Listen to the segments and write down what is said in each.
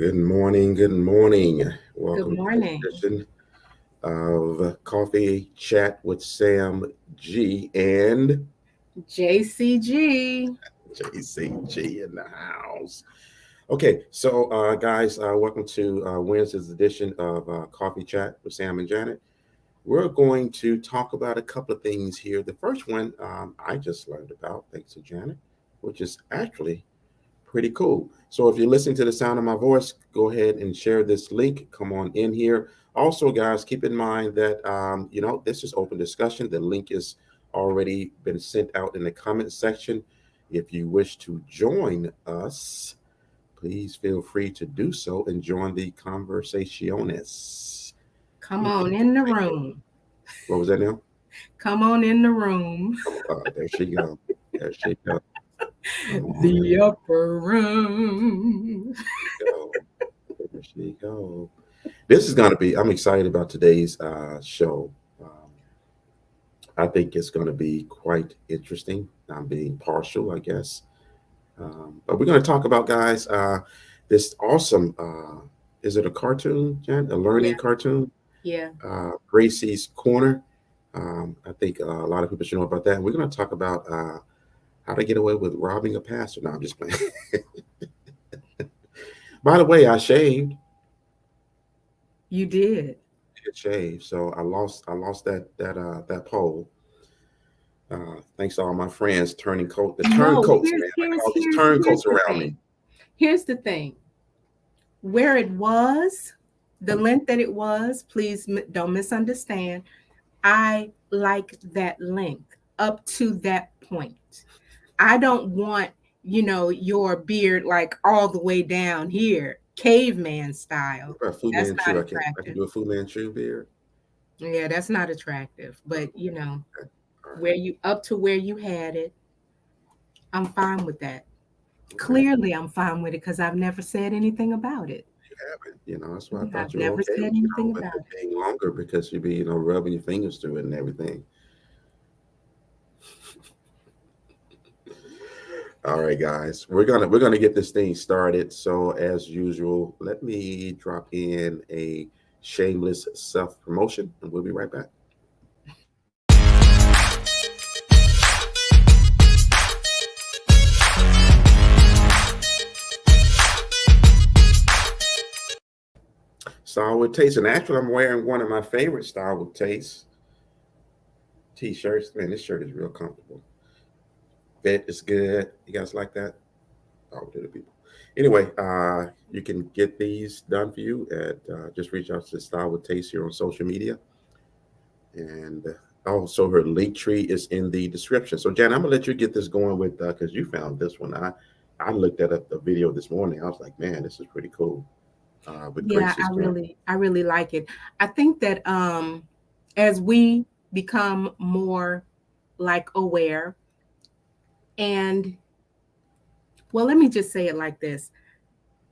Good morning. Good morning. Good Welcome to this morning. edition of Coffee Chat with Sam G and JCG. JCG in the house. Okay, so guys, welcome to Wednesday's edition of Coffee Chat with Sam and Janet. We're going to talk about a couple of things here. The first one I just learned about, thanks to Janet, which is actually pretty cool. So if you're listening to the sound of my voice, go ahead and share this link. Come on in here. Also, guys, keep in mind that this is open discussion. The link is already been sent out in the comment section. If you wish to join us, please feel free to do so and join the conversaciones. Come on in the room. What was that now? Come on in the room. There she go. There she go. Come on in. The upper room. Go. There she go. This is going to be, I'm excited about today's show. I think it's going to be quite interesting. I'm being partial, I guess. But we're going to talk about, guys, this awesome, is it a cartoon, Jen? A learning Yeah, cartoon? yeah. Gracie's Corner. I think a lot of people should know about that. We're going to talk about how to get away with robbing a pastor. No, I'm just playing. By the way, I shaved. You did. Did shave, so I lost that poll. Thanks to all my friends turning coat, the No, turncoats, here's man. I here's got all these here's here's turncoats the around me. thing. Here's the thing. Where it was, the length that it was, please don't misunderstand. I like that length up to that point. I don't want, your beard like all the way down here, caveman style. What about Fu That's Manchu? not I can attractive. do a Fu Manchu beard. Yeah, that's not attractive. But, Okay, all right, where you up to where you had it, I'm fine with that. okay. Clearly, I'm fine with it because I've never said anything about it. You haven't, that's why I thought I've you were never okay said with anything with about it it. being longer because you'd be rubbing your fingers through it and everything. All right, guys, we're gonna get this thing started. So as usual, let me drop in a shameless self promotion, and we'll be right back. Style with taste, and actually, I'm wearing one of my favorite Style with taste t-shirts. Man, this shirt is real comfortable. Fit is good. You guys like that? Oh, to the people. Anyway, you can get these done for you at just reach out to Style with Taste here on social media, and also her link tree is in the description. So, Jan, I'm gonna let you get this going with because you found this one. I looked at a video this morning. I was like, man, this is pretty cool. With Yeah, Gracie's Corner. I really like it. I think that as we become more like aware and well, let me just say it like this.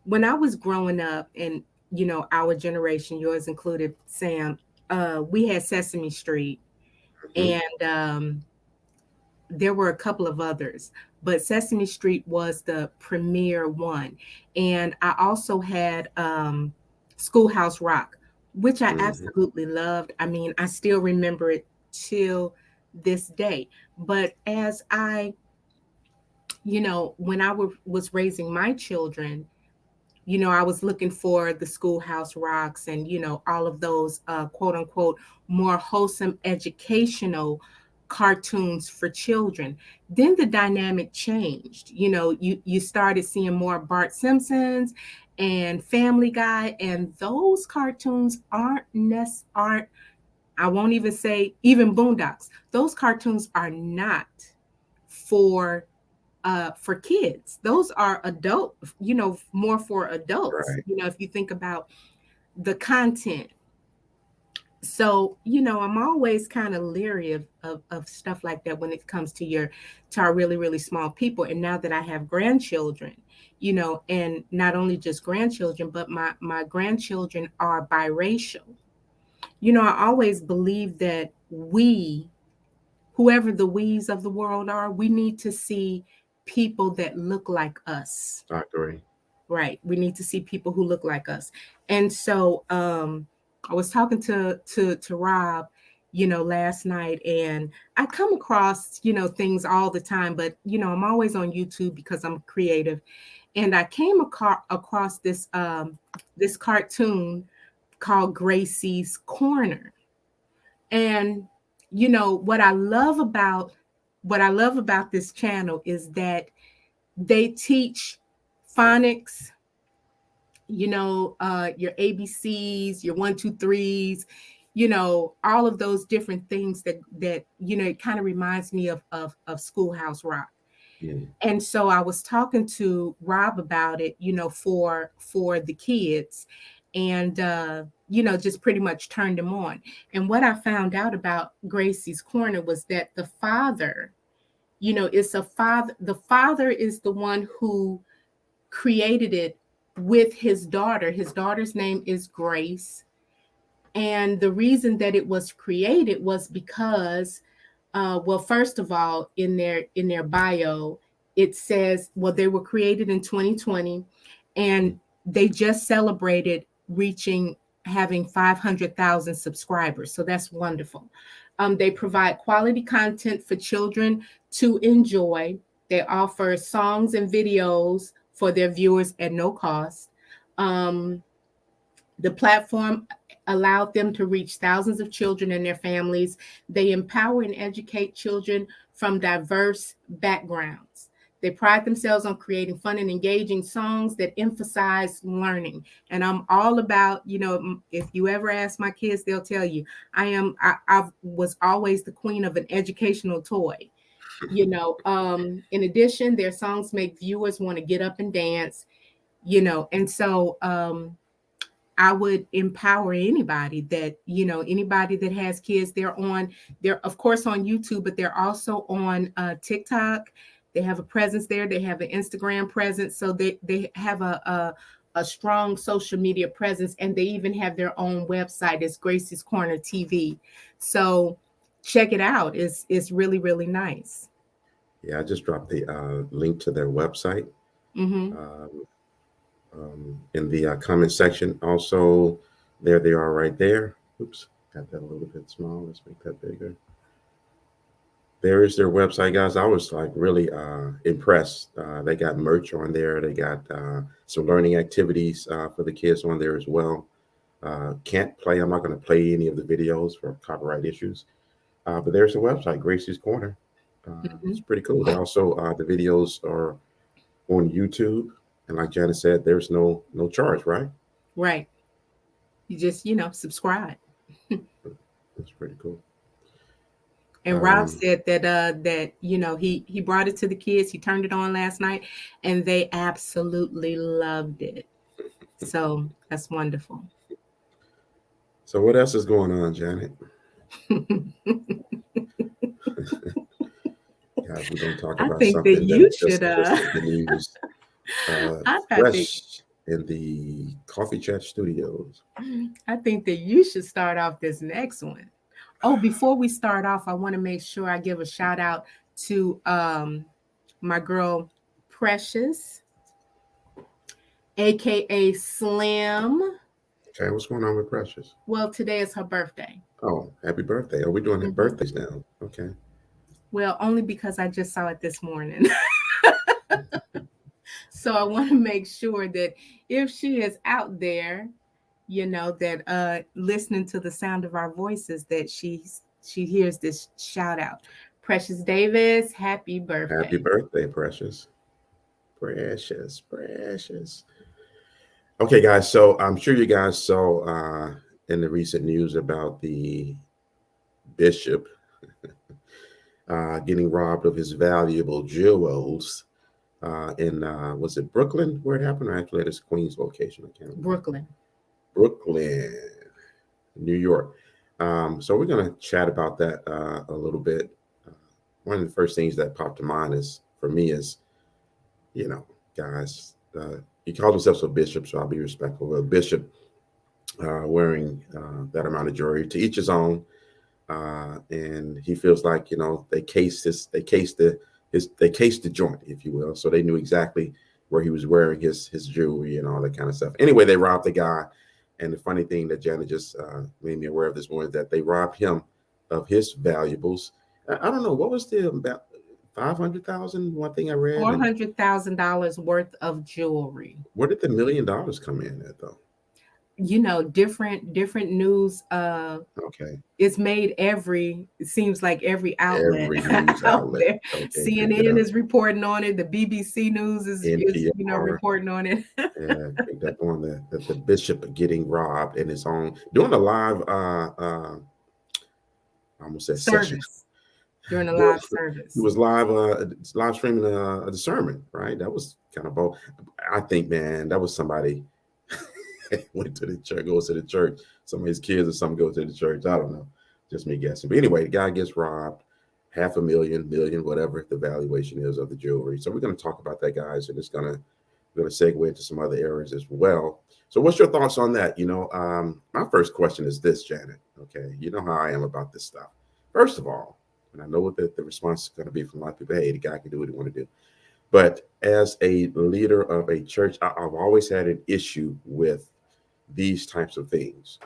When I was growing up and our generation, yours included, Sam, we had Sesame Street Hmm. and there were a couple of others, but Sesame Street was the premier one. And I also had Schoolhouse Rock, which I Hmm. absolutely loved. I mean, I still remember it till this day. But as when was raising my children, I was looking for the Schoolhouse Rocks and, all of those quote unquote more wholesome educational cartoons for children. Then the dynamic changed. You started seeing more Bart Simpsons and Family Guy, and those cartoons aren't, I won't even say even Boondocks. Those cartoons are not for kids. Those are adult, more for adults, Right. if you think about the content. So, I'm always kind of leery of stuff like that when it comes to our really, really small people. And now that I have grandchildren, and not only just grandchildren, but my grandchildren are biracial. I always believe that whoever the we's of the world are, we need to see people that look like us. I agree. Right. We need to see people who look like us. And so I was talking to Rob, last night, and I come across, things all the time, but I'm always on YouTube because I'm creative. And I came across this cartoon called Gracie's Corner. And what I love about this channel is that they teach phonics, your ABCs, your one, two, threes, all of those different things that it kind of reminds me of Schoolhouse Rock. Yeah. And so I was talking to Rob about it, for the kids, and just pretty much turned them on. And what I found out about Gracie's Corner was that the father, it's a father. The father is the one who created it with his daughter. His daughter's name is Grace. And the reason that it was created was because, well, first of all, in their bio, it says, well, they were created in 2020, and they just celebrated having 500,000 subscribers. So that's wonderful. They provide quality content for children to enjoy. They offer songs and videos for their viewers at no cost. The platform allowed them to reach thousands of children and their families. They empower and educate children from diverse backgrounds. They pride themselves on creating fun and engaging songs that emphasize learning. And I'm all about, if you ever ask my kids, they'll tell you I was always the queen of an educational toy. In addition, their songs make viewers want to get up and dance, and so I would empower anybody that has kids. They're of course on YouTube, but they're also on TikTok. They have a presence there. They have an Instagram presence. So they have a strong social media presence, and they even have their own website. It's Gracie's Corner TV. So check it out. It's really, really nice. Yeah, I just dropped the link to their website. Mm-hmm. In the comment section. Also, there they are right there. Oops, got that a little bit small. Let's make that bigger. There is their website, guys. I was like really impressed. They got merch on there. They got some learning activities for the kids on there as well. Can't play. I'm not going to play any of the videos for copyright issues. But there's the website, Gracie's Corner. It's pretty cool. They also the videos are on YouTube. And like Janet said, there's no charge, right? Right. You just, subscribe. That's pretty cool. And Rob said that he brought it to the kids. He turned it on last night, and they absolutely loved it. So that's wonderful. So what else is going on, Janet? Guys, we're going to talk about something that you just should. hit the news. Fresh in the Coffee Chat studios. I think that you should start off this next one. Oh, before we start off, I want to make sure I give a shout out to my girl Precious, aka Slim. Okay, what's going on with Precious? Well, today is her birthday. Oh, happy birthday. Are we doing her birthdays now? Okay. Well, only because I just saw it this morning. So I want to make sure that if she is out there, that listening to the sound of our voices, that she hears this shout out. Precious Davis, happy birthday. Happy birthday, Precious. Precious. Okay, guys. So I'm sure you guys saw in the recent news about the bishop getting robbed of his valuable jewels in was it Brooklyn where it happened, or actually at his Queens location? I can't remember. Brooklyn, New York. So we're going to chat about that a little bit. One of the first things that popped to mind is for me is, guys, he calls himself a bishop, so I'll be respectful. A bishop wearing that amount of jewelry, to each his own. And he feels like, they cased the joint, if you will. So they knew exactly, where he was wearing his jewelry and all that kind of stuff. Anyway, they robbed the guy. And the funny thing that Janet just made me aware of this morning is that they robbed him of his valuables. I don't know what was the about 500,000. One thing I read, and $400,000 worth of jewelry. where did the $1 million come in at though? You know, different news. Okay, It's made it seems like every outlet every news out outlet. there. Okay, picked it CNN up. is reporting on it. The BBC News is NPR, reporting on it. yeah, picked up on the bishop getting robbed in his own doing a live I almost said session. Service during a live service. He was live streaming the sermon, right? That was kind of bold. I think, man, that was somebody went to the church, goes to the church. Some of his kids or something go to the church. I don't know. Just me guessing. But anyway, the guy gets robbed, $500,000, whatever the valuation is of the jewelry. So we're going to talk about that, guys, and we're going to segue into some other areas as well. So what's your thoughts on that? My first question is this, Janet. Okay, you know how I am about this stuff. First of all, and I know what the response is going to be from a lot of people. Hey, the guy can do what he want to do. But as a leader of a church, I've always had an issue with these types of things.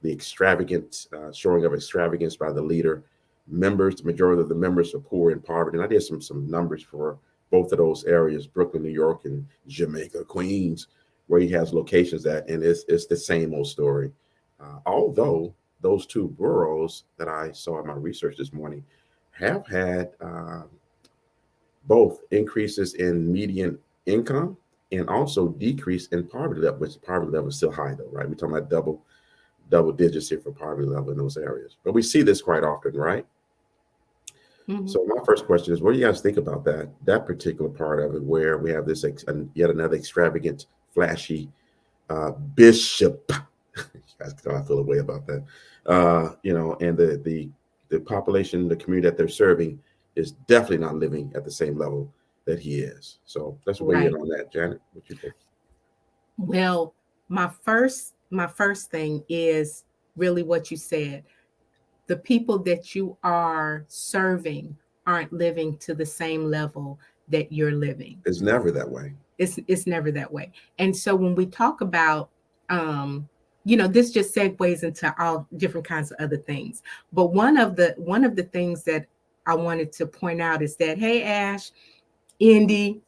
The extravagant showing of extravagance by the leader. Members, the majority of the members are poor and poverty. And I did some numbers for both of those areas, Brooklyn, New York, and Jamaica, Queens, where he has locations at, and it's the same old story. Although those two boroughs that I saw in my research this morning have had both increases in median income and also decrease in poverty level, which poverty level is still high though, right? We're talking about double digits here for poverty level in those areas. But we see this quite often, right? Mm-hmm. So my first question is, what do you guys think about that particular part of it, where we have this yet another extravagant, flashy bishop? You guys I feel a way about that. And the population, the community that they're serving is definitely not living at the same level that he is. So let's weigh in on that, Janet. What you think? Well, my first thing is really what you said. The people that you are serving aren't living to the same level that you're living. It's never that way. It's never that way. And so when we talk about this just segues into all different kinds of other things. But one of the things that I wanted to point out is that, hey, Ash, Indy,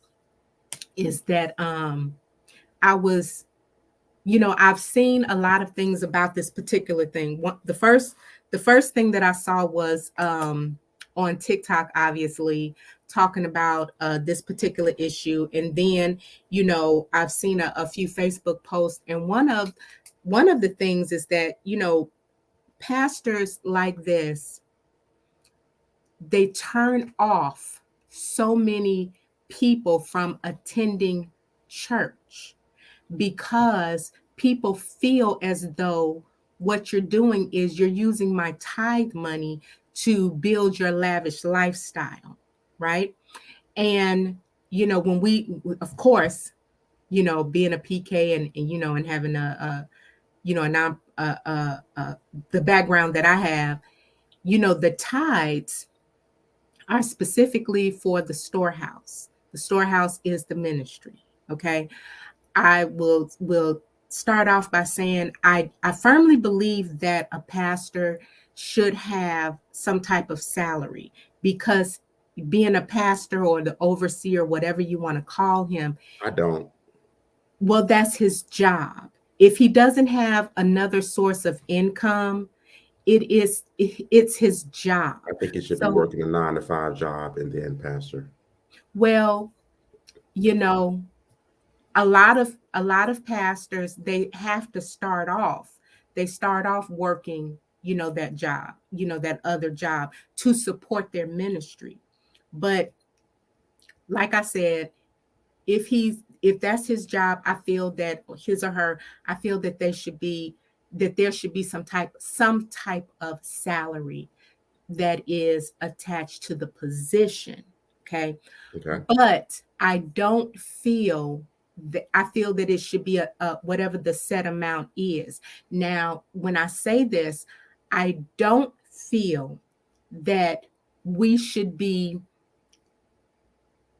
is that I was, I've seen a lot of things about this particular thing. The first thing that I saw was on TikTok, obviously, talking about this particular issue. And then, I've seen a few Facebook posts. And one of the things is that, pastors like this, they turn off so many people from attending church because people feel as though what you're doing is you're using my tithe money to build your lavish lifestyle, right? And, when we, of course, being a PK and having the background that I have, the tithes are specifically for the storehouse. The storehouse is the ministry. Okay. I will start off by saying I firmly believe that a pastor should have some type of salary, because being a pastor or the overseer, whatever you want to call him, I don't. Well, that's his job. If he doesn't have another source of income, it's his job. I think he should be working a 9-to-5 job and then pastor. Well, a lot of pastors, they have to start off. They start off working, that job, that other job to support their ministry. But like I said, if that's his job, I feel that his or her, I feel that there should be some type of salary that is attached to the position. Okay. But I don't feel that, I feel that it should be a whatever the set amount is. Now, when I say this, I don't feel that we should be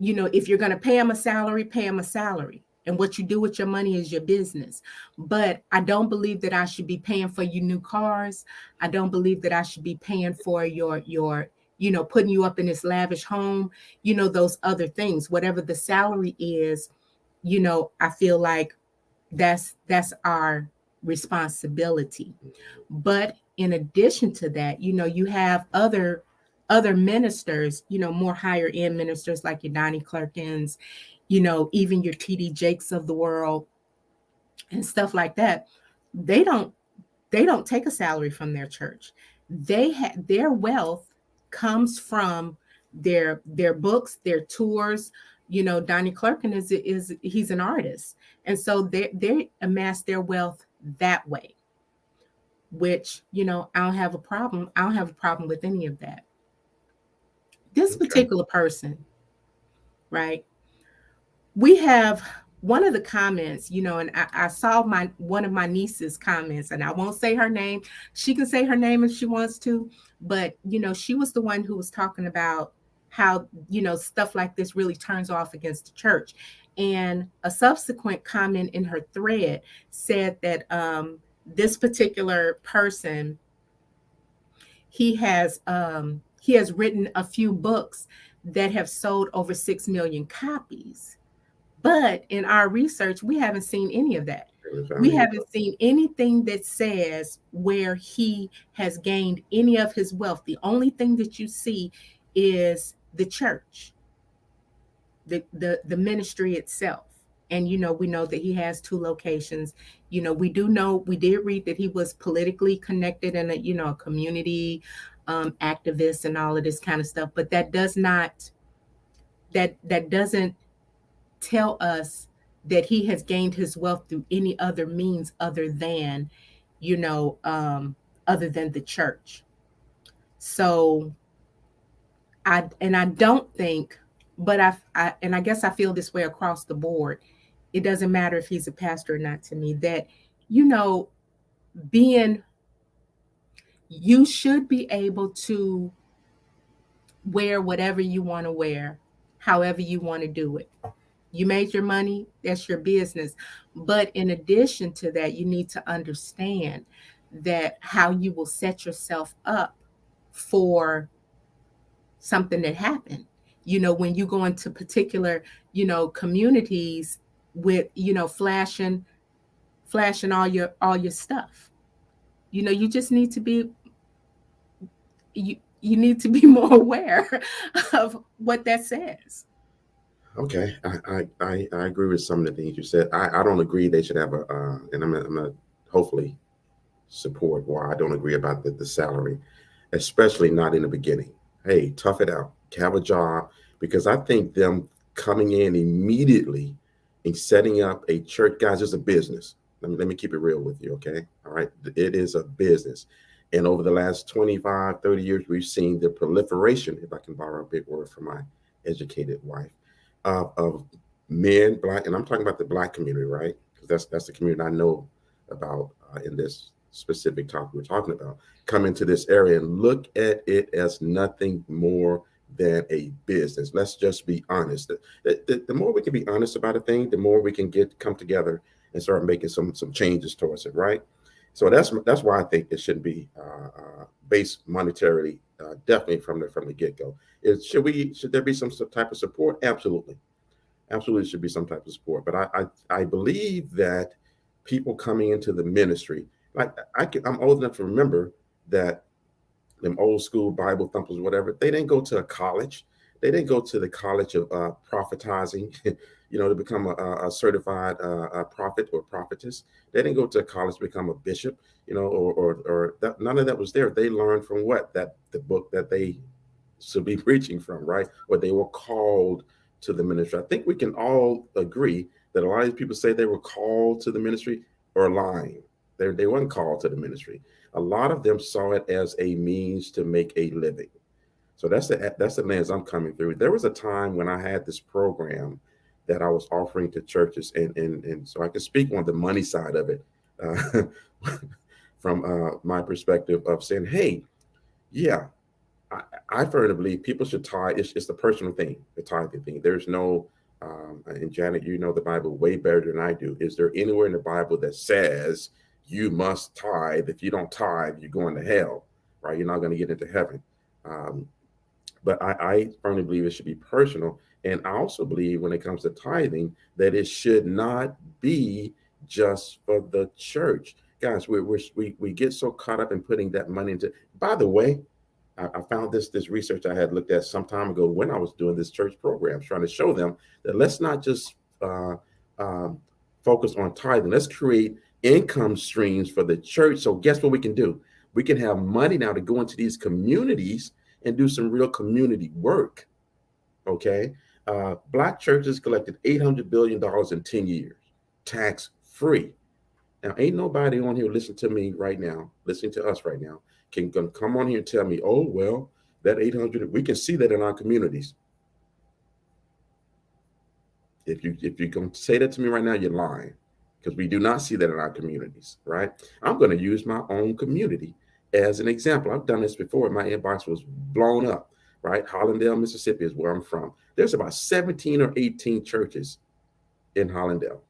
if you're going to pay them a salary, pay them a salary. And what you do with your money is your business. But I don't believe that I should be paying for you new cars. I don't believe that I should be paying for your putting you up in this lavish home, those other things. Whatever the salary is, I feel like that's our responsibility. But in addition to that, you have other ministers, more higher end ministers like your Donnie Clerkins, even your TD Jakes of the world and stuff like that. They don't take a salary from their church. Their wealth comes from their books, their tours. Donnie Clerkin is he's an artist, and so they amass their wealth that way. Which I don't have a problem. I don't have a problem with any of that. This Okay. particular person, right? We have one of the comments, and I saw one of my niece's comments, and I won't say her name. She can say her name if she wants to, but she was the one who was talking about how stuff like this really turns off against the church. And a subsequent comment in her thread said that this particular person, he has written a few books that have sold over 6 million copies. But in our research, we haven't seen any of that. Really found We any- haven't seen anything that says where he has gained any of his wealth. The only thing that you see is the church, the ministry itself. And we know that he has two locations. We did read that he was politically connected and a community activist and all of this kind of stuff. But that doesn't tell us that he has gained his wealth through any other means you know other than the church. So I don't think, but I guess I feel this way across the board. It doesn't matter if he's a pastor or not to me, that you know being you should be able to wear whatever you want to wear, however you want to do it. You made your money, that's your business. But in addition to that, you need to understand that how you will set yourself up for something that happened. When you go into particular, communities with, flashing all your stuff. You just need to be you need to be more aware of what that says. Okay, I agree with some of the things you said. I don't agree they should have and I'm gonna hopefully support why I don't agree about the salary, especially not in the beginning. Hey, tough it out, have a job, because I think them coming in immediately and setting up a church, guys, it's a business. Let me keep it real with you, okay? All right, it is a business. And over the last 25, 30 years, we've seen the proliferation, if I can borrow a big word from my educated wife, of men, black, and I'm talking about the black community, right? Because that's the community I know about in this specific topic we're talking about. Come into this area and look at it as nothing more than a business. Let's just be honest. The more we can be honest about a thing, the more we can come together and start making some changes towards it, right? So that's why I think it shouldn't be based monetarily, definitely from the get go. Should there be some type of support? Absolutely, absolutely should be some type of support. But I believe that people coming into the ministry, like I'm old enough to remember that them old school Bible thumpers, whatever, they didn't go to a college. They didn't go to the college of prophetizing, to become a certified prophet or prophetess. They didn't go to college to become a bishop, or that, none of that was there. They learned from what? That the book that they should be preaching from, right? Or they were called to the ministry. I think we can all agree that a lot of people say they were called to the ministry or lying. They weren't called to the ministry. A lot of them saw it as a means to make a living. So that's the lens I'm coming through. There was a time when I had this program that I was offering to churches, and so I can speak on the money side of it uh, from my perspective of saying, hey, yeah, I firmly believe people should tithe. It's the personal thing, the tithing thing. There's no, and Janet, you know the Bible way better than I do. Is there anywhere in the Bible that says you must tithe? If you don't tithe, you're going to hell, right? You're not going to get into heaven. Um, but I firmly believe it should be personal. And I also believe when it comes to tithing that it should not be just for the church. Guys, we get so caught up in putting that money into. By the way, I found this research I had looked at some time ago when I was doing this church program, trying to show them that let's not just um, focus on tithing. Let's create income streams for the church. So guess what we can do? We can have money now to go into these communities and do some real community work. Okay, Black churches collected $800 billion in 10 years, tax free. Now, ain't nobody on here listening to me right now, listening to us right now, can come on here and tell me, oh, well, that 800, we can see that in our communities. If you're going to say that to me right now, you're lying, because we do not see that in our communities, right? I'm going to use my own community as an example. I've done this before. My inbox was blown up, right? Hollandale, Mississippi is where I'm from. There's about 17 or 18 churches in Hollandale.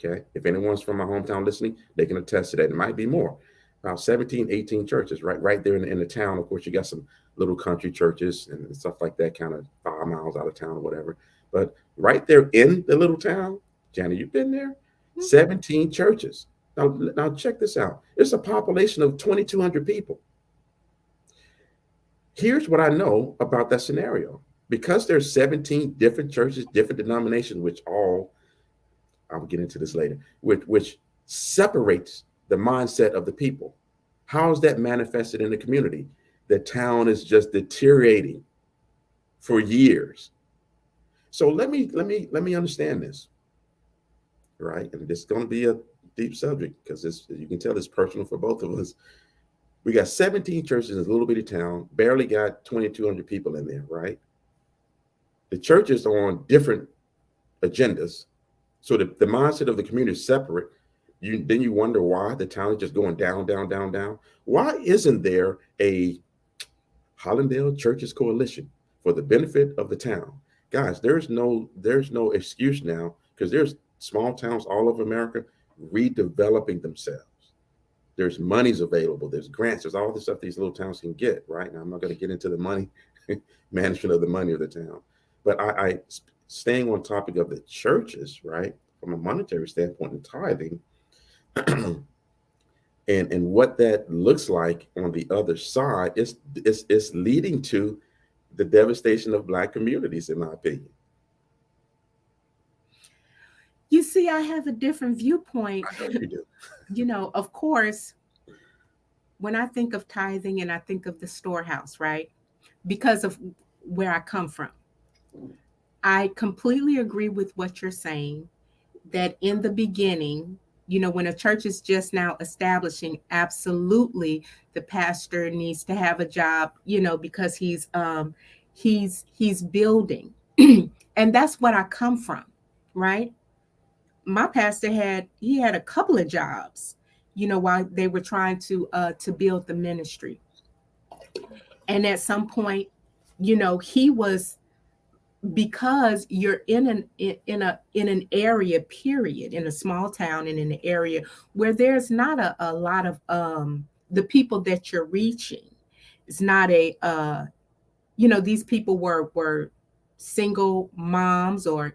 Okay. If anyone's from my hometown listening, they can attest to that. It might be more. About 17, 18 churches, right there in the town. Of course, you got some little country churches and stuff like that, kind of 5 miles out of town or whatever. But right there in the little town, Janet, you've been there? 17 churches. Now check this out. It's a population of 2,200 people. Here's what I know about that scenario. Because there's 17 different churches, different denominations, which all, I'll get into this later, which separates the mindset of the people. How is that manifested in the community? The town is just deteriorating for years. So let me understand this, right? And this is going to be a deep subject because you can tell it's personal for both of us. We got 17 churches in a little bitty town, barely got 2,200 people in there, right? The churches are on different agendas. So the mindset of the community is separate. Then you wonder why the town is just going down, down, down, down. Why isn't there a Hollandale Churches Coalition for the benefit of the town? Guys, there's no excuse now because there's small towns all over America redeveloping themselves. There's monies available. There's grants. There's all the stuff these little towns can get, right? Now, I'm not going to get into the money, management of the money of the town. But I staying on topic of the churches, right, from a monetary standpoint and tithing, and what that looks like on the other side is leading to the devastation of Black communities, in my opinion. You see, I have a different viewpoint. I know you do. Of course, when I think of tithing and I think of the storehouse, right, because of where I come from, I completely agree with what you're saying, that in the beginning, when a church is just now establishing, absolutely the pastor needs to have a job, because he's building. And that's what I come from, right? My pastor had a couple of jobs, while they were trying to build the ministry. And at some point, he was, because you're in an area, period, in a small town and in an area where there's not a lot of the people that you're reaching. It's not these people were single moms or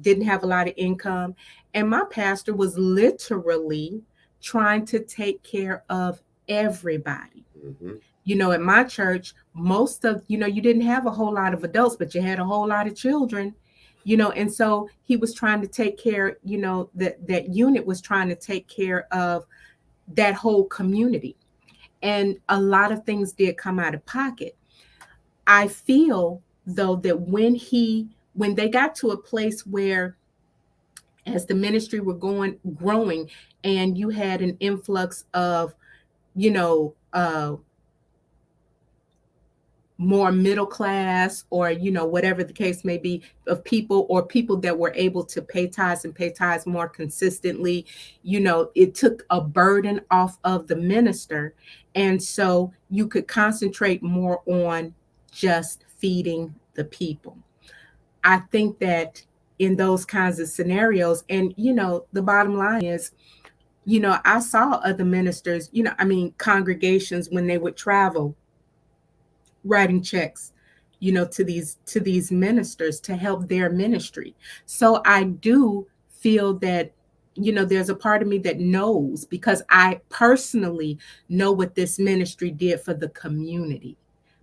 didn't have a lot of income, and my pastor was literally trying to take care of everybody. Mm-hmm. At my church, most of, you didn't have a whole lot of adults, but you had a whole lot of children, and so he was trying to take care, that unit was trying to take care of that whole community. And a lot of things did come out of pocket. I feel, though, that when they got to a place where, as the ministry were growing, and you had an influx of, more middle class, or whatever the case may be, of people, or people that were able to pay tithes and pay tithes more consistently. It took a burden off of the minister, and so you could concentrate more on just feeding the people. I think that in those kinds of scenarios, and the bottom line is, I saw other ministers, congregations, when they would travel, writing checks, to these ministers to help their ministry. So I do feel that, there's a part of me that knows, because I personally know what this ministry did for the community.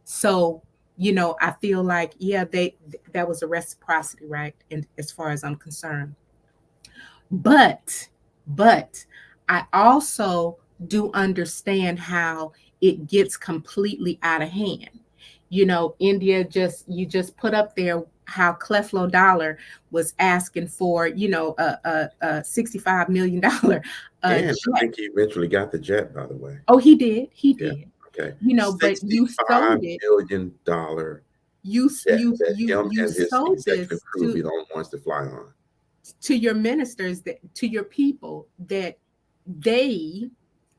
So, I feel like, yeah, that was a reciprocity, right? And as far as I'm concerned. But I also do understand how it gets completely out of hand. India, you just put up there how Cleflo Dollar was asking for, a $65 million And I jet. think he eventually got the jet, by the way. Oh, he did. He Yeah. did. Okay. But you $65 sold it. million You jet you that you him you and his sold executive this crew be the only ones to fly on. to your ministers, that to your people, that they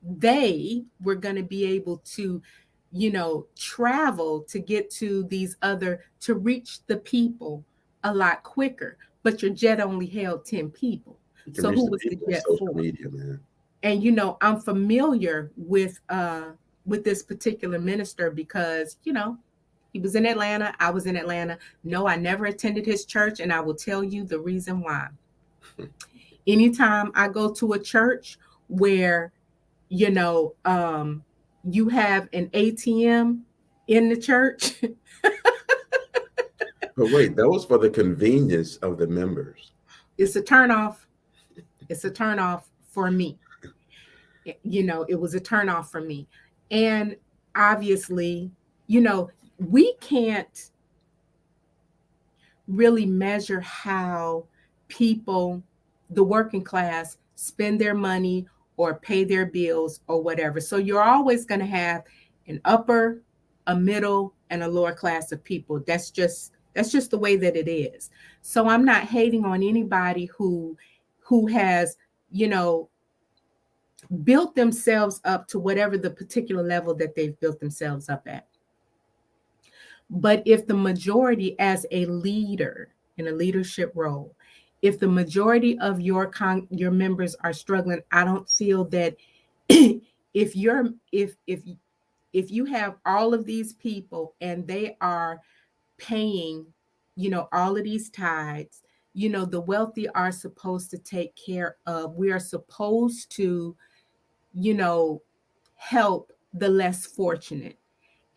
they were going to be able to travel to get to these other, to reach the people a lot quicker, but your jet only held 10 people. You can So reach who the was the people on jet social for? media, man. And I'm familiar with this particular minister, because he was in Atlanta, I was in Atlanta. No, I never attended his church, and I will tell you the reason why. Anytime I go to a church where you have an ATM in the church, But wait, that was for the convenience of the members. it's a turnoff. It's a turnoff for me. It was a turnoff for me. And obviously, we can't really measure how people, the working class, spend their money or pay their bills or whatever. So you're always going to have an upper, a middle, and a lower class of people. That's just the way that it is. So I'm not hating on anybody who has, you know, built themselves up to whatever the particular level that they've built themselves up at. But if the majority, as a leader in a leadership role, if the majority of your members are struggling, I don't feel that if you're if you have all of these people and they are paying, all of these tithes, the wealthy are supposed to take care of. We are supposed to, you know, help the less fortunate.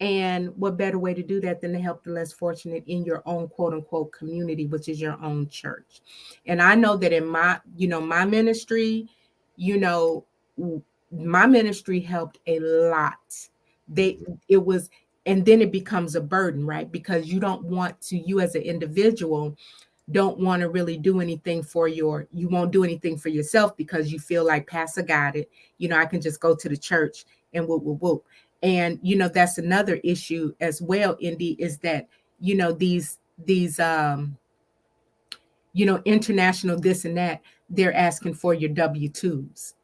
And what better way to do that than to help the less fortunate in your own quote unquote community, which is your own church. And I know that in my ministry, you know, my ministry helped a lot. They it was And then it becomes a burden, right? Because you as an individual don't want to really do anything you won't do anything for yourself, because you feel like PASSA got it. I can just go to the church and whoop, whoop, whoop. And, that's another issue as well, Indy, is that, these international this and that, they're asking for your W-2s,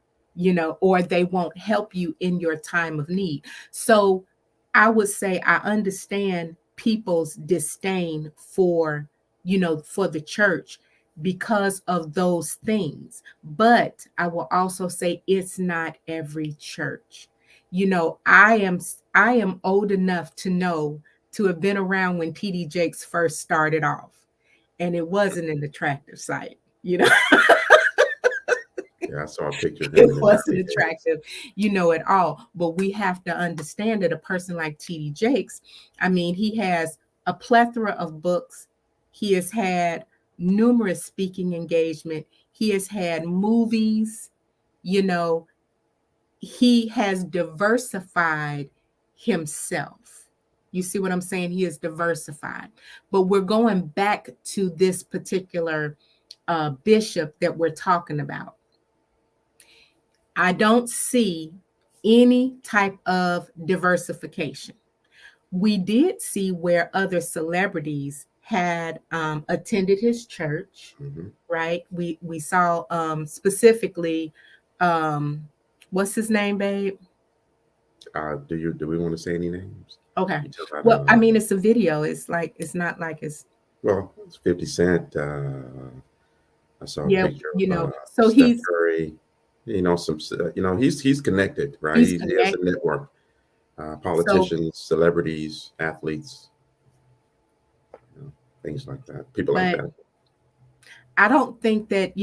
or they won't help you in your time of need. So I would say I understand people's disdain for the church because of those things. But I will also say it's not every church. I am old enough to have been around when TD Jakes first started off, and it wasn't an attractive sight. Yeah, I saw a picture of him It in the wasn't early days. attractive, at all. But we have to understand that a person like TD Jakes, I mean, he has a plethora of books. He has had numerous speaking engagement. He has had movies. You know, he has diversified himself. You see what I'm saying? He is diversified. But we're going back to this particular bishop that we're talking about. I don't see any type of diversification. we did see where other celebrities had attended his church, Mhm. right? We saw specifically, um, what's his name, babe? Do we want to say any names? Okay. You talk about Well, I mean, it's a video. It's like it's not like it's well, it's 50 Cent. I saw a yeah, picture you of know. So Steph Curry. You know, he's connected, right? he's He has a connected. network. So, Politicians, celebrities, athletes, you know, things like that. People like but that. I don't think that,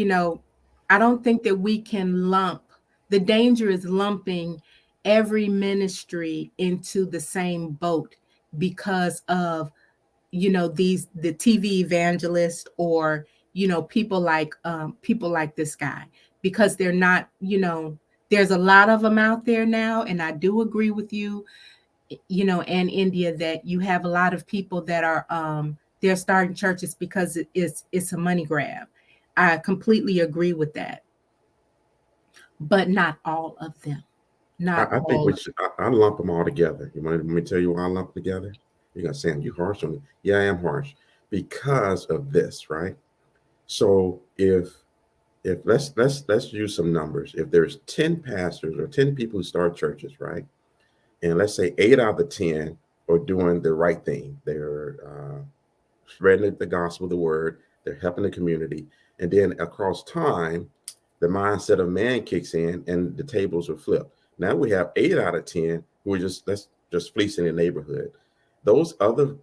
I don't think that we can lump, the danger is lumping every ministry into the same boat because of, the TV evangelist or, people like this guy, because they're not, there's a lot of them out there now. And I do agree with you, and India, that you have a lot of people that are they're starting churches because it's a money grab. I completely agree with that, but not all of them. Not I think all of I lump them all together. You want me to tell you why I lump them together? You're gonna say, you harsh on me. Yeah, I am harsh because of this, right? So if let's use some numbers. If there's 10 pastors or 10 people who start churches, right? And let's say 8 out of the 10 are doing the right thing. They're spreading the gospel, the word, they're helping the community. And then across time, the mindset of man kicks in and the tables are flipped. Now we have 8 out of 10 who are just fleecing the neighborhood. Those other,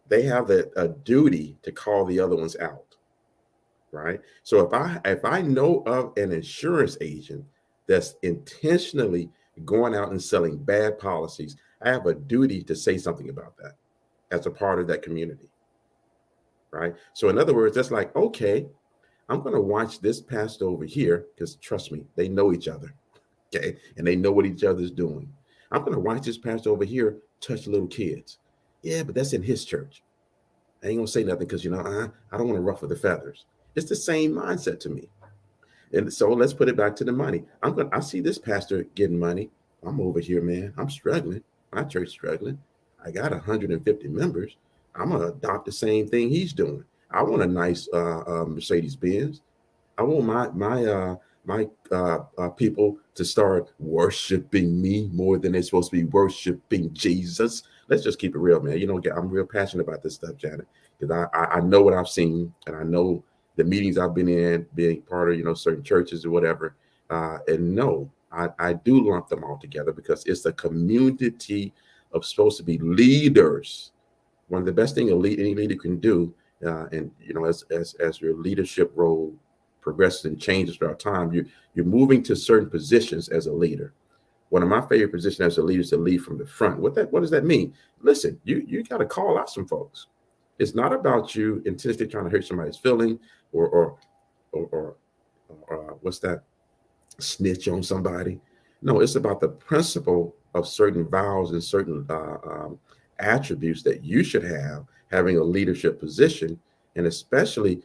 they have a duty to call the other ones out, right? So if I know of an insurance agent that's intentionally going out and selling bad policies, I have a duty to say something about that as a part of that community, right? So in other words, that's like, okay, I'm going to watch this pastor over here because trust me, they know each other, okay, and they know what each other's doing. I'm going to watch this pastor over here touch little kids. Yeah, but that's in his church. I ain't gonna say nothing because I don't want to ruffle the feathers. It's the same mindset to me. And so let's put it back to the money. I see this pastor getting money. I'm over here, man. I'm struggling. My church struggling. I got 150 members. I'm gonna adopt the same thing he's doing. I want a nice Mercedes Benz. I want my people to start worshiping me more than they're supposed to be worshiping Jesus. Let's just keep it real, man. I'm real passionate about this stuff, Janet, because I know what I've seen, and I know the meetings I've been in, being part of certain churches or whatever. And no, I do lump them all together because it's a community of supposed to be leaders. One of the best things any leader can do, and as your leadership role progresses and changes throughout time, you're moving to certain positions as a leader. One of my favorite positions as a leader is to lead from the front. What does that mean? Listen, you got to call out some folks. It's not about you intentionally trying to hurt somebody's feeling or what's that, snitch on somebody. No, it's about the principle of certain vows and certain attributes that you should have having a leadership position. And especially,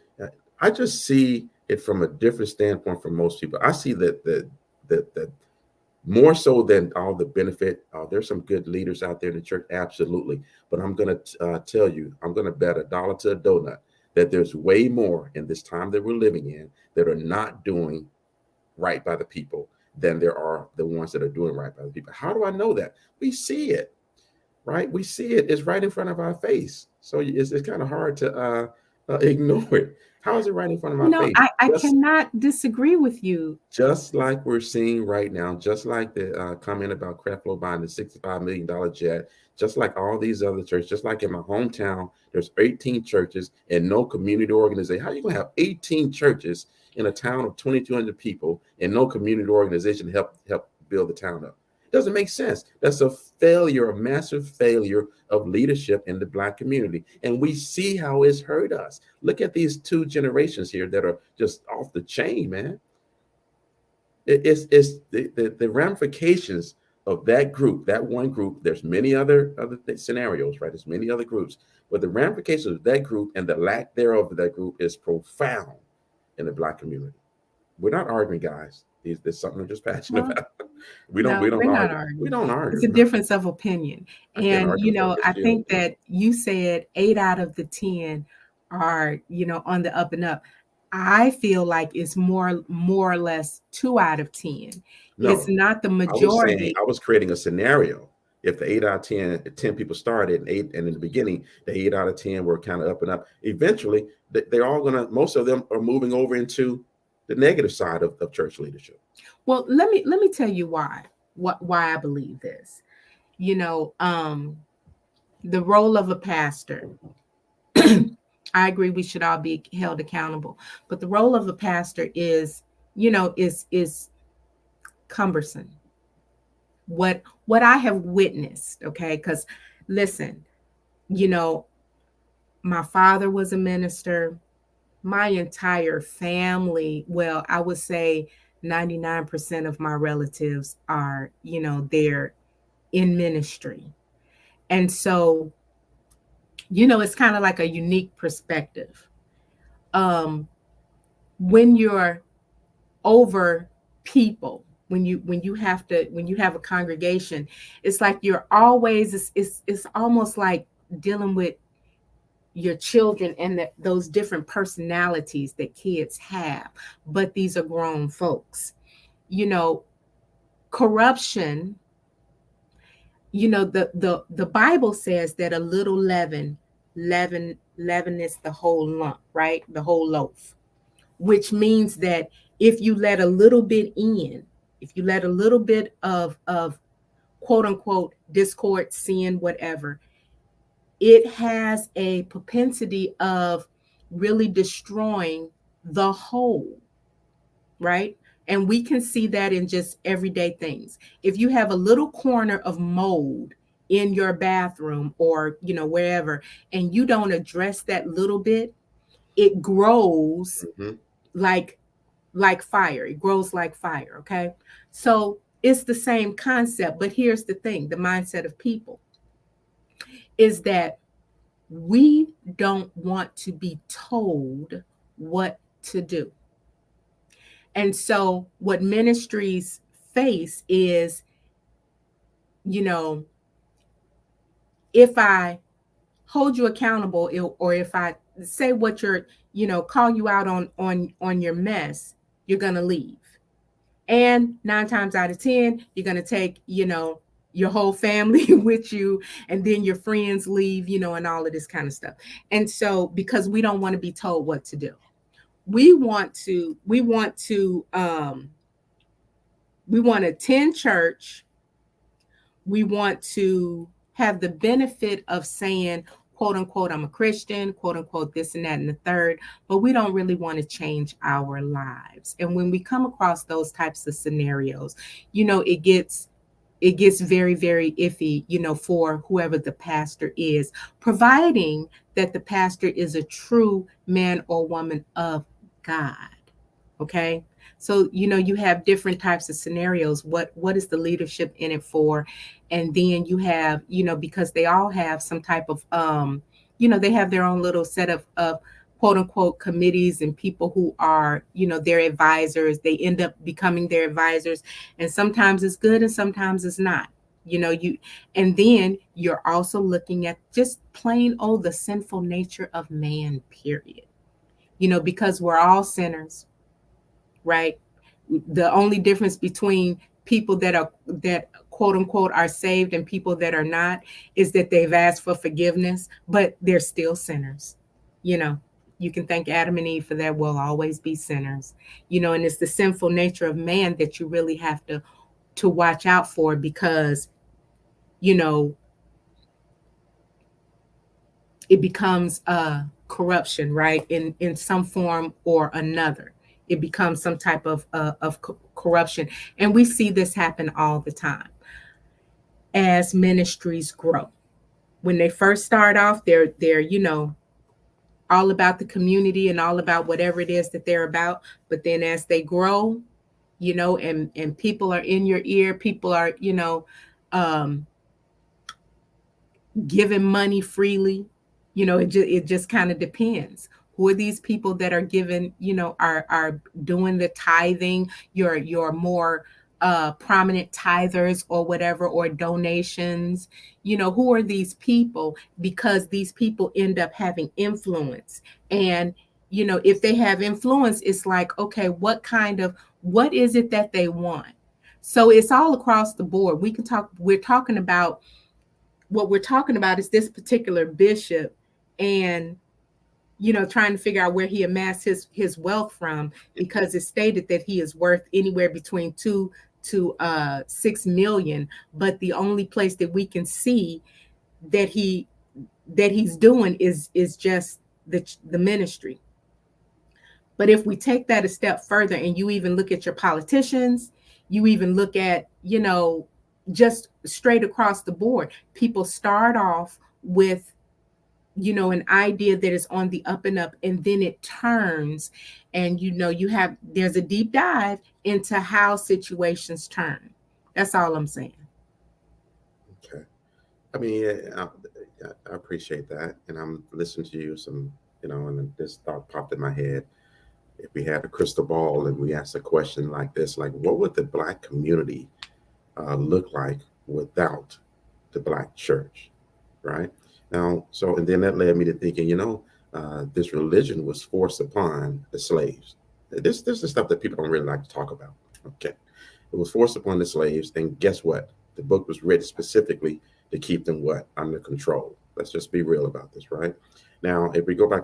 I just see it from a different standpoint from most people. I see that more so than all the benefit. There's some good leaders out there in the church, absolutely. But I'm going to tell you, I'm going to bet a dollar to a donut that there's way more in this time that we're living in that are not doing right by the people than there are the ones that are doing right by the people. How do I know that? We see it, right? We see it. It's right in front of our face. So it's kind of hard to ignore it. How is it right in front of my face? I cannot disagree with you. Just like we're seeing right now, just like the comment about Creflo buying the $65 million jet, just like all these other churches, just like in my hometown, there's 18 churches and no community organization. How are you going to have 18 churches in a town of 2,200 people and no community organization to help build the town up? It doesn't make sense. That's a failure, a massive failure of leadership in the Black community. And we see how it's hurt us. Look at these two generations here that are just off the chain, man. It's the ramifications of that group, that one group. There's many other scenarios, right? There's many other groups, but the ramifications of that group and the lack thereof of that group is profound in the Black community. We're not arguing, guys. There's something I'm just passionate Well, about. no, We don't we're not argue. We arguing. don't It's a argue. No, difference of opinion. I can't And, argue with a I history of think that you said 8 out of the 10 are, on the up and up. I feel like it's more or less 2 out of 10. It's no. not the I was saying majority. I was creating a scenario. If the 8 out of 10 people started and in the beginning, the 8 out of 10 were kind of up and up. Eventually, they're all most of them are moving over into the negative side of church leadership. Well, let me tell you why I believe this. You know, the role of a pastor. I agree we should all be held accountable, but the role of a pastor is cumbersome. What I have witnessed, okay? Because listen, you know, my father was a minister. My entire family, well, I would say 99% of my relatives are, they're in ministry. And so, it's kind of like a unique perspective. Um, when you're over people, when you have a congregation, it's like you're always it's almost like dealing with your children and those different personalities that kids have, but these are grown folks. You know, corruption, the Bible says that a little leaven is the whole lump, right? The whole loaf, which means that if you let a little bit in, if you let a little bit of quote unquote discord, sin, whatever, it has a propensity of really destroying the whole, right? And we can see that in just everyday things. If you have a little corner of mold in your bathroom or, wherever, and you don't address that little bit, it grows Hmm. like fire. It grows like fire, okay? So it's the same concept, but here's the thing, the mindset of people is that we don't want to be told what to do. And so what ministries face is, you know, if I hold you accountable, or if I say what you're, call you out on your mess, you're going to leave. And 9 times out of 10, you're going to take, your whole family with you, and then your friends leave, and all of this kind of stuff. And so, because we don't want to be told what to do, we want to attend church. We want to have the benefit of saying, quote unquote, I'm a Christian, quote unquote, this and that and the third, but we don't really want to change our lives. And when we come across those types of scenarios, it gets very, very iffy, for whoever the pastor is, providing that the pastor is a true man or woman of God. Okay. So, you have different types of scenarios. What is the leadership in it for? And then you have, because they all have some type of, they have their own little set of quote unquote committees and people who are, their advisors. They end up becoming their advisors. And sometimes it's good and sometimes it's not. And then you're also looking at just plain old the sinful nature of man, period. Because we're all sinners, right? The only difference between people that quote unquote are saved and people that are not is that they've asked for forgiveness, but they're still sinners. You know, you can thank Adam and Eve for that. We'll always be sinners. And it's the sinful nature of man that you really have to watch out for, because you know it becomes corruption, right? In some form or another, it becomes some type of corruption, and we see this happen all the time as ministries grow. When they first start off, they're all about the community and all about whatever it is that they're about. But then as they grow, and people are in your ear, people are um, giving money freely. It just kind of depends Who are these people that are given, are doing the tithing, your more prominent tithers or whatever, or donations? Who are these people? Because these people end up having influence. And if they have influence, it's like, okay, what is it that they want? So it's all across the board. What we're talking about is this particular bishop, and trying to figure out where he amassed his wealth from, because it's stated that he is worth anywhere between 2 to 6 million. But the only place that we can see that he's doing is just the ministry. But if we take that a step further, and you even look at your politicians, you even look at, just straight across the board, people start off with, an idea that is on the up and up, and then it turns, and there's a deep dive into how situations turn. That's all I'm saying. Okay. I mean, I appreciate that, and I'm listening to you. And this thought popped in my head. If we had a crystal ball and we asked a question like this, like, what would the Black community look like without the Black church, right? Now, and then that led me to thinking, this religion was forced upon the slaves. This is the stuff that people don't really like to talk about. Okay. It was forced upon the slaves, and guess what? The book was written specifically to keep them what? Under control. Let's just be real about this, right? Now, if we go back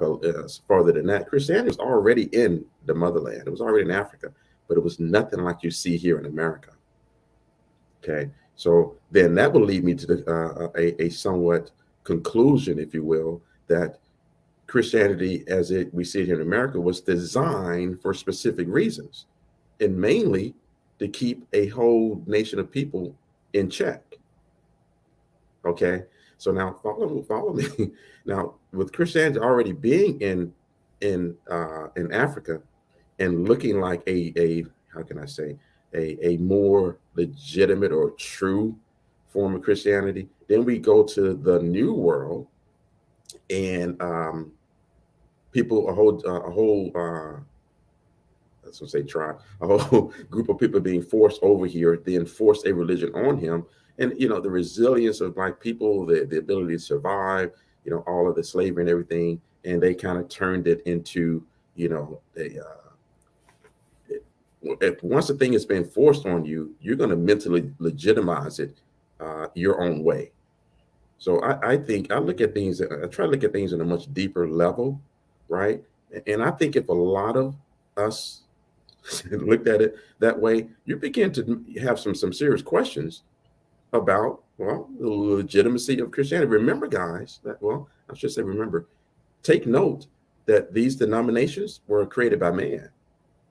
farther than that, Christianity was already in the motherland. It was already in Africa, but it was nothing like you see here in America. Okay, so then that will lead me to a somewhat conclusion, if you will, that Christianity, as we see it here in America, was designed for specific reasons, and mainly to keep a whole nation of people in check. Okay, so now follow me. Now, with Christianity already being in Africa and looking like a how can I say, a more legitimate or true form of Christianity, then we go to the New World, and people, a whole let's say tribe, a whole group of people being forced over here, then force a religion on him. And the resilience of Black people, the ability to survive, all of the slavery and everything, and they kind of turned it into, if once a thing has been forced on you, you're going to mentally legitimize it your own way. So I think I try to look at things in a much deeper level, right? And I think if a lot of us looked at it that way, you begin to have some serious questions about, well, the legitimacy of Christianity. Remember, guys, I should say remember, take note that these denominations were created by man: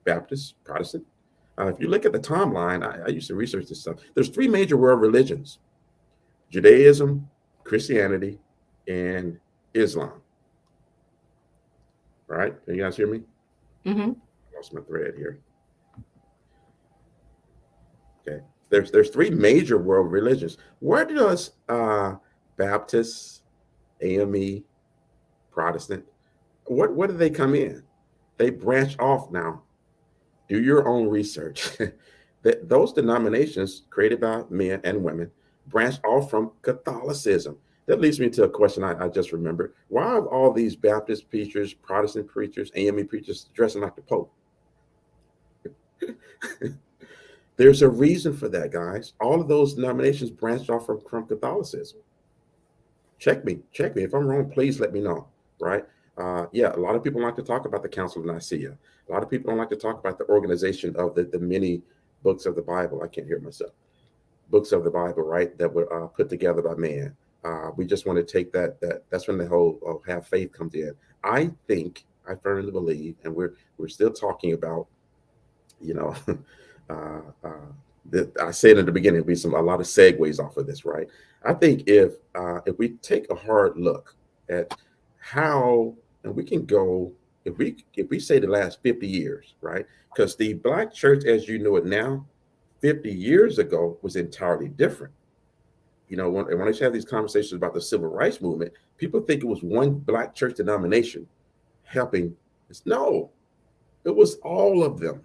Baptist, Protestant. If you look at the timeline, I used to research this stuff. There's three major world religions: Judaism, Christianity, and Islam. All right, can you guys hear me? Mm-hmm. Lost my thread here. Okay, there's three major world religions. Where does Baptist, AME, Protestant, where do they come in? They branch off now. Do your own research. Those denominations created by men and women branch off from Catholicism. That leads me to a question I just remembered. Why are all these Baptist preachers, Protestant preachers, AME preachers dressing like the Pope? There's a reason for that, guys. All of those denominations branched off from Catholicism. Check me. If I'm wrong, please let me know, right? Yeah, a lot of people like to talk about the Council of Nicaea. A lot of people don't like to talk about the organization of the many books of the Bible. I can't hear myself. Books of the Bible, right, that were put together by man. We just want to take that's when the whole have faith comes in. I firmly believe, and we're still talking about, I said in the beginning, there'll be a lot of segues off of this, right? I think if we take a hard look at how, and we can go, if we say the last 50 years, right? Because the Black church as you know it now, 50 years ago was entirely different. When I have these conversations about the civil rights movement, people think it was one Black church denomination helping. No, it was all of them,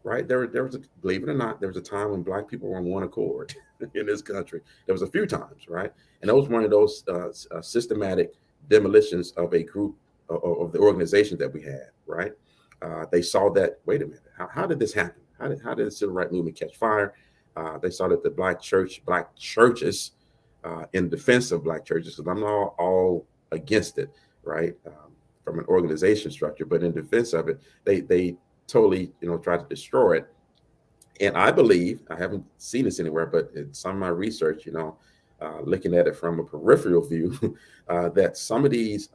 right? There was, believe it or not, there was a time when Black people were on one accord in this country. There was a few times, right? And that was one of those systematic demolitions of a group of the organization that we had, right? They saw that, wait a minute, how did this happen? How did the civil rights movement catch fire? They saw that the Black churches, in defense of Black churches, because I'm not all against it, right? From an organization structure, but in defense of it, they totally, tried to destroy it. And I believe, I haven't seen this anywhere, but in some of my research, looking at it from a peripheral view, that some of these,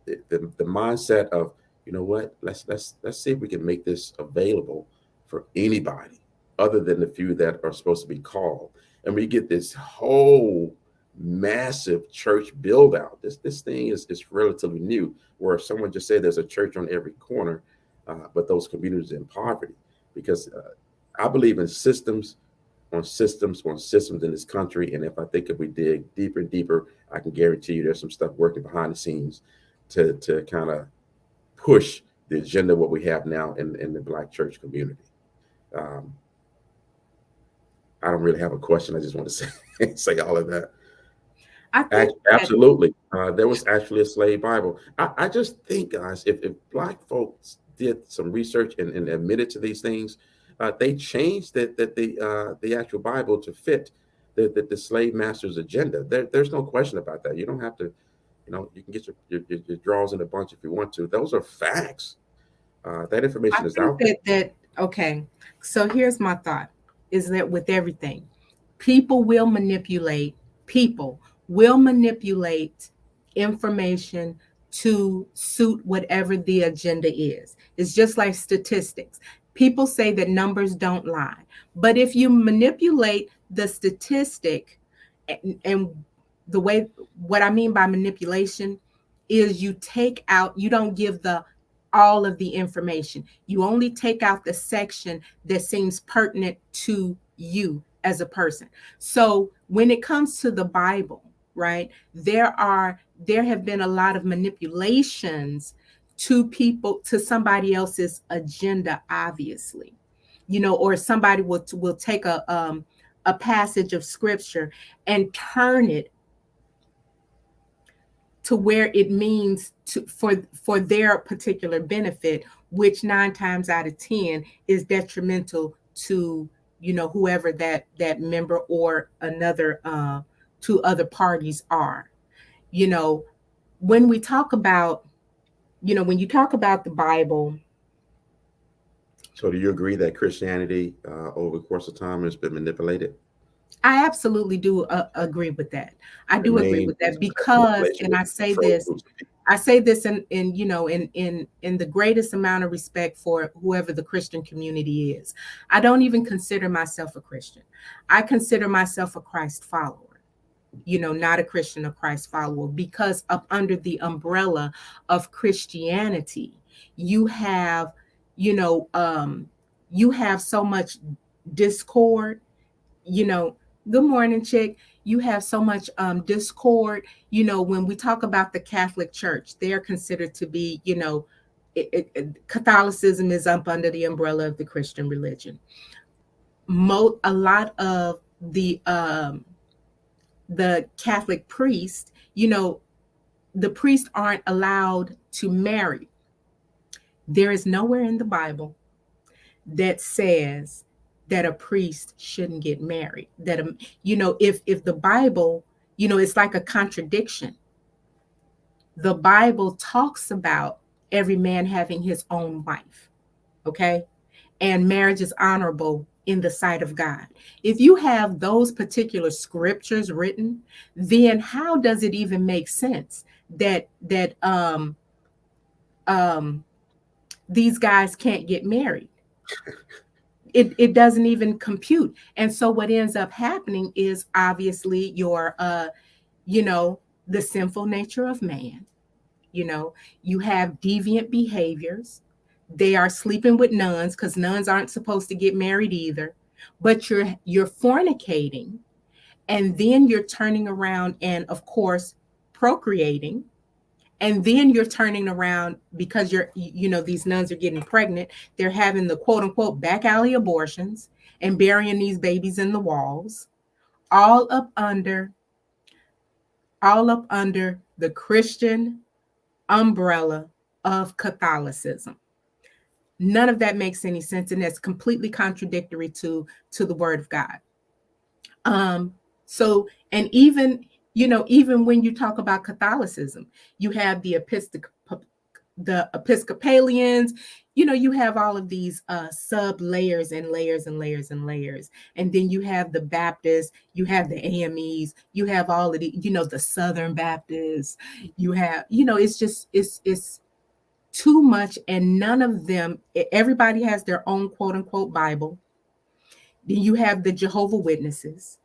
the mindset of, you know what, let's see if we can make this available for anybody other than the few that are supposed to be called. And we get this whole massive church build out. This thing is relatively new, where someone just said there's a church on every corner, but those communities in poverty. Because I believe in systems on systems on systems in this country. And if we dig deeper and deeper, I can guarantee you there's some stuff working behind the scenes to kind of push the agenda what we have now in the Black church community. Um, I don't really have a question. I just want to say all of that. I think that Absolutely. There was actually a slave Bible. I just think, guys, if Black folks did some research and admitted to these things, they changed the actual Bible to fit the slave master's agenda. There's no question about that. You don't have to, you can get your draws in a bunch if you want to. Those are facts. That I information is think out there. that okay. So here's my thought: is that with everything, people will manipulate. People will manipulate information to suit whatever the agenda is. It's just like statistics. People say that numbers don't lie, but if you manipulate the statistic, and the way, what I mean by manipulation is you take out, you don't give the all of the information. You only take out the section that seems pertinent to you as a person. So when it comes to the Bible, right, there have been a lot of manipulations to people, to somebody else's agenda, obviously, or somebody will take a passage of scripture and turn it to where it means for their particular benefit, which 9 times out of 10 is detrimental to whoever that member or another two other parties are. You know, when we talk about, when you talk about the Bible, So, do you agree that Christianity, over the course of time, has been manipulated? I absolutely do agree with that. I The do agree main with that reason for that because, manipulation and was I to say control this, groups of people. in the greatest amount of respect for whoever the Christian community is. I don't even consider myself a Christian. I consider myself a Christ follower. Not a Christian, a Christ follower, because up under the umbrella of Christianity, you have, you know, um, you have so much discord. you know Good morning, chick. You have so much discord. When we talk about the Catholic Church, they're considered to be, Catholicism is up under the umbrella of the Christian religion. A lot of the Catholic priests, the priests aren't allowed to marry. There is nowhere in the Bible that says that a priest shouldn't get married. That if the Bible, it's like a contradiction. The Bible talks about every man having his own wife, okay? And marriage is honorable in the sight of God. If you have those particular scriptures written, then how does it even make sense that these guys can't get married? It doesn't even compute. And so what ends up happening is obviously you know the sinful nature of man. You have deviant behaviors. They are sleeping with nuns, because nuns aren't supposed to get married either, but you're fornicating, and then you're turning around and, of course, procreating, And then you're turning around because these nuns are getting pregnant. They're having the quote unquote back alley abortions and burying these babies in the walls, all up under the Christian umbrella of Catholicism. None of that makes any sense, and that's completely contradictory to the Word of God. So, and even when you talk about Catholicism, you have the Episcopalians, you have all of these sub layers and layers and layers and layers. And then you have the Baptists, you have the AMEs, you have all of the, the Southern Baptists, you have, it's too much. And none of them, everybody has their own quote unquote Bible. Then you have the Jehovah Witnesses.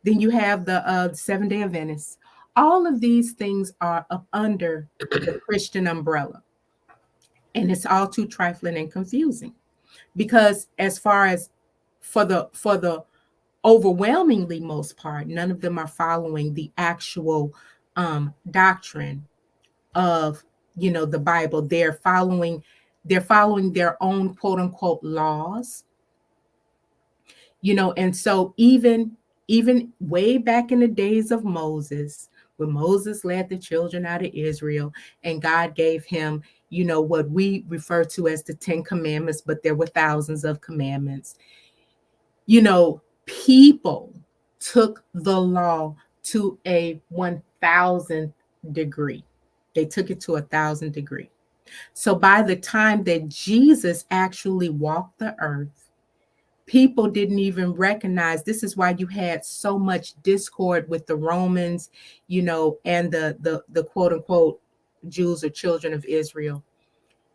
Then you have the Seventh-day Adventists. All of these things are up under the Christian umbrella. And it's all too trifling and confusing. Because as far as for the overwhelmingly most part, none of them are following the actual doctrine of, the Bible. They're following their own quote unquote laws. And so even way back in the days of Moses, when Moses led the children out of Israel and God gave him, what we refer to as the 10 commandments, but there were thousands of commandments. People took the law to a 1,000th degree. They took it to 1,000 degree. So by the time that Jesus actually walked the earth, people didn't even recognize. This is why you had so much discord with the Romans, and the quote unquote Jews or children of Israel,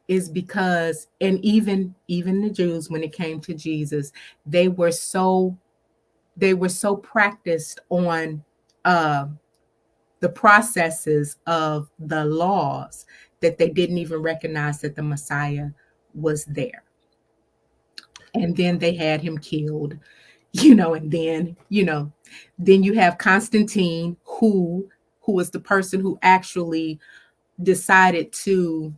is because, and even the Jews, when it came to Jesus, they were so practiced on the processes of the laws that they didn't even recognize that the Messiah was there. And then they had him killed, and then you have Constantine, who was the person who actually decided to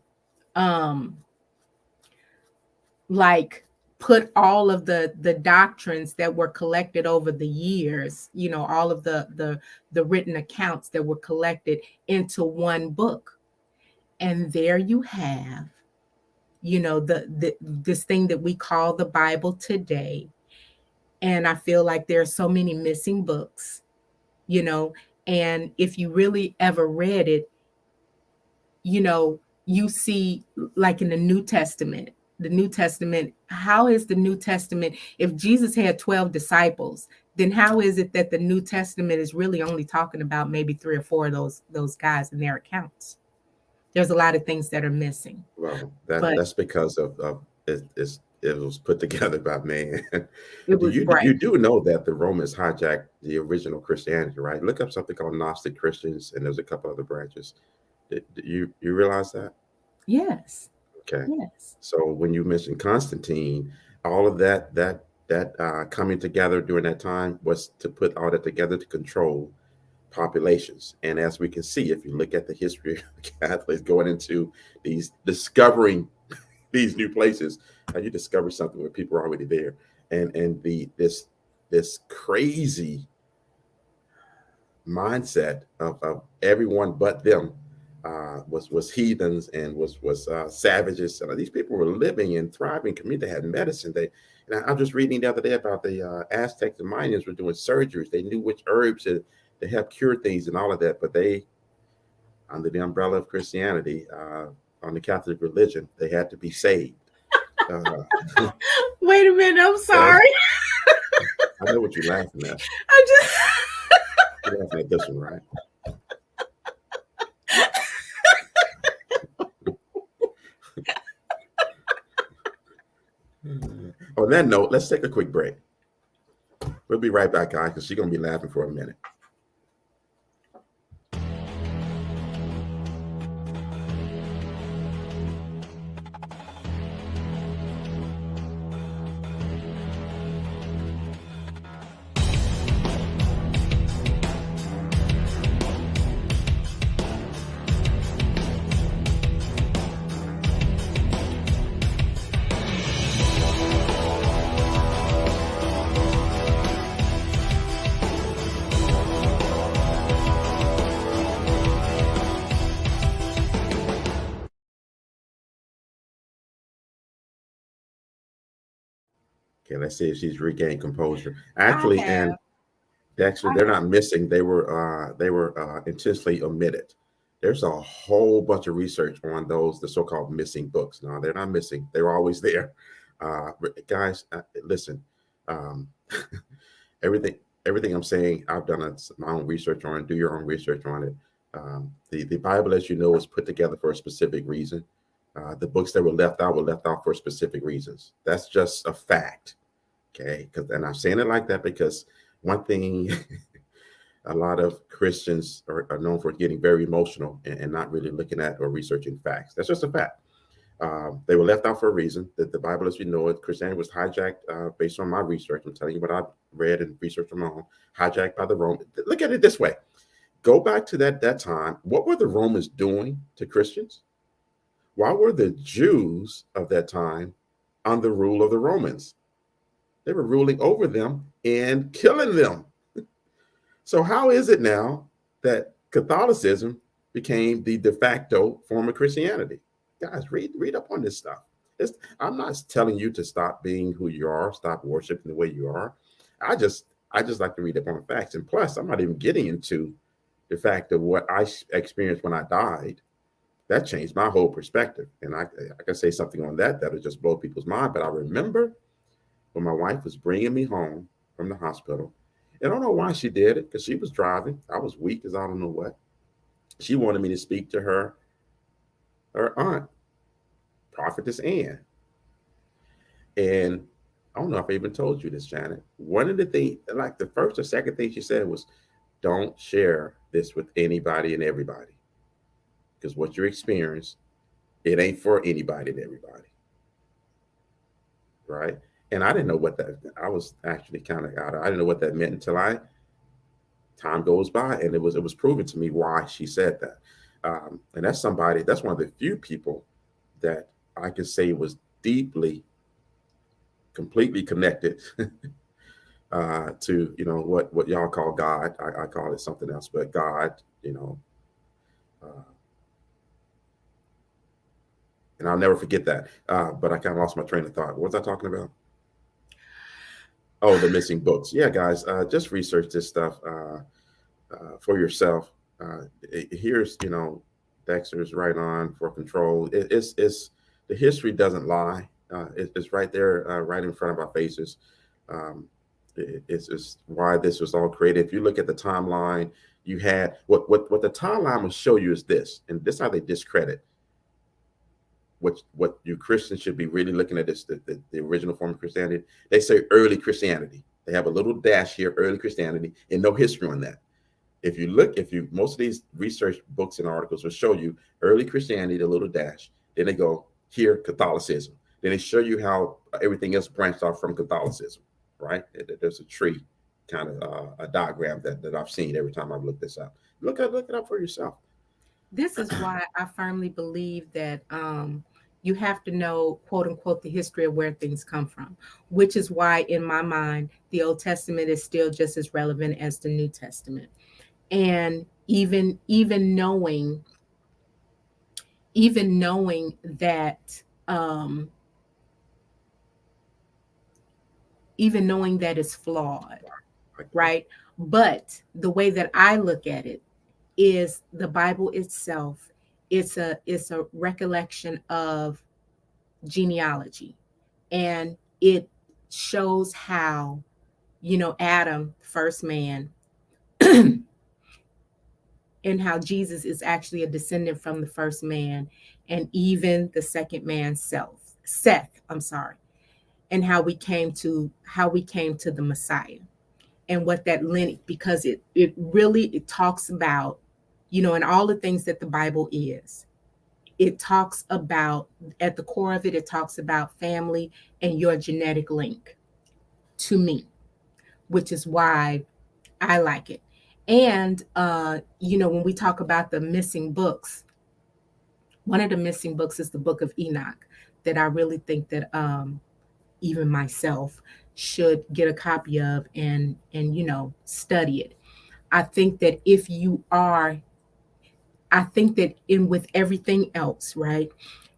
put all of the doctrines that were collected over the years, all of the written accounts that were collected into one book. And there you have this thing that we call the Bible today. And I feel like there are so many missing books, and if you really ever read it, you see, like in the New Testament, how is the New Testament, if Jesus had 12 disciples, then how is it that the New Testament is really only talking about maybe 3 or 4 of those guys in their accounts? There's a lot of things that are missing. Well, that's because of it was put together by man. You do know that the Romans hijacked the original Christianity, right? Look up something called Gnostic Christians, and there's a couple other branches. You realize that? Yes. Okay. Yes. So when you mentioned Constantine, all of that coming together during that time was to put all that together to control populations. And as we can see, if you look at the history of Catholics going into discovering these new places, you discover something where people are already there, and this crazy mindset of everyone but them was heathens and was savages. And these people were living in thriving community. They had medicine. And I'm just reading the other day about the Aztecs and Mayans were doing surgeries. They knew which herbs to help cure things and all of that. But they, under the umbrella of Christianity, on the Catholic religion, they had to be saved. Wait a minute, I'm sorry. I know what you're laughing at. You're laughing at this one, right? On that note, let's take a quick break. We'll be right back, guys, because she's going to be laughing for a minute. Okay, let's see if she's regained composure. I Actually, and have. actually, I they're have. not missing. They were intentionally omitted. There's a whole bunch of research on those, the so-called missing books. No, they're not missing. They're always there. Guys, listen. Um, everything, everything I'm saying, I've done my own research on. Do your own research on it. The Bible, as you know, is put together for a specific reason. The books that were left out for specific reasons. That's just a fact. Okay, because and I'm saying it like that because one thing a lot of Christians are known for getting very emotional and not really looking at or researching facts. That's just a fact. They were left out for a reason. That the Bible, as we know it, Christianity was hijacked based on my research. I'm telling you what I've read and researched on my own. Hijacked by the Romans. Look at it this way. Go back to that time. What were the Romans doing to Christians? Why were the Jews of that time under rule of the Romans? They were ruling over them and killing them. So how is it now that Catholicism became the de facto form of Christianity? Guys, read up on this stuff. I'm not telling you to stop being who you are, stop worshiping the way you are. I just like to read up on facts. And plus, I'm not even getting into the fact of what I experienced when I died. That changed my whole perspective. And I can say something on that that'll just blow people's mind. But I remember when my wife was bringing me home from the hospital. And I don't know why she did it because she was driving. I was weak as I don't know what. She wanted me to speak to her aunt, Prophetess Ann. And I don't know if I even told you this, Janet. One of the things, like the first or second thing she said was, don't share this with anybody and everybody. Because what you experience, it ain't for anybody and everybody. Right. And I didn't know what that, I was actually kind of I didn't know what that meant until time goes by and it was proven to me why she said that. And that's one of the few people that I can say was deeply, completely connected to, what y'all call God. I call it something else, but God, uh, and I'll never forget that. But I kind of lost my train of thought. What was I talking about? Oh, the missing books. Yeah, guys, just research this stuff for yourself. Here's, Dexter's right on for control. It's the history doesn't lie. It's right there, right in front of our faces. It's why this was all created. If you look at the timeline, you had what the timeline will show you is this, and this is how they discredit what you Christians should be really looking at this, the original form of Christianity. They say early Christianity. They have a little dash here, early Christianity, and no history on that. If you most of these research books and articles will show you early Christianity, the little dash. Then they go here, Catholicism. Then they show you how everything else branched off from Catholicism, right? There's a tree, kind of a diagram that I've seen every time I've looked this up. Look it up for yourself. This is why I firmly believe that you have to know, quote unquote, the history of where things come from, which is why, in my mind, the Old Testament is still just as relevant as the New Testament. And even knowing that even knowing that it's flawed, right? But the way that I look at it is the Bible itself. It's a recollection of genealogy, and it shows how, Adam, first man, and how Jesus is actually a descendant from the first man, and even the second man, Seth, I'm sorry, and how we came to the Messiah, and what that lineage, because it talks about, and all the things that the Bible is. It talks about, at the core of it, it talks about family and your genetic link to me, which is why I like it. And when we talk about the missing books, one of the missing books is the Book of Enoch, that I really think that even myself should get a copy of and study it. I think that if you are, I think that in with everything else, right,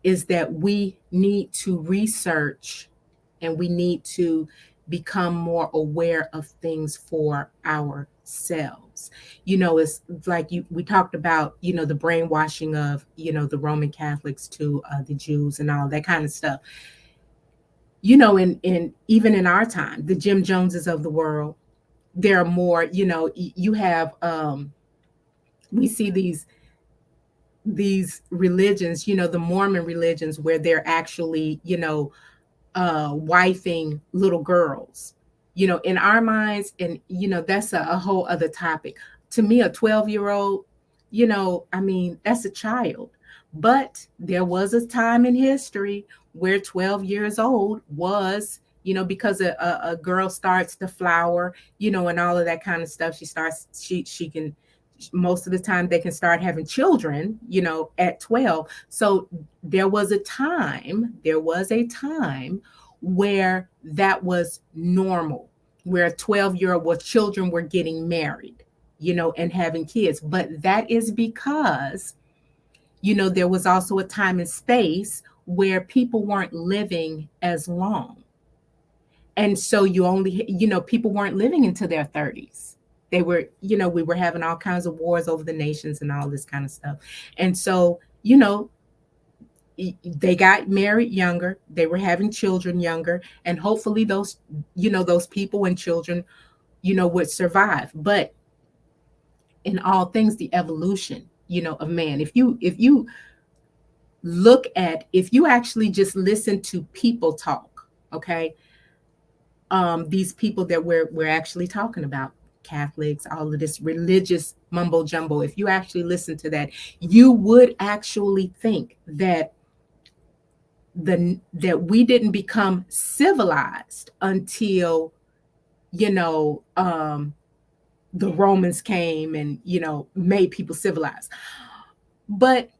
is that we need to research and we need to become more aware of things for ourselves. It's like we talked about, the brainwashing of, the Roman Catholics to the Jews and all that kind of stuff. In even in our time, the Jim Joneses of the world, there are more, you have, we see these religions, the Mormon religions, where they're actually, wifing little girls, in our minds. And, that's a whole other topic. To me, a 12-year-old, I mean, that's a child. But there was a time in history where 12 years old was, because a girl starts to flower, and all of that kind of stuff. She can, most of the time they can start having children, at 12. So there was a time where that was normal, where 12-year-old, where children were getting married, and having kids. But that is because, there was also a time and space where people weren't living as long. And so people weren't living into their 30s. They were, we were having all kinds of wars over the nations and all this kind of stuff. And so, they got married younger, they were having children younger, and hopefully those people and children, would survive. But in all things, the evolution, of man, if you actually just listen to people talk, okay, these people that we're actually talking about, Catholics, all of this religious mumbo jumbo, if you actually listen to that, you would actually think that we didn't become civilized until, the Romans came and, made people civilized. But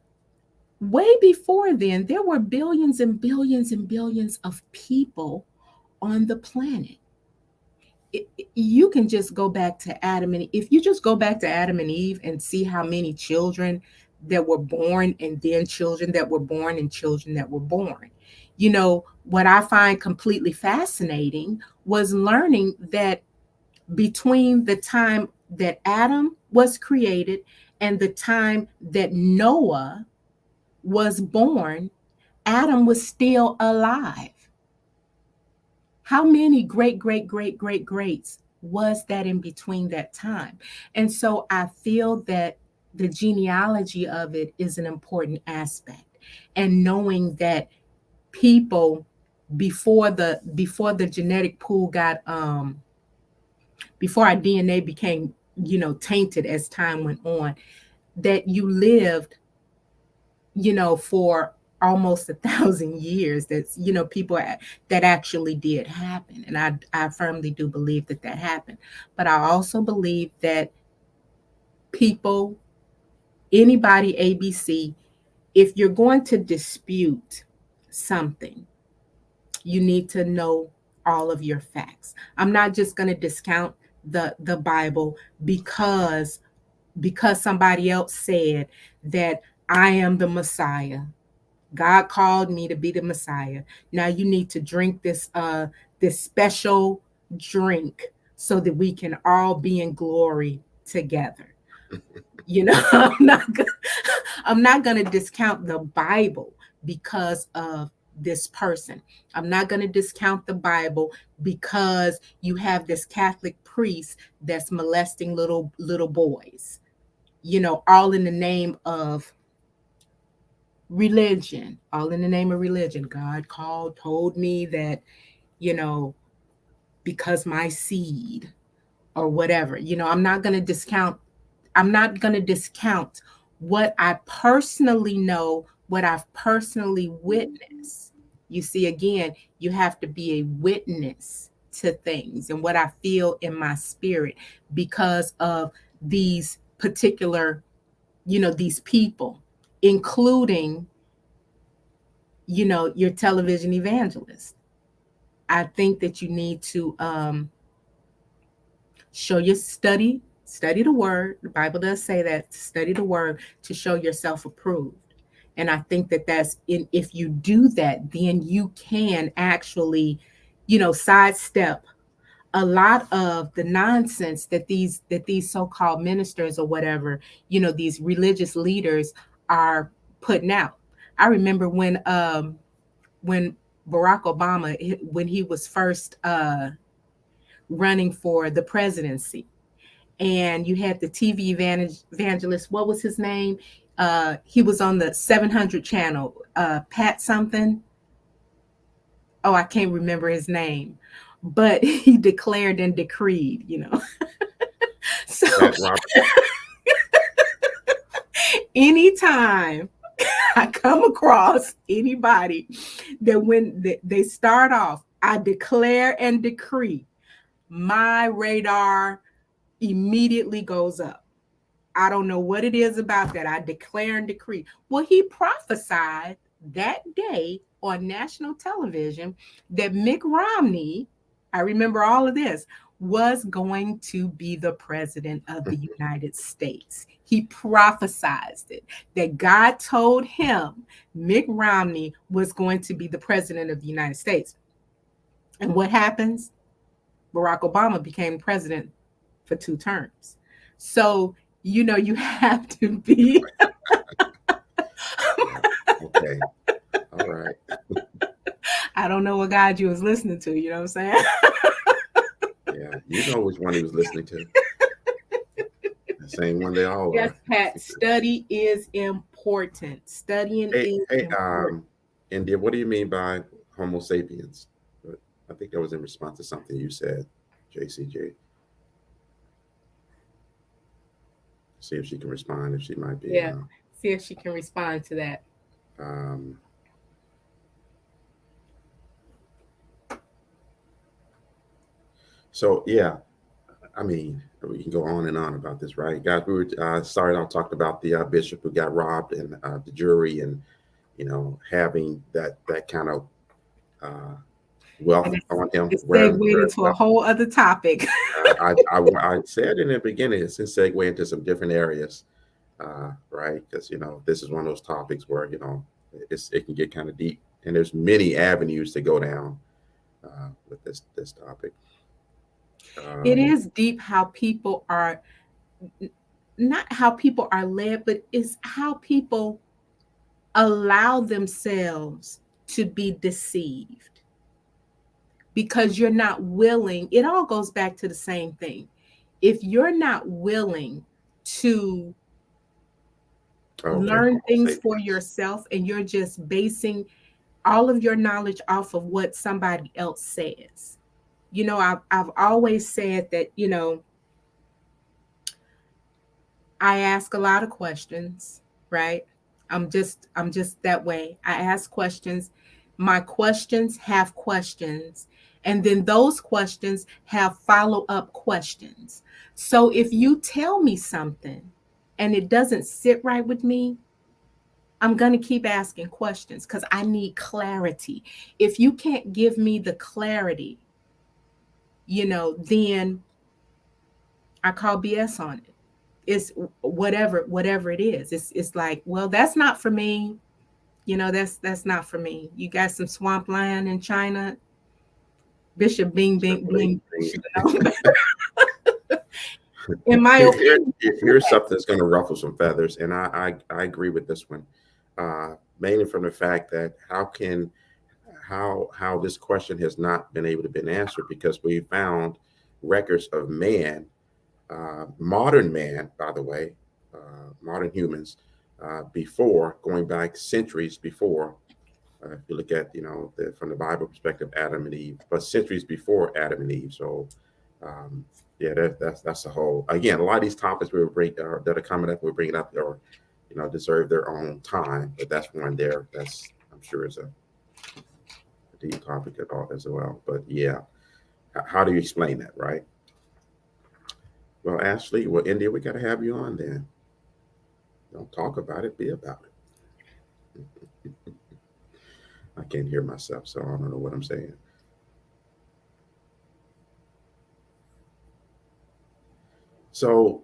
way before then, there were billions and billions and billions of people on the planet. You can just go back to Adam and if you just go back to Adam and Eve and see how many children that were born, and then children that were born, and children that were born. What I find completely fascinating was learning that between the time that Adam was created and the time that Noah was born, Adam was still alive. How many great, great, great, great, greats was that in between that time? And so I feel that the genealogy of it is an important aspect. And knowing that people before the genetic pool got before our DNA became, tainted as time went on, that you lived, for almost 1,000 years. That's, people that actually did happen. And I firmly do believe that happened. But I also believe that people, anybody, ABC, if you're going to dispute something, you need to know all of your facts. I'm not just going to discount the Bible because somebody else said that I am the Messiah. God called me to be the Messiah. Now you need to drink this special drink so that we can all be in glory together. I'm not going to discount the Bible because of this person. I'm not going to discount the Bible because you have this Catholic priest that's molesting little boys, all in the name of religion, all in the name of religion. God told me that, because my seed or whatever, I'm not going to discount what I personally know, what I've personally witnessed. You see, again, you have to be a witness to things and what I feel in my spirit because of these particular, these people, including, your television evangelist. I think that you need to show your study the word. The Bible does say that, study the word to show yourself approved. And I think that that's in, if you do that, then you can actually sidestep a lot of the nonsense that these so-called ministers or whatever, these religious leaders are putting out. I remember when Barack Obama, when he was first running for the presidency, and you had the TV evangelist, what was his name? He was on the 700 channel, Pat something. Oh, I can't remember his name, but he declared and decreed, So That Robert. anytime I come across anybody that when they start off, I declare and decree, my radar immediately goes up. I don't know what it is about that. I declare and decree. Well, he prophesied that day on national television that Mitt Romney, I remember all of this, was going to be the president of the United States. He prophesied it, that God told him Mitt Romney was going to be the president of the United States. And what happens? Barack Obama became president for 2 terms. So, you have to be. Okay. All right. I don't know what God you was listening to. You know what I'm saying? Yeah. You know which one he was listening to. The same one they all Yes, are. Pat. Study is important. Studying is important. India, what do you mean by Homo sapiens? I think that was in response to something you said, JCJ. See if she can respond, if she might be. Yeah. See if she can respond to that. So, yeah, I mean, we can go on and on about this, right? Guys, we were started out talking about the bishop who got robbed and the jury and, having that kind of wealth on him. It segued into a whole other topic. I said in the beginning, it's in segue into some different areas, right? Because this is one of those topics where it can get kind of deep, and there's many avenues to go down with this topic. It is deep how people are, not how people are led, but it's how people allow themselves to be deceived. Because you're not willing, it all goes back to the same thing. If you're not willing to learn things for yourself and you're just basing all of your knowledge off of what somebody else says. I've always said that, I ask a lot of questions, right? I'm just that way. I ask questions. My questions have questions, and then those questions have follow-up questions. So if you tell me something and it doesn't sit right with me, I'm going to keep asking questions because I need clarity. If you can't give me the clarity, then I call BS on it. It's whatever it is. It's like, well, that's not for me. That's not for me. You got some swampland in China. Bishop Bing Bing Bling. In my opinion, here's something that's going to ruffle some feathers, and I agree with this one, mainly from the fact that how this question has not been able to be answered because we found records of man, modern man, by the way, modern humans, before going back centuries before. If you look at from the Bible perspective, Adam and Eve, but centuries before Adam and Eve. So yeah, that's the whole. Again, a lot of these topics we will bring that are coming up, we bring it up, or deserve their own time. But that's one there. That's I'm sure is a deep topic at all as well. But yeah, how do you explain that, right? Well, Ashley, well, India, we got to have you on then. Don't talk about it, be about it. I can't hear myself, so I don't know what I'm saying. So,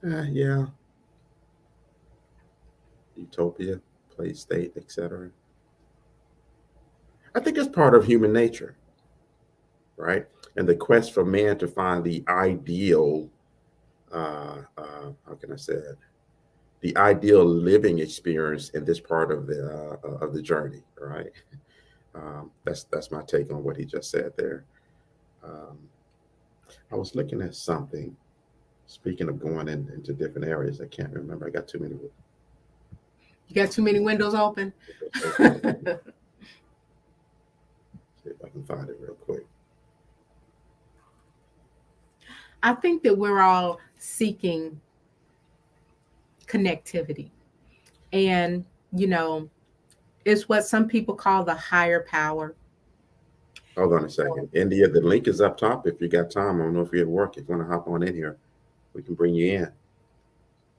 yeah, utopia, place, state, etc. I think it's part of human nature. right? And the quest for man to find the ideal, how can I say it? The ideal living experience in this part of the journey, right? That's my take on what he just said there. Um, I was looking at something. Speaking of going into different areas, I can't remember. I got too many. You got too many windows open. See if I can find it real quick. I think that we're all seeking connectivity. And, it's what some people call the higher power. Hold on a second. India, the link is up top. If you got time, I don't know if you're at work. If you want to hop on in here, we can bring you in.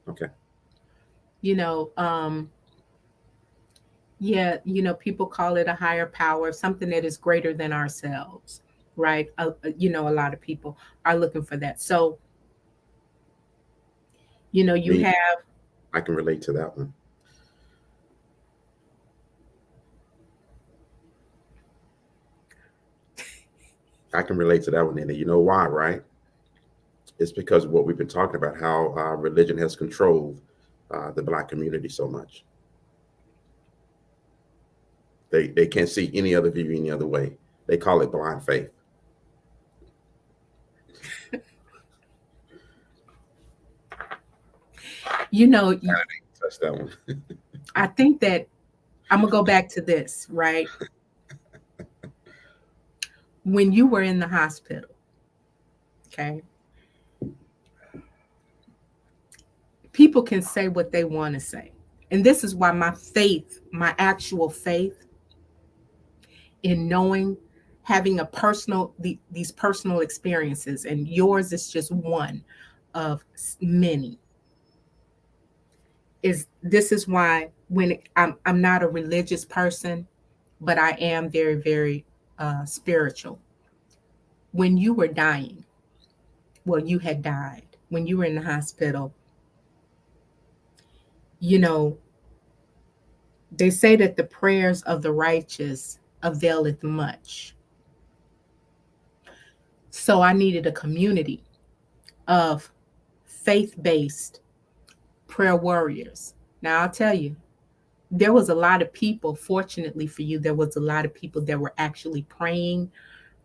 Okay. Yeah, people call it a higher power, something that is greater than ourselves, right? A lot of people are looking for that. So, you Me, have. I can relate to that one. I can relate to that one, India. You know why, right? It's because of what we've been talking about, how religion has controlled the Black community so much. They can't see any other view any other way. They call it blind faith. Touch that one. I think that I'm gonna go back to this, right? When you were in the hospital, okay, people can say what they want to say. And this is why my faith, my actual faith in knowing, having these personal experiences, and yours is just one of many, this is why I'm not a religious person, but I am very, very spiritual. When you were dying, well, you had died, when you were in the hospital, they say that the prayers of the righteous availeth much. So I needed a community of faith-based prayer warriors. Now, I'll tell you, there was a lot of people, fortunately for you, there was a lot of people that were actually praying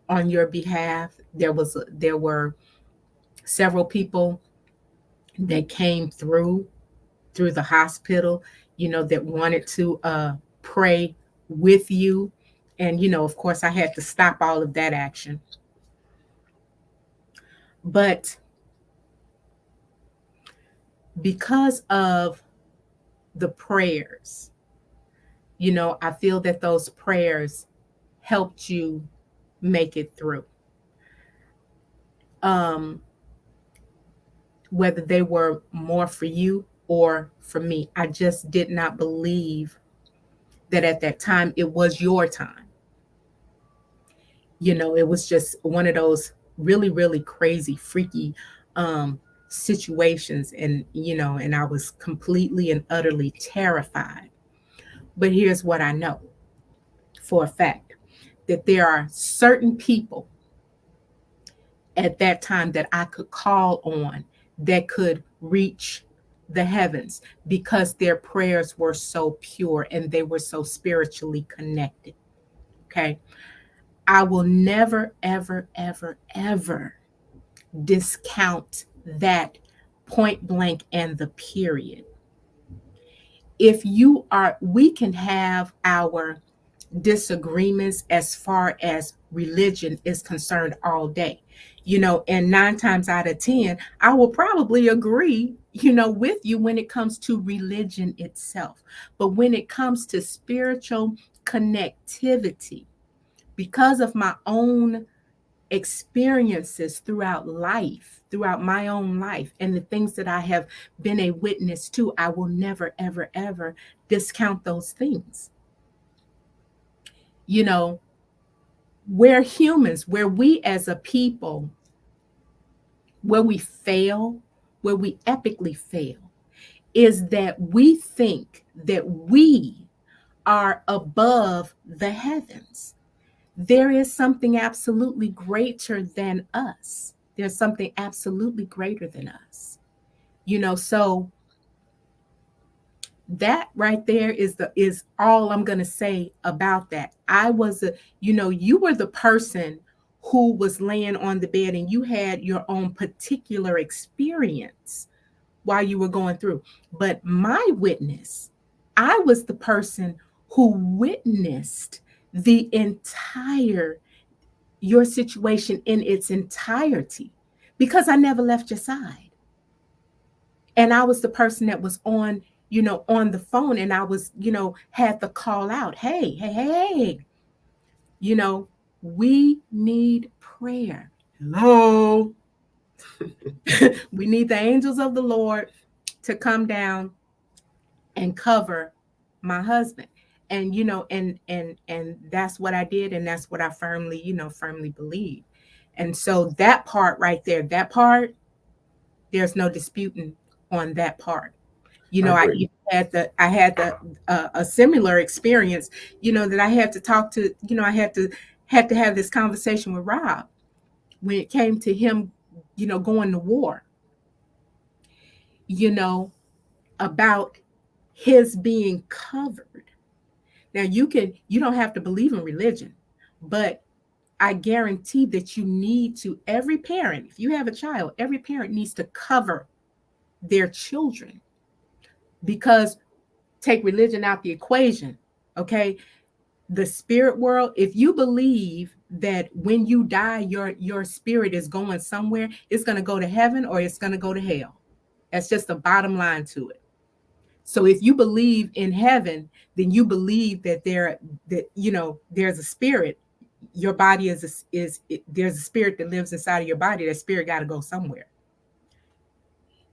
on your behalf. There were several people that came through the hospital, that wanted to pray with you. And, of course, I had to stop all of that action. But because of the prayers, I feel that those prayers helped you make it through. Whether they were more for you or for me, I just did not believe that at that time it was your time. It was just one of those really, really crazy, freaky situations. And I was completely and utterly terrified. But here's what I know for a fact, that there are certain people at that time that I could call on that could reach the heavens, because their prayers were so pure and they were so spiritually connected. Okay. I will never, ever, ever, ever discount that, point blank and the period. We can have our disagreements as far as religion is concerned all day, and 9 times out of 10, I will probably agree, with you when it comes to religion itself. But when it comes to spiritual connectivity, because of my own experiences throughout my own life, and the things that I have been a witness to, I will never, ever, ever discount those things. We're humans, where we as a people, where we fail, where we epically fail, is that we think that we are above the heavens. there is something absolutely greater than us. There's something absolutely greater than us. So that right there is all I'm going to say about that. I was you were the person who was laying on the bed and you had your own particular experience while you were going through. But my witness, I was the person who witnessed the entire your situation in its entirety because I never left your side. And I was the person that was on the phone, and I was, had the call out, hey, hey, hey, hey, you know, we need prayer. Hello. We need the angels of the Lord to come down and cover my husband. And and that's what I did, and that's what I firmly believe. And so that part right there, that part, there's no disputing on that part. I I agree. even had the a similar experience, that I had to talk to, I had to have this conversation with Rob when it came to him, going to war, you know, about his being covered. Now you don't have to believe in religion, but I guarantee that you need to, every parent, if you have a child, every parent needs to cover their children, because take religion out the equation, okay? The spirit world, if you believe that when you die your spirit is going somewhere, it's going to go to heaven or it's going to go to hell. That's just the bottom line to it. So if you believe in heaven, then you believe that there's a spirit. Your body there's a spirit that lives inside of your body. That spirit got to go somewhere.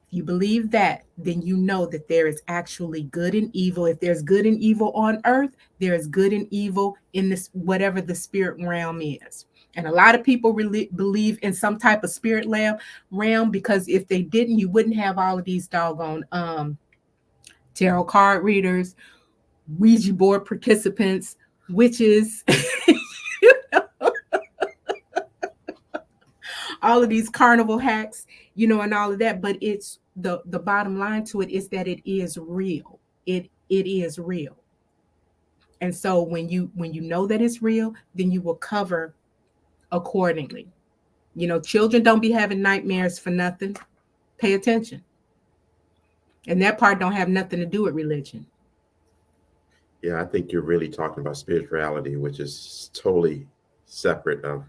If you believe that, then you know that there is actually good and evil. If there's good and evil on earth, there is good and evil in this, whatever the spirit realm is. And a lot of people really believe in some type of spirit realm, because if they didn't, you wouldn't have all of these doggone tarot card readers, Ouija board participants, witches, all of these carnival hacks, and all of that. But it's the bottom line to it is that it is real. It is real. And so when you know that it's real, then you will cover accordingly. Children don't be having nightmares for nothing. Pay attention. And that part don't have nothing to do with religion. Yeah, I think you're really talking about spirituality, which is totally separate of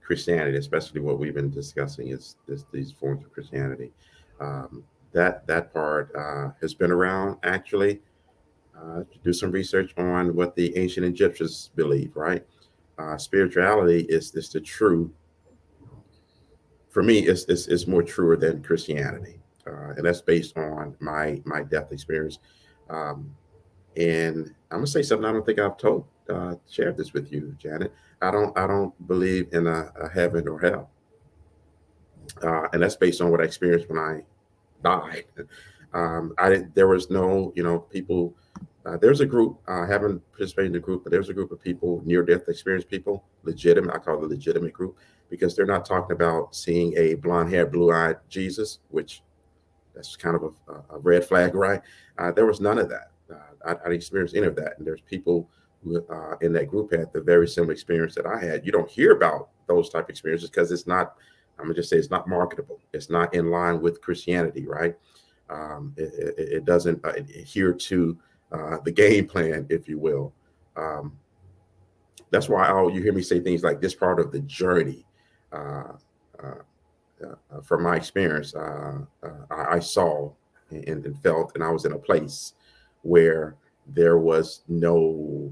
Christianity, especially what we've been discussing is these forms of Christianity. Um, that part has been around actually. Do some research on what the ancient Egyptians believed, right? Spirituality is the true, for me, it's more truer than Christianity. And that's based on my death experience. Um, and I'm gonna say something I don't think I've shared this with you, Janet. I don't believe in a heaven or hell, and that's based on what I experienced when I died. I didn't. There was no, people. There's a group. I haven't participated in the group, but there's a group of people, near-death experienced people, legitimate. I call it the legitimate group because they're not talking about seeing a blonde-haired, blue-eyed Jesus, which that's kind of a red flag, right? There was none of that. I didn't experience any of that. And there's people who in that group had the very similar experience that I had. You don't hear about those type of experiences because it's not, I'm gonna just say it's not marketable. It's not in line with Christianity, right? It doesn't adhere to the game plan, if you will. Um, that's why you hear me say things like this part of the journey. Uh, uh, from my experience, I saw and felt, and I was in a place where there was no,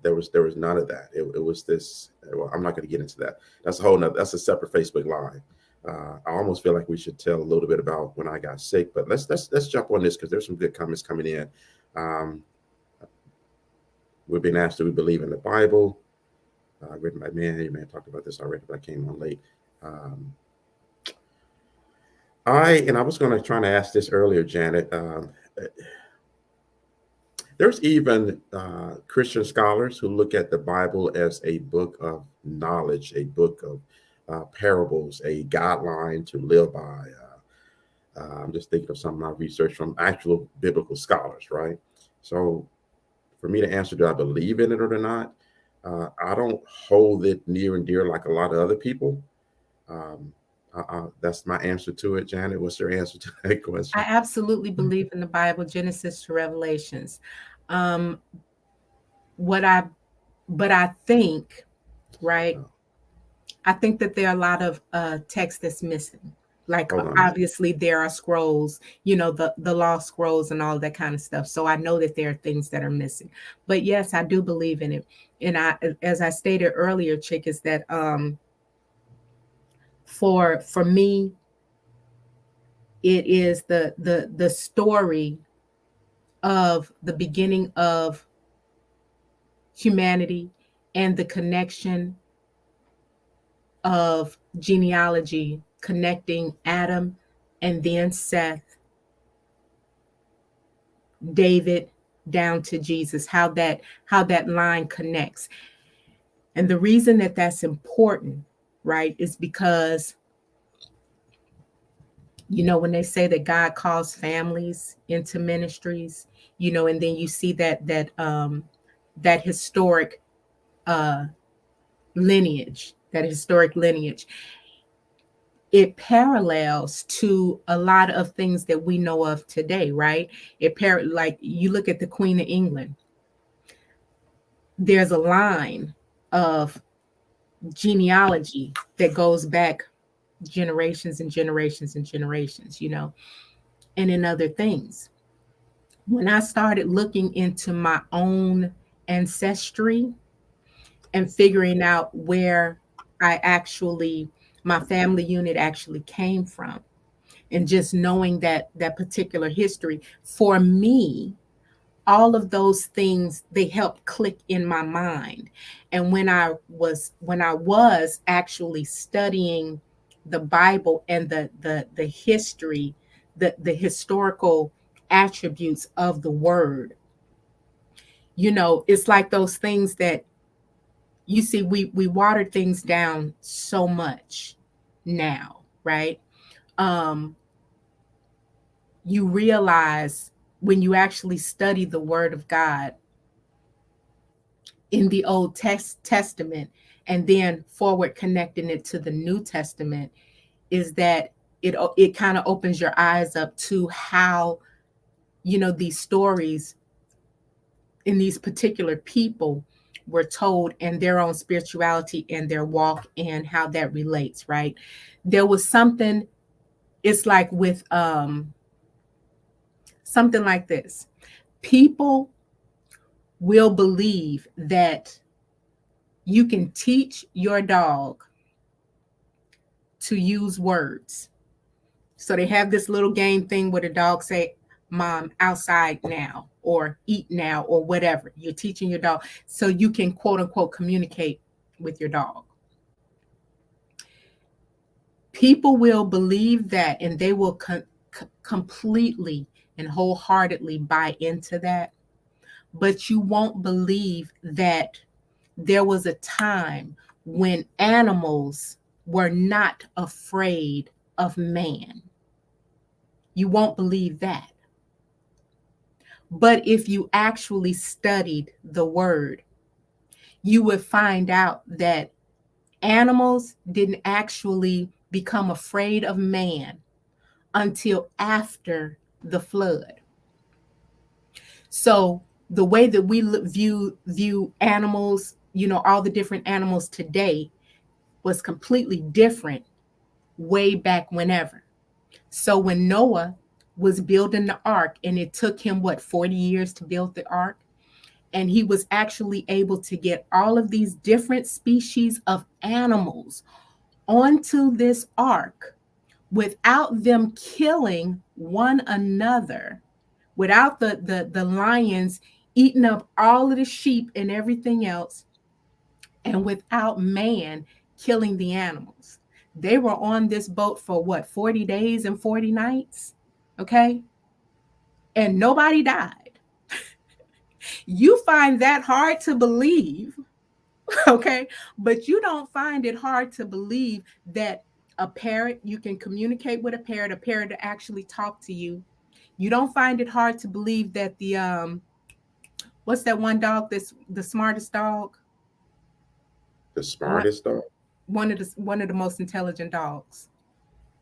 there was none of that. It was this. Well, I'm not going to get into that. That's a whole nother. That's a separate Facebook Live. I almost feel like we should tell a little bit about when I got sick, but let's jump on this because there's some good comments coming in. Um, we've been asked, do we believe in the Bible? Written by man. You may have talked about this already, but I came on late. I was going to try to ask this earlier, Janet. There's even Christian scholars who look at the Bible as a book of knowledge, a book of parables, a guideline to live by. I'm just thinking of some of my research from actual biblical scholars, right? So, for me to answer, do I believe in it or not? I don't hold it near and dear like a lot of other people. Um, that's my answer to it. Janet, what's your answer to that I question? absolutely believe in the Bible, Genesis to Revelations. Um, what I, but I think, right? Uh, I think that there are a lot of text that's missing. Like Hold on. obviously there are scrolls, the lost scrolls and all that kind of stuff. So I know that there are things that are missing. But yes, I do believe in it. And as I stated earlier, Chick, is that for me, it is the story of the beginning of humanity and the connection of genealogy connecting Adam and then Seth, David down to Jesus, how that line connects. And the reason that that's important, right, is because when they say that God calls families into ministries, and then you see that historic uh lineage, it parallels to a lot of things that we know of today, right? Like you look at the Queen of England, there's a line of genealogy that goes back generations and generations and generations, and in other things. When I started looking into my own ancestry and figuring out where my family unit actually came from, and just knowing that particular history, for me, all of those things, they helped click in my mind. And when I was actually studying the Bible and the history, the historical attributes of the word, it's like those things that you see, we water things down so much now, right? um you realize when you actually study the word of God in the Testament and then forward connecting it to the New Testament, is that it kind of opens your eyes up to how these stories in these particular people were told, and their own spirituality and their walk and how that relates, right? There was something, it's like with something like this. People will believe that you can teach your dog to use words. So they have this little game thing where the dog say, "Mom, outside now," or "eat now," or whatever. You're teaching your dog so you can quote unquote communicate with your dog. People will believe that, and they will completely and wholeheartedly buy into that. But you won't believe that there was a time when animals were not afraid of man. You won't believe that. But if you actually studied the word, you would find out that animals didn't actually become afraid of man until after the flood. So the way that we view animals, all the different animals today, was completely different way back whenever. So when Noah was building the ark, and it took him 40 years to build the ark, and he was actually able to get all of these different species of animals onto this ark without them killing one another, without the lions eating up all of the sheep and everything else, and without man killing the animals. They were on this boat for 40 days and 40 nights. Okay. And nobody died. You find that hard to believe, okay? But you don't find it hard to believe that a parrot, you can communicate with a parrot to actually talk to you. You don't find it hard to believe that the what's that one dog that's the smartest dog? The One smartest dog. one of the most intelligent dogs,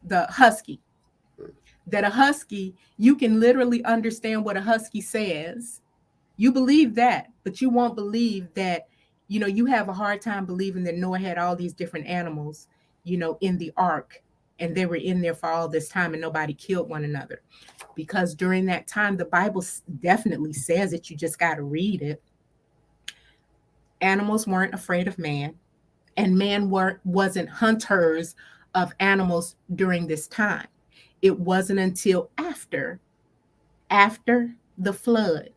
the husky. That a husky, you can literally understand what a husky says. You believe that, but you won't believe that, you have a hard time believing that Noah had all these different animals, in the ark, and they were in there for all this time and nobody killed one another. Because during that time, the Bible definitely says it, you just got to read it. Animals weren't afraid of man, and man wasn't hunters of animals during this time. It wasn't until after the flood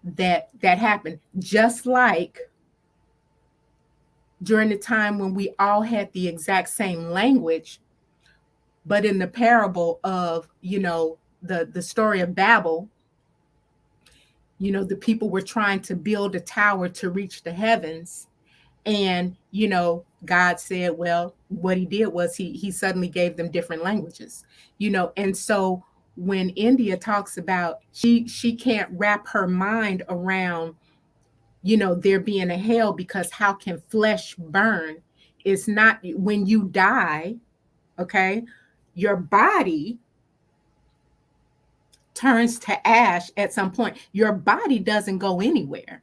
that happened. Just like during the time when we all had the exact same language, but in the parable of, the story of Babel, the people were trying to build a tower to reach the heavens. And, God said, well, what he did was he suddenly gave them different languages, and so when India talks about she can't wrap her mind around, there being a hell, because how can flesh burn? It's not when you die, okay, your body turns to ash at some point. Your body doesn't go anywhere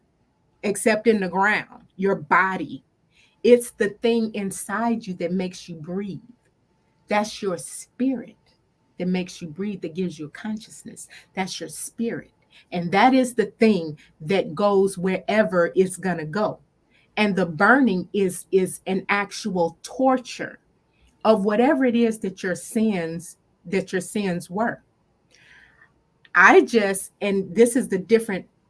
except in the ground. Your body, it's the thing inside you that makes you breathe. That's your spirit that makes you breathe, that gives you a consciousness. That's your spirit. And that is the thing that goes wherever it's going to go. And the burning is an actual torture of whatever it is that your sins were. And this is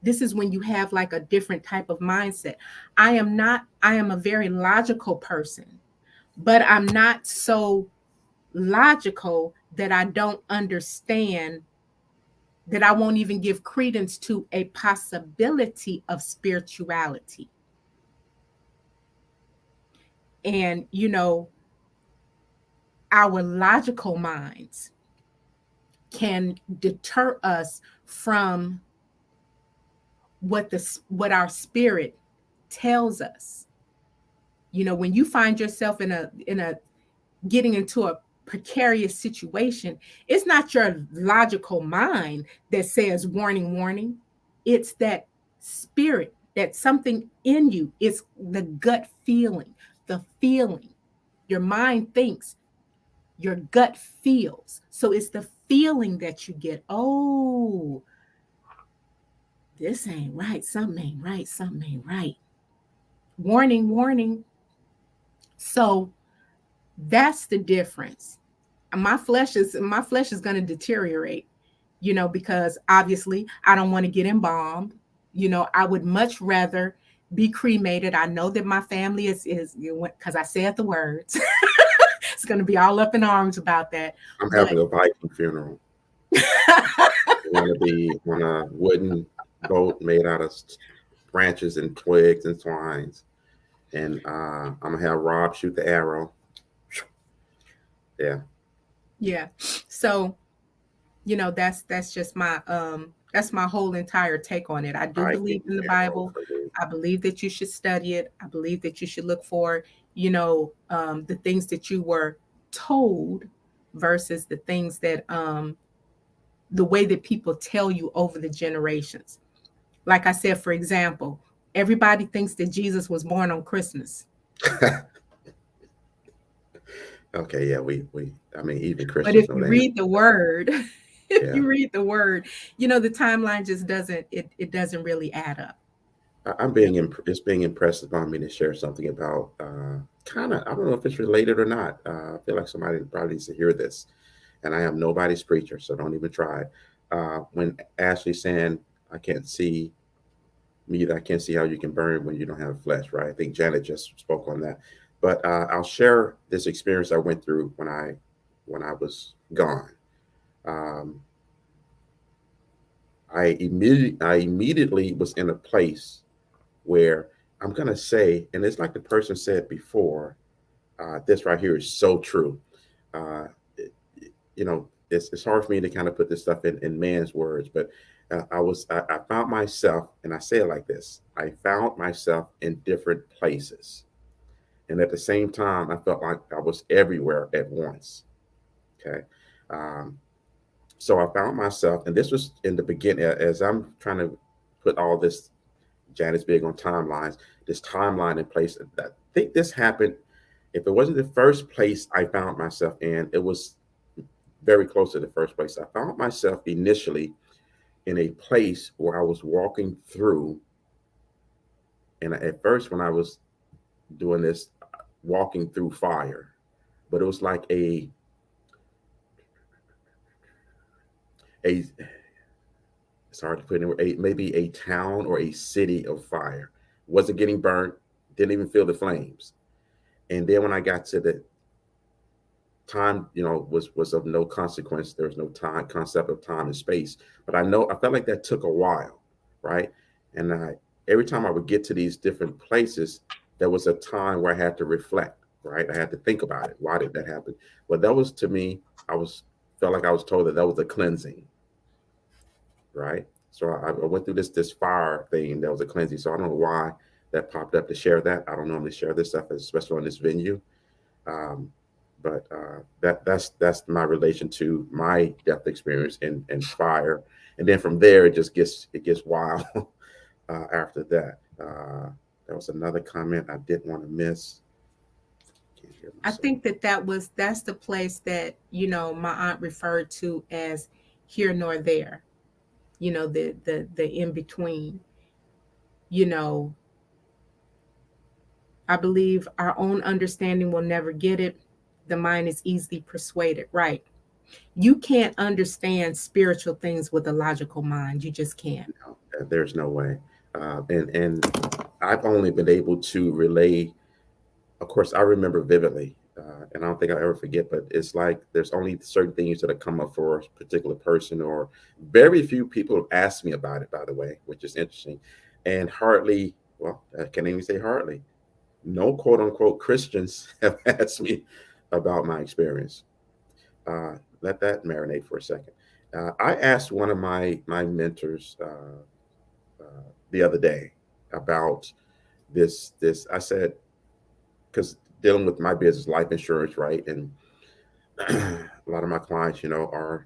this is when you have like a different type of mindset. I am a very logical person, but I'm not so logical that I don't understand, that I won't even give credence to a possibility of spirituality. And, our logical minds can deter us from what our spirit tells us. When you find yourself in a getting into a precarious situation, it's not your logical mind that says warning, warning. It's that spirit, that something in you. It's the gut feeling, the feeling. Your mind thinks, your gut feels. So it's the feeling that you get. Oh, this ain't right. Something ain't right. Something ain't right. Warning, warning. So that's the difference. My flesh is going to deteriorate, because obviously I don't want to get embalmed. I would much rather be cremated. I know that my family is because I said the words. It's going to be all up in arms about that. I'm having a Viking funeral. Want to be on a wooden boat made out of branches and twigs and twines, and I'm gonna have Rob shoot the arrow. Yeah. Yeah. So, that's just that's my whole entire take on it. I do believe Viking in the funeral Bible. for me. I believe that you should study it. I believe that you should look for, the things that you were told versus the things that the way that people tell you over the generations. Like I said, for example, everybody thinks that Jesus was born on Christmas. Okay, yeah, we I mean even But Christians if know you that. read the word, if Yeah. you read the word, the timeline just it doesn't really add up. I'm being it's being impressed upon me to share something about kind of, I don't know if it's related or not. I feel like somebody probably needs to hear this, and I am nobody's preacher, so don't even try. When Ashley saying I can't see me, I can't see how you can burn when you don't have flesh, right? I think Janet just spoke on that, but I'll share this experience I went through when I was gone. Um, I immediately was in a place where I'm gonna say, and it's like the person said before, this right here is so true. Uh, it's hard for me to kind of put this stuff in man's words, but I found myself, and I say it like this: I found myself in different places, and at the same time, I felt like I was everywhere at once. Okay, um, so I found myself, and this was in the beginning as I'm trying to put all this. Janet's big on timelines. This timeline in place. I think this happened. If it wasn't the first place I found myself in, it was very close to the first place. I found myself initially in a place where I was walking through, and at first, when I was doing this, walking through fire, but it was like a it's hard to put in maybe a town or a city of fire. Wasn't getting burnt, didn't even feel the flames. And then when I got to the time, was of no consequence. There was no time concept of time and space. But I felt like that took a while, right? And every time I would get to these different places, there was a time where I had to reflect, right? I had to think about it. Why did that happen? But that was, to me, I was felt like I was told that was a cleansing, right? So I went through this fire thing that was a cleansing. So I don't know why that popped up to share that. I don't normally share this stuff, especially on this venue. Um, but that's my relation to my death experience and fire, and then from there it gets wild after that. That was another comment I didn't want to miss. Can't hear I myself. think that's the place that, my aunt referred to as here nor there, the in between. You know, I believe our own understanding will never get it. The mind is easily persuaded, right? You can't understand spiritual things with a logical mind. You just can't. No, there's no way. And I've only been able to relay. Of course, I remember vividly, and I don't think I'll ever forget. But it's like there's only certain things that have come up for a particular person, or very few people have asked me about it. By the way, which is interesting, and hardly, well, I can't even say hardly. No quote unquote Christians have asked me about my experience. Let that marinate for a second. I asked one of my mentors the other day about this. I said, because dealing with my business, life insurance, right, and a lot of my clients, are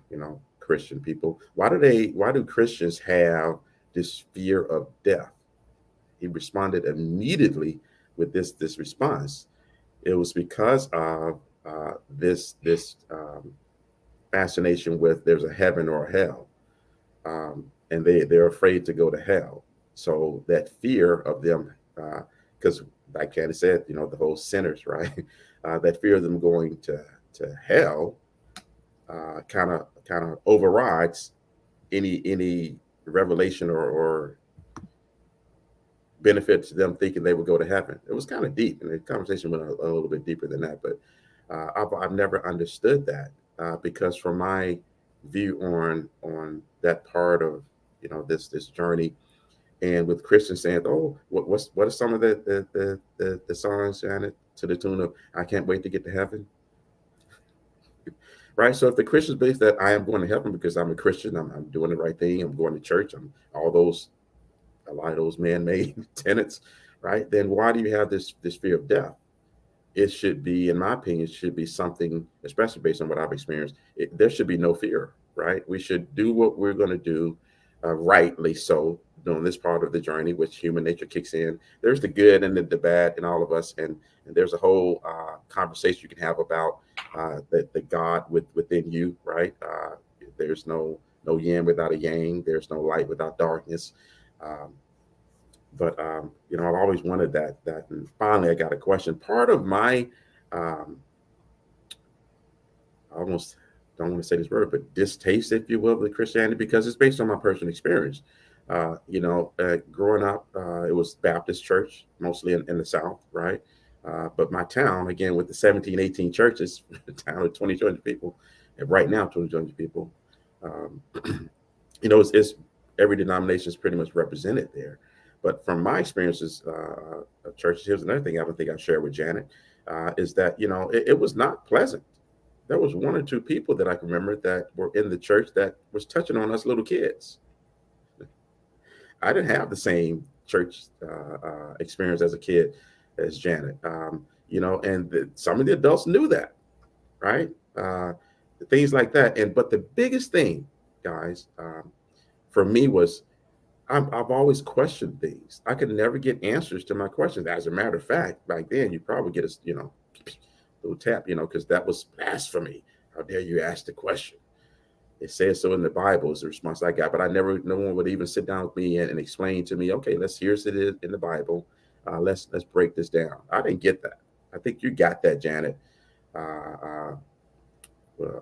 Christian people. Why do Christians have this fear of death? He responded immediately with this response. It was because of this fascination with there's a heaven or a hell, and they're afraid to go to hell. So that fear of them, because like Candy said, the whole sinners, right? That fear of them going to hell kind of overrides any revelation or benefit to them thinking they would go to heaven. It was kind of deep, and the conversation went a little bit deeper than that. But I've never understood that because from my view on that part of this journey, and with Christians saying, "Oh, what are some of the songs, Janet, to the tune of I can't wait to get to heaven." Right. So if the Christians believe that I am going to heaven because I'm a Christian, I'm doing the right thing, I'm going to church, I'm all those a lot of those man-made tenets, right? Then why do you have this fear of death? It should be, in my opinion, it should be something, especially based on what I've experienced. There should be no fear, right? We should do what we're going to do, rightly so, during this part of the journey, which human nature kicks in. There's the good and the bad in all of us, and there's a whole conversation you can have about the God within you, right? There's no yin without a yang. There's no light without darkness. Um, but I've always wanted that, and finally I got a question. Part of my, um, I almost don't want to say this word, but distaste, if you will, with Christianity, because it's based on my personal experience. Growing up, it was Baptist church, mostly in the South, right? But my town, again, with the 17, 18 churches, a town of 2,200 people, and right now 2,200 people, um, it's every denomination is pretty much represented there. But from my experiences, churches, here's another thing I don't think I shared with Janet, is that, it was not pleasant. There was one or two people that I can remember that were in the church that was touching on us little kids. I didn't have the same church experience as a kid as Janet, and some of the adults knew that, right? Things like that. But the biggest thing, guys, for me was I've always questioned things. I could never get answers to my questions. As a matter of fact, back then you probably get a little tap, because that was blasphemy. How dare you ask the question? It says so in the Bible is the response I got, but no one would even sit down with me and explain to me, okay, here's it is in the Bible. Let's break this down. I didn't get that. I think you got that, Janet. Uh, uh,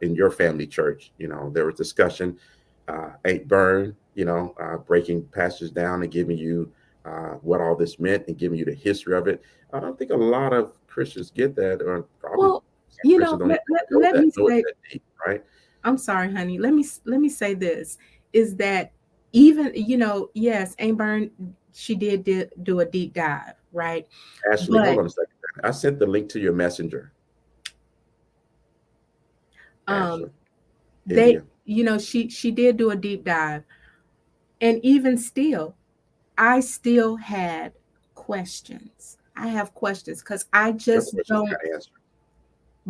in your family church, there was discussion, ain't burn, breaking passages down and giving you what all this meant and giving you the history of it. I don't think a lot of Christians get that, or probably Well, Christians don't let me know it say, that deep, right? I'm sorry, honey. Let me say this is that even, yes, Amber, she did do a deep dive, right? Ashley, hold But on a second. I sent the link to your messenger, Ashley, um they, India. she did do a deep dive. And even still, I still had questions. I have questions because I Your just question don't got answered.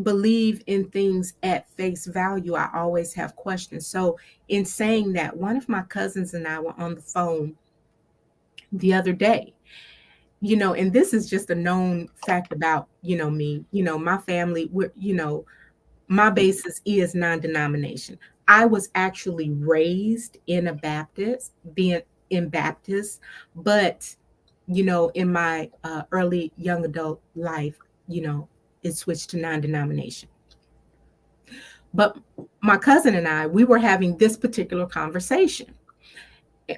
believe in things at face value. I always have questions. So, in saying that, one of my cousins and I were on the phone the other day, and this is just a known fact about, me, my family, my basis is non-denomination. I was actually raised in a Baptist, being in Baptist, but in my early young adult life, it switched to non-denomination. But my cousin and I, we were having this particular conversation.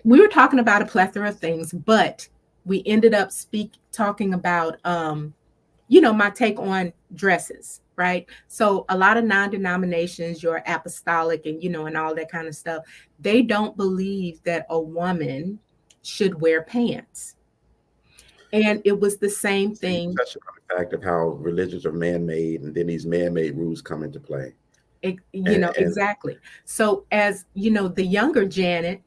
We were talking about a plethora of things, but we ended up talking about my take on dresses, right? So a lot of non-denominations, your apostolic and and all that kind of stuff, they don't believe that a woman should wear pants. And it was the same So you thing. touched on the fact of how religions are man-made, and then these man-made rules come into play. And Exactly. So as the younger Janet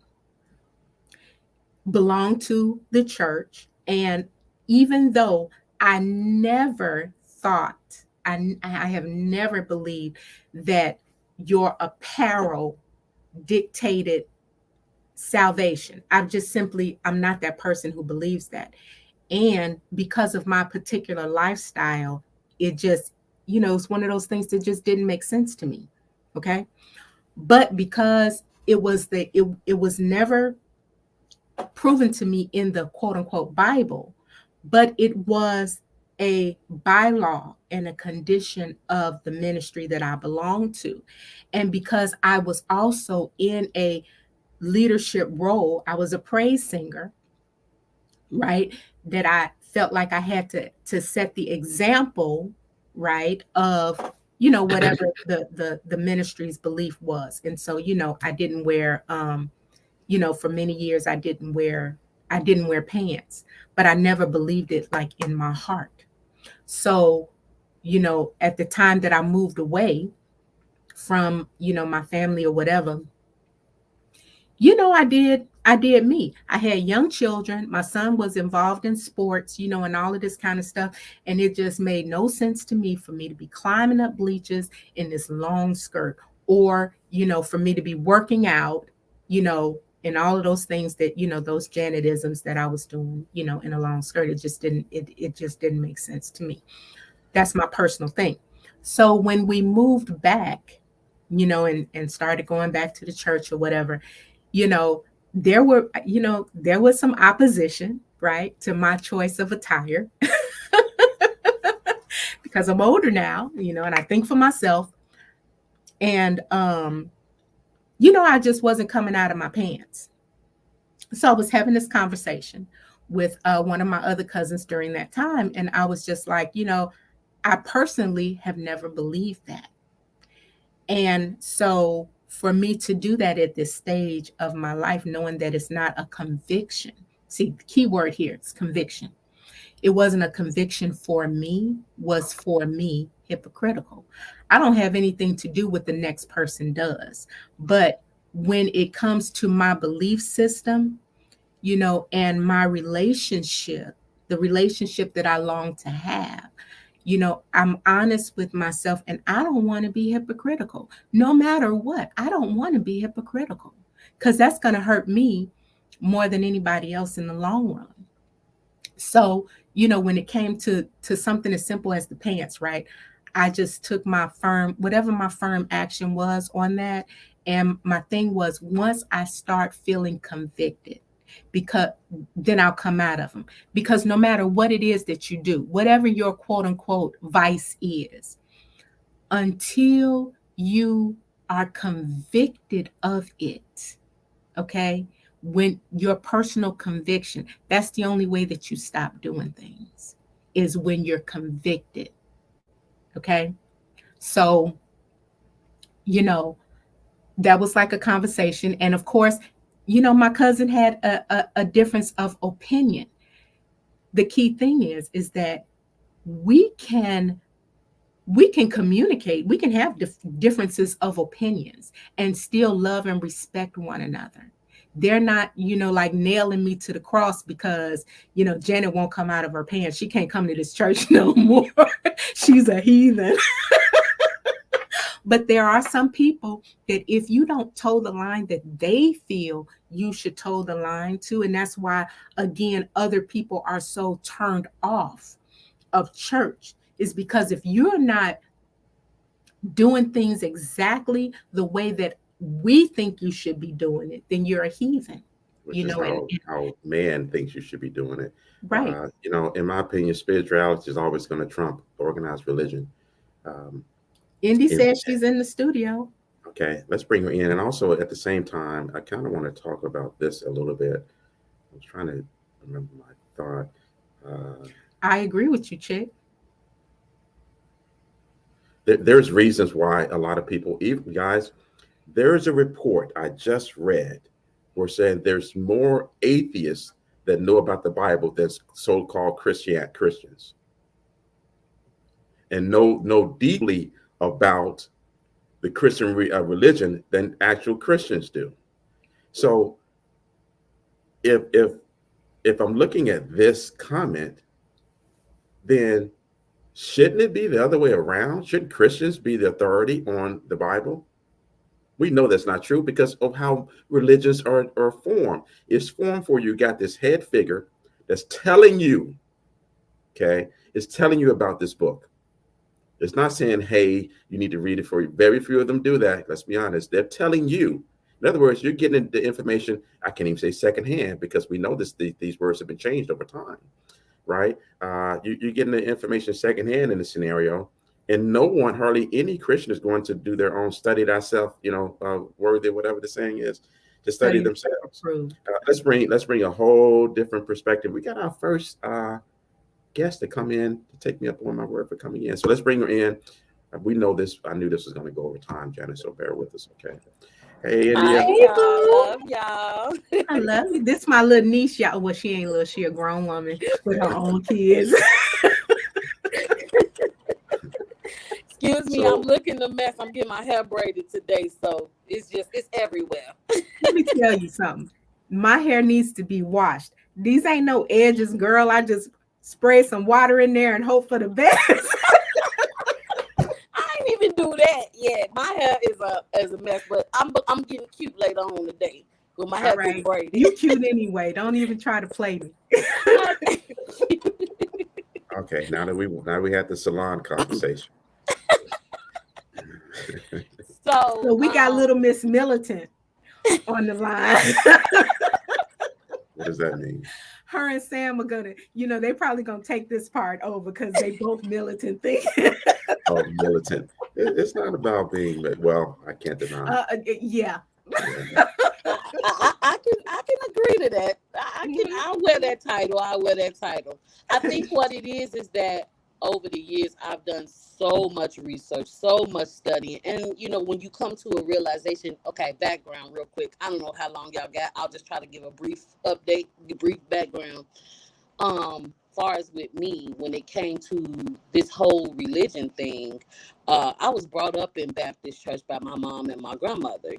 belonged to the church, and even though I never thought, I have never believed that your apparel dictated salvation. I'm not that person who believes that. And because of my particular lifestyle, it just, it's one of those things that just didn't make sense to me. Okay. But because it was never proven to me in the quote unquote Bible, but it was a bylaw and a condition of the ministry that I belonged to. And because I was also in a leadership role, I was a praise singer, right? That I felt like I had to set the example, right, of whatever the ministry's belief was. And so I didn't wear for many years I didn't wear pants, but I never believed it like in my heart. So at the time that I moved away from my family or whatever, I did me. I had young children. My son was involved in sports, and all of this kind of stuff. And it just made no sense to me for me to be climbing up bleachers in this long skirt, or, for me to be working out, and all of those things that, those Janetisms that I was doing, in a long skirt. It just didn't make sense to me. That's my personal thing. So when we moved back, and started going back to the church or whatever, you know, there was some opposition, right, to my choice of attire because I'm older now, and I think for myself. And I just wasn't coming out of my pants. So I was having this conversation with one of my other cousins during that time, and I was just like, I personally have never believed that. And so for me to do that at this stage of my life, knowing that it's not a conviction. See, the key word here is conviction. It wasn't a conviction for me, was for me hypocritical. I don't have anything to do with the next person does. But when it comes to my belief system, and my relationship, the relationship that I long to have, I'm honest with myself, and I don't want to be hypocritical. No matter what, I don't want to be hypocritical, because that's going to hurt me more than anybody else in the long run. So, when it came to something as simple as the pants, right? I just took whatever my firm action was on that. And my thing was, once I start feeling convicted, because then I'll come out of them. Because no matter what it is that you do, whatever your quote unquote vice is, until you are convicted of it, okay? When your personal conviction, that's the only way that you stop doing things, is when you're convicted. Okay. So, that was like a conversation. And of course, my cousin had a difference of opinion. The key thing is that we can communicate, we can have differences of opinions and still love and respect one another. They're not, like nailing me to the cross because, Janet won't come out of her pants. She can't come to this church no more. She's a heathen. But there are some people that if you don't toe the line that they feel you should toe the line to, and that's why, again, other people are so turned off of church, is because if you're not doing things exactly the way that we think you should be doing it, then you're a heathen. Which is how man thinks you should be doing it. Right. In my opinion, spirituality is always going to trump organized religion. Indy says she's in the studio. Okay, let's bring her in. And also at the same time, I kind of want to talk about this a little bit. I was trying to remember my thought. I agree with you, Chick. There's reasons why a lot of people, even guys, there's a report I just read where saying there's more atheists that know about the Bible than so-called Christians, and know deeply about the Christian religion than actual Christians do. So if I'm looking at this comment, then shouldn't it be the other way around? Shouldn't Christians be the authority on the Bible? We know that's not true because of how religions are formed. It's formed for you got this head figure that's telling you, okay, it's telling you about this book. It's not saying, hey, you need to read it for you. Very few of them do that. Let's be honest. They're telling you. In other words, you're getting the information. I can't even say secondhand because we know these words have been changed over time, right? You're getting the information secondhand in the scenario, and no one, hardly any Christian is going to do their own study thyself, worthy, whatever the saying is, to study themselves. Let's bring a whole different perspective. We got our first guest to come in to take me up on my word for coming in. So let's bring her in. We know this. I knew this was going to go over time, Janet, so bear with us, okay? Hey, India. Love y'all. I love you. This is my little niece, y'all. Well, she ain't little. She a grown woman with her own kids. Excuse me, I'm looking a mess. I'm getting my hair braided today, so it's everywhere. Let me tell you something. My hair needs to be washed. These ain't no edges, girl. I just spray some water in there and hope for the best. I ain't even do that yet. My hair is a mess, but I'm getting cute later on today with my hair being braided. You cute anyway. Don't even try to play me. Okay, now we had the salon conversation. So we got little Miss Militant on the line. What does that mean? Her and Sam are gonna, they probably gonna take this part over because they both militant things. Oh, militant. It's not about being, well, I can't deny. Yeah. I can agree to that. I'll wear that title. I think what it is that over the years, I've done so much research, so much studying. And, when you come to a realization, okay, background real quick. I don't know how long y'all got. I'll just try to give a brief update, brief background. Far as with me, when it came to this whole religion thing, I was brought up in Baptist church by my mom and my grandmother.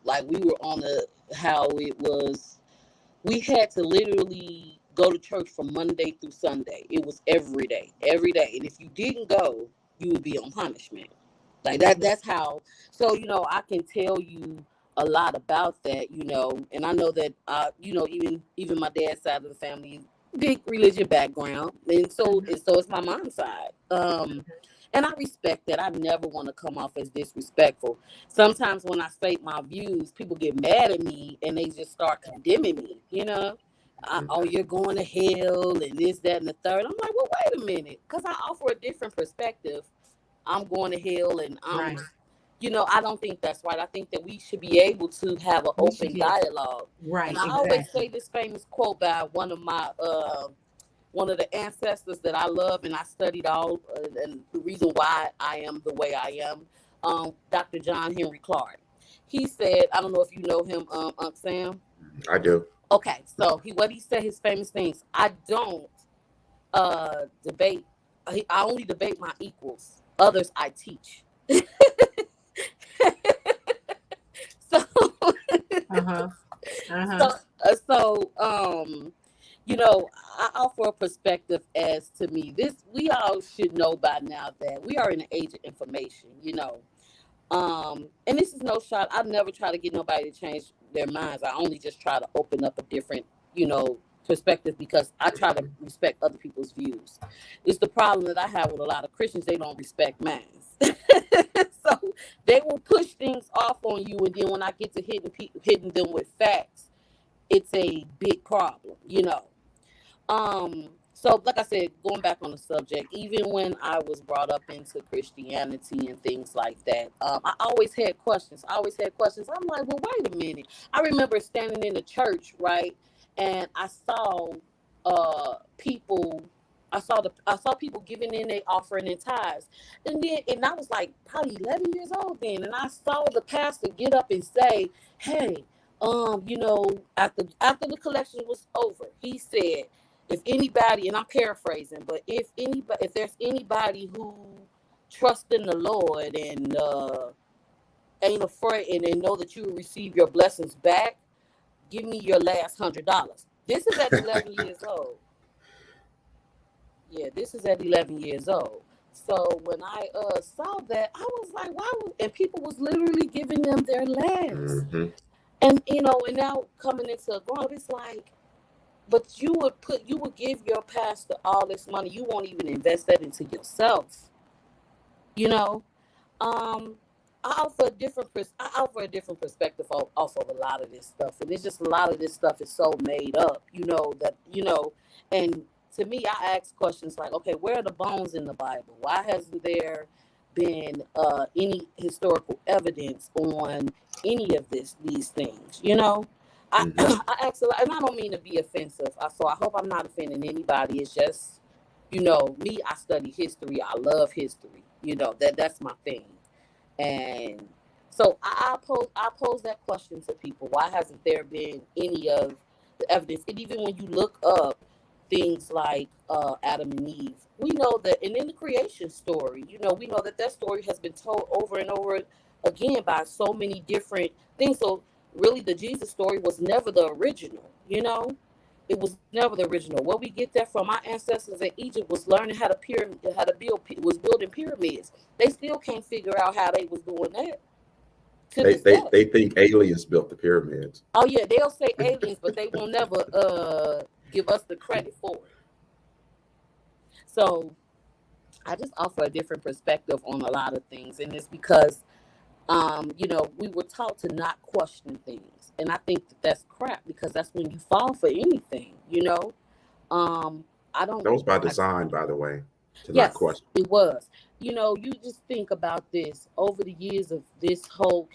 Like we were on how it was. We had to literally go to church from Monday through Sunday. It was every day. And if you didn't go, you would be on punishment. Like that. That's how. So I can tell you a lot about that. And I know that even my dad's side of the family, big religion background, and so it's my mom's side. And I respect that. I never want to come off as disrespectful. Sometimes when I state my views, people get mad at me and they just start condemning me. Oh, you're going to hell and this, that, and the third. I'm like, well, wait a minute, because I offer a different perspective. I'm going to hell, and Right. I don't think that's right. I think that we should be able to have an open dialogue. Right. And I always say this famous quote by one of the ancestors that I love and I studied all, and the reason why I am the way I am, Dr. John Henry Clark. He said, I don't know if you know him, Unc Sam. I do. Okay, so what he said, his famous things. I don't debate. I only debate my equals. Others I teach. So, I offer a perspective as to me. We all should know by now that we are in an age of information, and this is no shot. I never try to get nobody to change their minds. I only just try to open up a different, perspective, because I try to respect other people's views. It's the problem that I have with a lot of Christians. They don't respect mine. So they will push things off on you, and then when I get to hitting them with facts, it's a big problem, So like I said, going back on the subject, even when I was brought up into Christianity and things like that, I always had questions. I'm like, well, wait a minute. I remember standing in the church, right, and I saw people. I saw people giving in their offering and tithes, and I was like probably 11 years old then, and I saw the pastor get up and say, "Hey, after the collection was over, he said, if anybody," and I'm paraphrasing, but if there's anybody who trusts in the Lord and ain't afraid and they know that you will receive your blessings back, give me your last $100. This is at 11 years old. Yeah, this is at 11 years old. So when I saw that, I was like, wow. And people was literally giving them their last. Mm-hmm. And, and now coming into a grown, it's like, but you would give your pastor all this money. You won't even invest that into yourself. I offer a different perspective off of a lot of this stuff. And it's just a lot of this stuff is so made up, and to me, I ask questions like, okay, where are the bones in the Bible? Why hasn't there been any historical evidence on any of these things? I ask a lot, and I don't mean to be offensive. So I hope I'm not offending anybody. It's just, me, I study history. I love history. That's my thing. And so I pose that question to people. Why hasn't there been any of the evidence? And even when you look up things like Adam and Eve, we know that, and in the creation story, we know that story has been told over and over again by so many different things. So really, the Jesus story was never the original. It was never the original. Where we get that from, our ancestors in Egypt was learning how to building pyramids. They still can't figure out how they was doing that. They think aliens built the pyramids. Oh yeah, they'll say aliens, but they will never give us the credit for it. So I just offer a different perspective on a lot of things, and it's because we were taught to not question things, and I think that's crap, because that's when you fall for anything. I don't. That was by design, by the way. Yes, not question. It was. You just think about this over the years of this whole.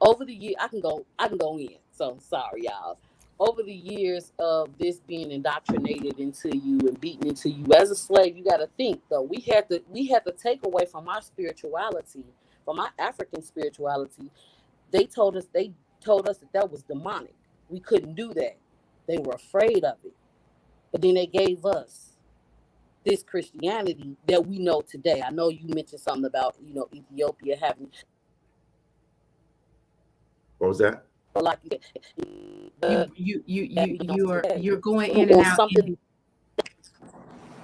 Over the year, I can go in. So sorry, y'all. over the years of this being indoctrinated into you and beaten into you as a slave, you got to think though, we had to take away from our spirituality, from our African spirituality. They told us that was demonic. We couldn't do that. They were afraid of it. But then they gave us this Christianity that we know today. I know you mentioned something about, Ethiopia having. What was that? Like you're going in and out.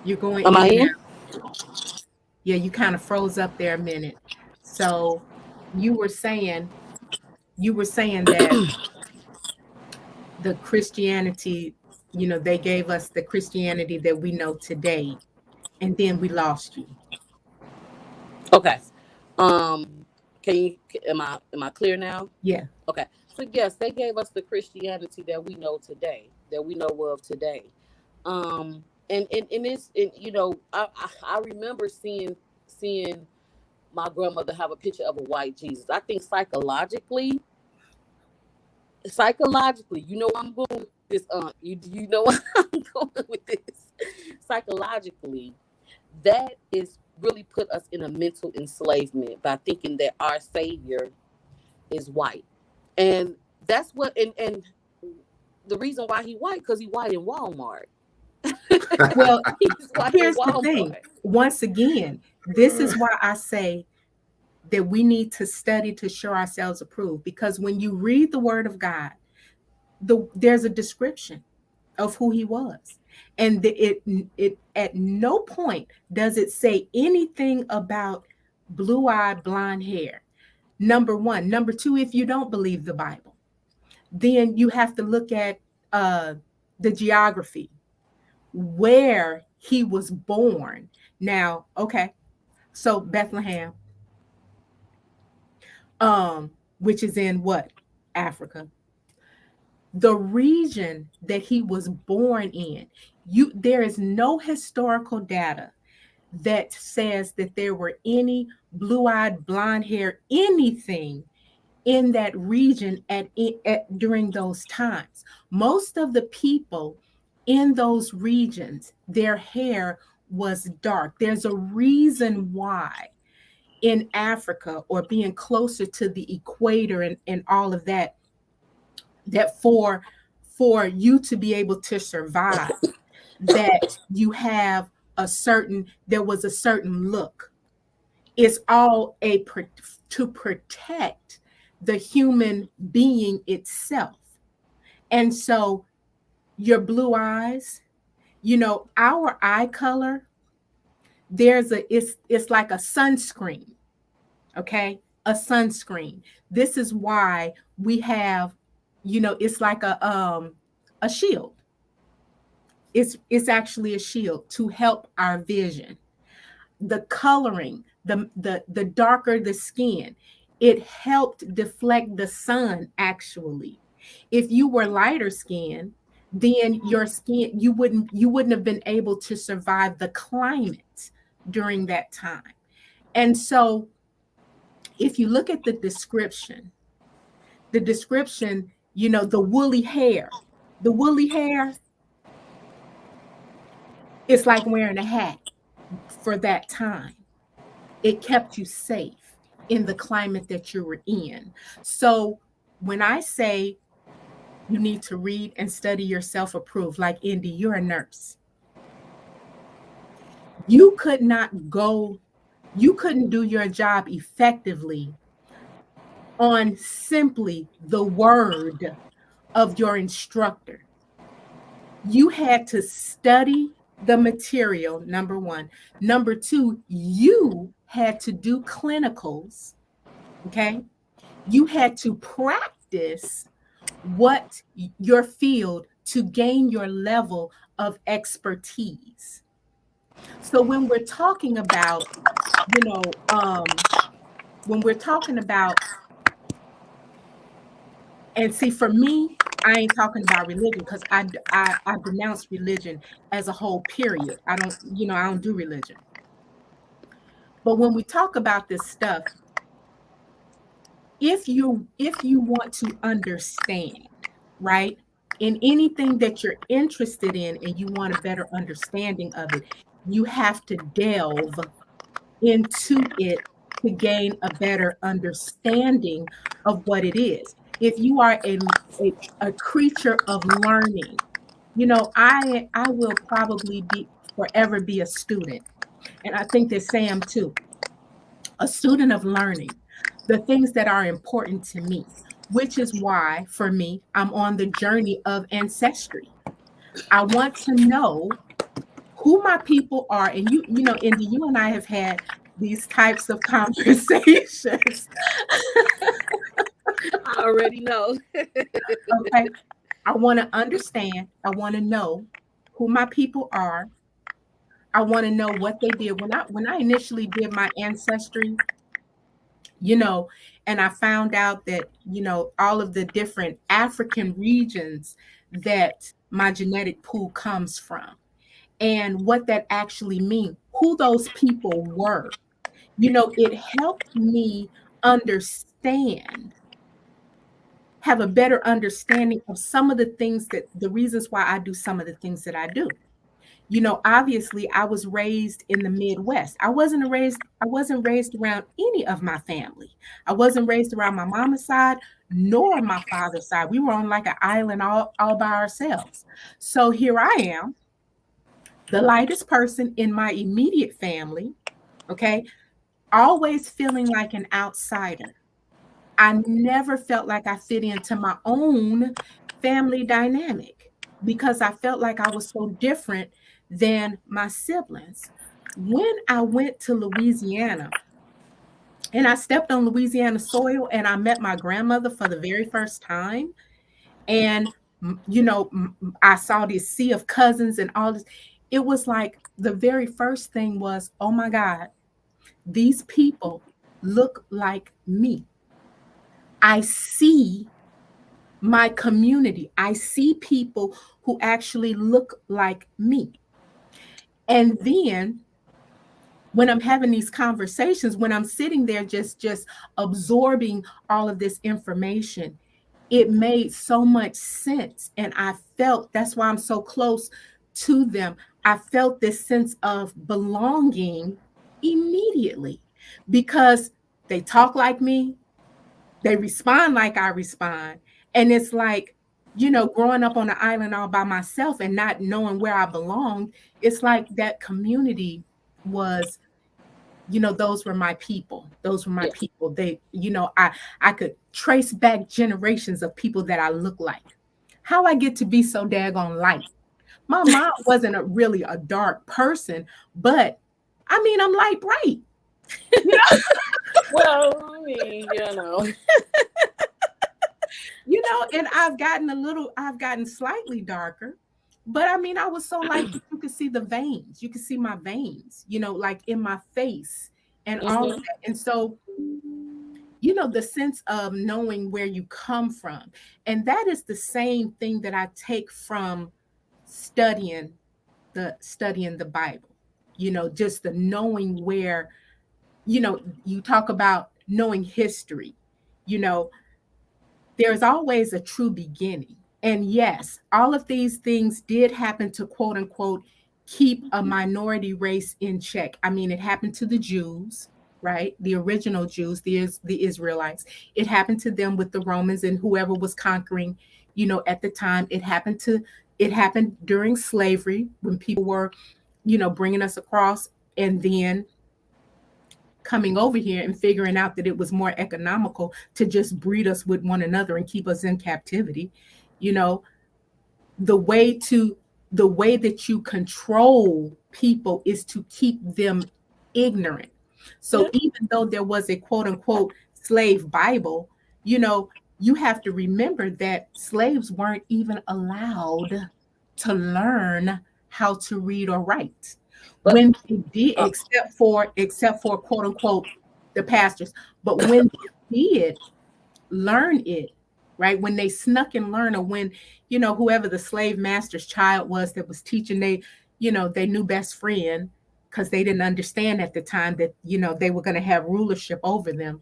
You're going Am in I and in? out. Yeah, you kind of froze up there a minute. So you were saying that the Christianity, they gave us the Christianity that we know today, and then we lost you. Okay. Am I clear now? Yeah. Okay. So yes, they gave us the Christianity that we know today, that we know of today. And it's, I remember seeing my grandmother have a picture of a white Jesus. I think psychologically, you know where I'm going with this, you know where I'm going with this. Psychologically, that is really put us in a mental enslavement by thinking that our Savior is white. And that's what, and the reason why he white, because he white in Walmart. Well, here's the thing. Once again, this is why I say that we need to study to show ourselves approved, because when you read the word of God, there's a description of who he was, and it at no point does it say anything about blue-eyed blonde hair. Number one. Number two, if you don't believe the Bible, then you have to look at the geography where he was born. Now, okay, so Bethlehem, which is in what? Africa. The region that he was born in, there is no historical data that says that there were any blue-eyed, blonde hair, anything in that region during those times. Most of the people in those regions, their hair was dark. There's a reason why in Africa, or being closer to the equator and all of that, that for you to be able to survive, that you have there was a certain look. It's all to protect the human being itself. And so your blue eyes, our eye color, it's like a sunscreen. Okay? A sunscreen. This is why we have, it's like a shield. It's actually a shield to help our vision. The coloring, the darker the skin, it helped deflect the sun. Actually, if you were lighter skin, then your skin, you wouldn't have been able to survive the climate during that time. And so if you look at the description, the woolly hair, it's like wearing a hat. For that time, it kept you safe in the climate that you were in. So when I say you need to read and study yourself approved, like Indy, you're a nurse. You couldn't do your job effectively on simply the word of your instructor. You had to study the material, number one. Number two, you had to do clinicals, okay? You had to practice what your field to gain your level of expertise. So when we're talking about, and see, for me, I ain't talking about religion, because I denounce religion as a whole, period. I don't do religion. But when we talk about this stuff, if you want to understand, right? in anything that you're interested in and you want a better understanding of it, you have to delve into it to gain a better understanding of what it is. If you are a creature of learning, I will probably be forever be a student. And I think that Sam too, a student of learning, the things that are important to me, which is why for me, I'm on the journey of ancestry. I want to know who my people are. And Indy, you and I have had these types of conversations. I already know. Okay. I want to understand, I want to know who my people are. I want to know what they did. When I initially did my ancestry, you know, and I found out that, all of the different African regions that my genetic pool comes from and what that actually means, who those people were. It helped me understand, have a better understanding of some of the reasons why I do some of the things that I do. Obviously I was raised in the Midwest. I wasn't raised around any of my family. I wasn't raised around my mama's side nor my father's side. We were on like an island all by ourselves. So here I am, the lightest person in my immediate family, okay? Always feeling like an outsider. I never felt like I fit into my own family dynamic because I felt like I was so different than my siblings. When I went to Louisiana and I stepped on Louisiana soil and I met my grandmother for the very first time, and I saw this sea of cousins and all this, it was like the very first thing was, oh my God, these people look like me. I see my community. I see people who actually look like me. And then when I'm having these conversations, when I'm sitting there just absorbing all of this information, it made so much sense. And I felt, that's why I'm so close to them. I felt this sense of belonging immediately because they talk like me, they respond like I respond. And it's like, growing up on the island all by myself and not knowing where I belonged, it's like that community was, those were my people. Those were my Yeah. people. I could trace back generations of people that I look like. How I get to be so daggone light. My mom wasn't really a dark person, but I mean, I'm light bright. Well, I mean. And I've gotten slightly darker, but I mean, I was so light that you could see the veins. You could see my veins, like in my face and all of that. And so, the sense of knowing where you come from. And that is the same thing that I take from studying the Bible, just the knowing where, you talk about knowing history, you know, there's always a true beginning. And yes, all of these things did happen to quote unquote keep a minority race in check. I mean, it happened to the Jews, right? The original Jews, the Israelites. It happened to them with the Romans and whoever was conquering, at the time. It happened during slavery when people were, bringing us across and then coming over here and figuring out that it was more economical to just breed us with one another and keep us in captivity. You know, the way that you control people is to keep them ignorant. So even though there was a quote unquote slave Bible, you have to remember that slaves weren't even allowed to learn how to read or write. When they did, except for quote unquote the pastors, but when they did learn it, right? When they snuck and learned, or when, whoever the slave master's child was that was teaching, they knew best friend, because they didn't understand at the time that, they were going to have rulership over them,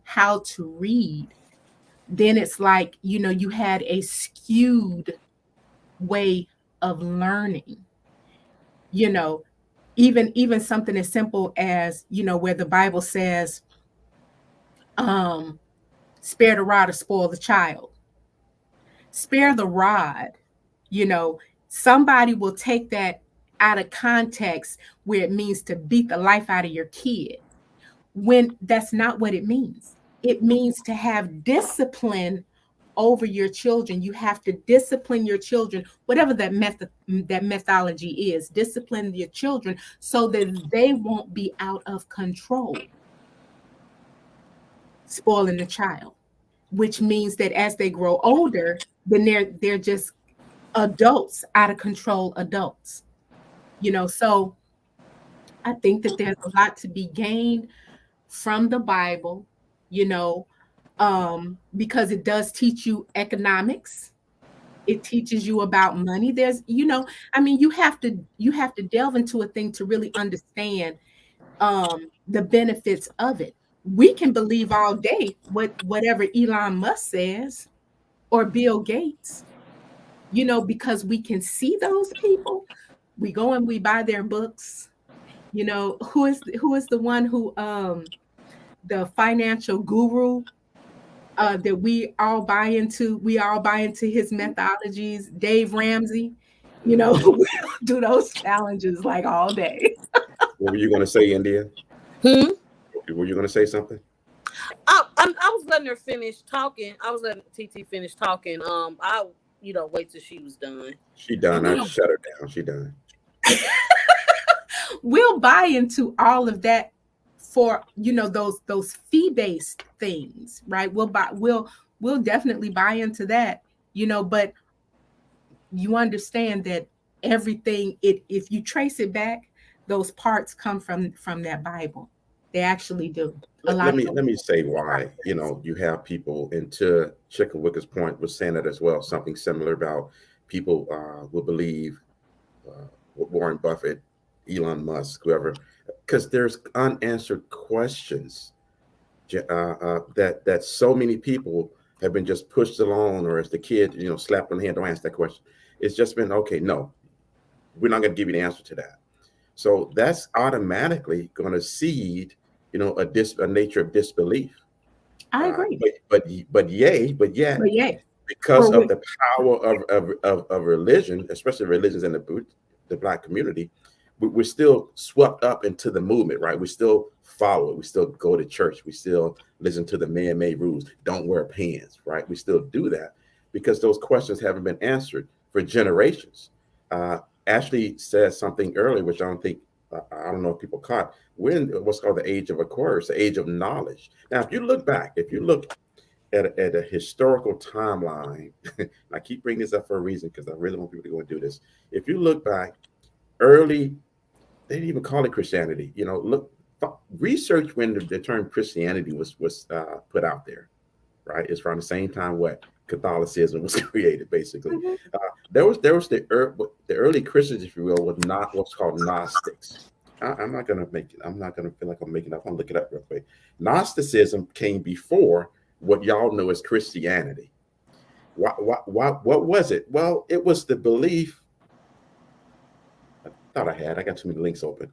how to read. Then it's like, you had a skewed way of learning. You know, even something as simple as, where the Bible says, spare the rod or spoil the child. Spare the rod, you know, somebody will take that out of context where it means to beat the life out of your kid, when that's not what it means. It means to have discipline over your children. You have to discipline your children, whatever that methodology is. Discipline your children so that they won't be out of control, spoiling the child, which means that as they grow older, then they're just adults, out of control adults. So I think that there's a lot to be gained from the Bible, you know, because it does teach you economics. It teaches you about money. I mean, you have to delve into a thing to really understand the benefits of it. We can believe all day whatever Elon Musk says or Bill Gates, because we can see those people. We go and we buy their books. Who is the one who the financial guru that we all buy into his methodologies, Dave Ramsey. We'll do those challenges like all day. What were you going to say, India? Hmm? Were you going to say something? I was letting her finish talking. I was letting TT finish talking. I wait till she was done. She done. I shut her down. She done. We'll buy into all of that for those fee-based things, right? We'll definitely buy into that, but you understand that everything, if you trace it back, those parts come from that Bible. They actually do. Let me say why. You have people, and to Chickawick's point was saying that as well, something similar about people will believe Warren Buffett, Elon Musk, whoever, because there's unanswered questions that so many people have been just pushed along, or as the kid, slapped on the hand, don't answer that question. It's just been, okay, no, we're not going to give you the answer to that. So that's automatically going to seed, a nature of disbelief. I agree. But yet, because of the power of religion, especially religions in the Black community, we're still swept up into the movement, right? We still follow it. We still go to church. We still listen to the man-made rules. Don't wear pants, right? We still do that because those questions haven't been answered for generations. Ashley said something earlier, which I don't know if people caught. We're in what's called the age of Aquarius, the age of knowledge. Now, if you look at a historical timeline, and I keep bringing this up for a reason because I really want people to go and do this. If you look back, early, they didn't even call it Christianity. Research when the term Christianity was put out there, right? It's around the same time what Catholicism was created, basically. Mhm. There was the early Christians, if you will, were not what's called Gnostics. I'm not gonna feel like I'm making up. I'm gonna look it up real quick. Gnosticism came before what y'all know as Christianity. What was it? Well, it was the belief. I got too many links open.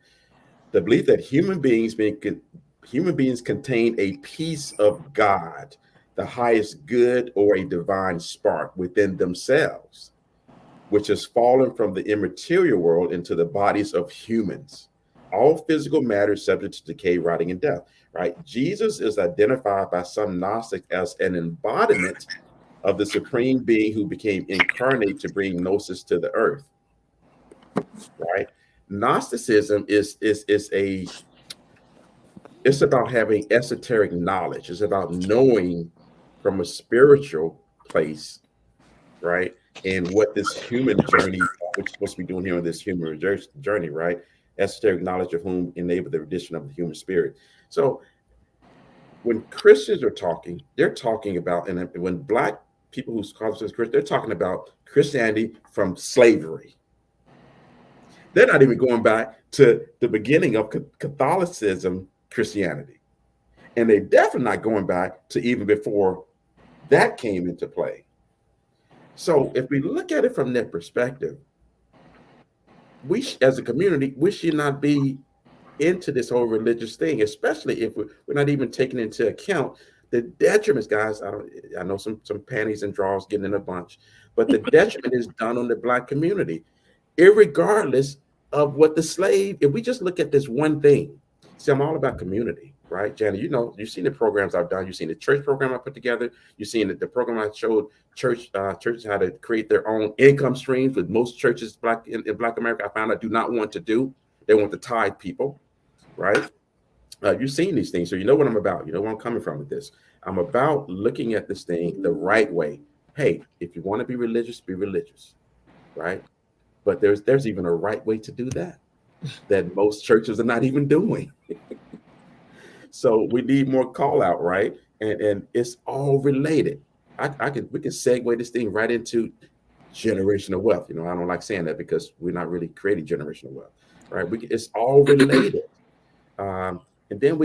The belief that human beings contain a piece of God, the highest good, or a divine spark within themselves, which has fallen from the immaterial world into the bodies of humans. All physical matter is subject to decay, rotting, and death. Right? Jesus is identified by some Gnostics as an embodiment of the supreme being who became incarnate to bring gnosis to the earth. Right? Gnosticism it's about having esoteric knowledge. It's about knowing from a spiritual place, right? And what this human journey, which we're supposed to be doing here on this human journey, right? Esoteric knowledge of whom enabled the rendition of the human spirit. So when Christians are talking, they're talking about, and when Black people who call themselves Christians, they're talking about Christianity from slavery. They're not even going back to the beginning of Catholicism, Christianity. And they're definitely not going back to even before that came into play. So if we look at it from that perspective, as a community, we should not be into this whole religious thing, especially if we're not even taking into account the detriments, guys. I know some panties and draws getting in a bunch, but the detriment is done on the Black community, irregardless of what the slave. If we just look at this one thing, see, I'm all about community, right, Janet? You know, you've seen the programs I've done. You've seen the church program I put together. You've seen the program I showed churches how to create their own income streams. With most churches, in Black America, I found I do not want to do. They want to tithe people, right? You've seen these things, so you know what I'm about. You know where I'm coming from with this. I'm about looking at this thing the right way. Hey, if you want to be religious, right? But there's even a right way to do that most churches are not even doing. So we need more call out, right? And it's all related. We can segue this thing right into generational wealth. You know, I don't like saying that because we're not really creating generational wealth, right? It's all related. And then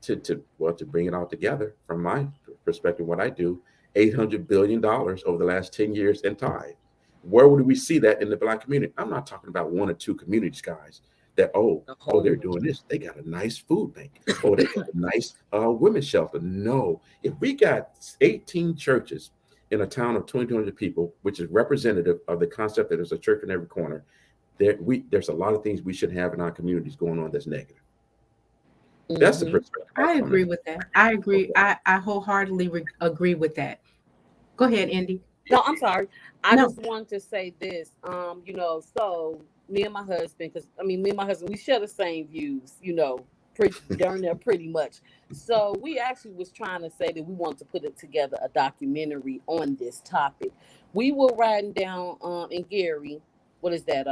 to bring it all together from my perspective, what I do, $800 billion over the last 10 years in tithe. Where would we see that in the Black community? I'm not talking about one or two communities, guys, that, they're doing this. They got a nice food bank. Oh, they got a nice women's shelter. No, if we got 18 churches in a town of 2,200 people, which is representative of the concept that there's a church in every corner, there's a lot of things we should have in our communities going on that's negative. That's the perspective. I agree with that. I agree. Okay. I wholeheartedly agree with that. Go ahead, Indy. No, I'm sorry. I No. just wanted to say this. So me and my husband, we share the same views, pretty darn near pretty much. So we actually was trying to say that we want to put it together a documentary on this topic. We were riding down in Gary. What is that?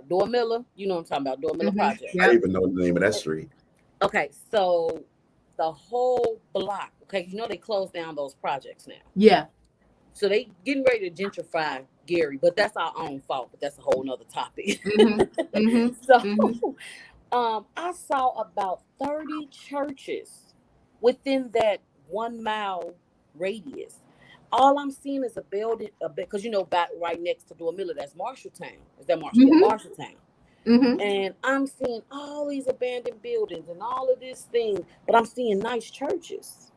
Dormilla? You know what I'm talking about, Dormilla Project. I even know the name of that street. Okay, so the whole block, okay, they closed down those projects now. Yeah. So they getting ready to gentrify Gary, but that's our own fault. But that's a whole nother topic. So I saw about 30 churches within that 1 mile radius. All I'm seeing is a building, because back right next to Dormilla, that's Marshalltown. Is that Marshall? Yeah, Marshalltown. And I'm seeing all these abandoned buildings and all of this thing, but I'm seeing nice churches.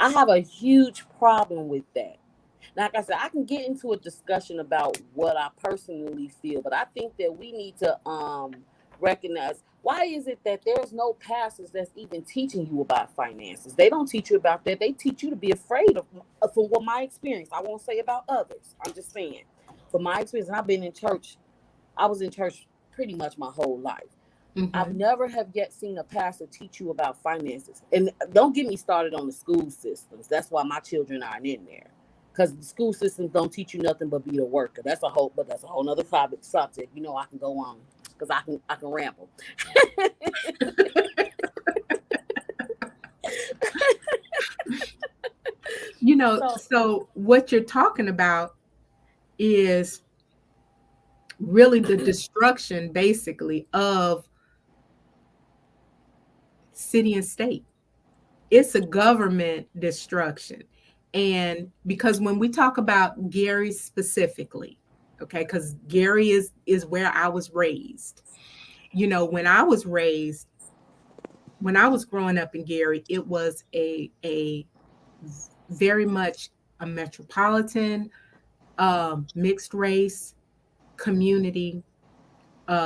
I have a huge problem with that. Like I said, I can get into a discussion about what I personally feel, but I think that we need to recognize, why is it that there's no pastors that's even teaching you about finances? They don't teach you about that. They teach you to be afraid of, from what my experience. I won't say about others. I'm just saying, from my experience, and I've been in church. I was in church pretty much my whole life. I've never have yet seen a pastor teach you about finances. And don't get me started on the school systems. That's why my children aren't in there. Because the school systems don't teach you nothing but be a worker. That's a whole nother subject. I can go on because I can ramble. So what you're talking about is really the destruction, basically, of city and state. It's a government destruction. And because when we talk about Gary specifically, okay, because Gary is where I was raised. When I was growing up in Gary, it was a very much a metropolitan, mixed race community,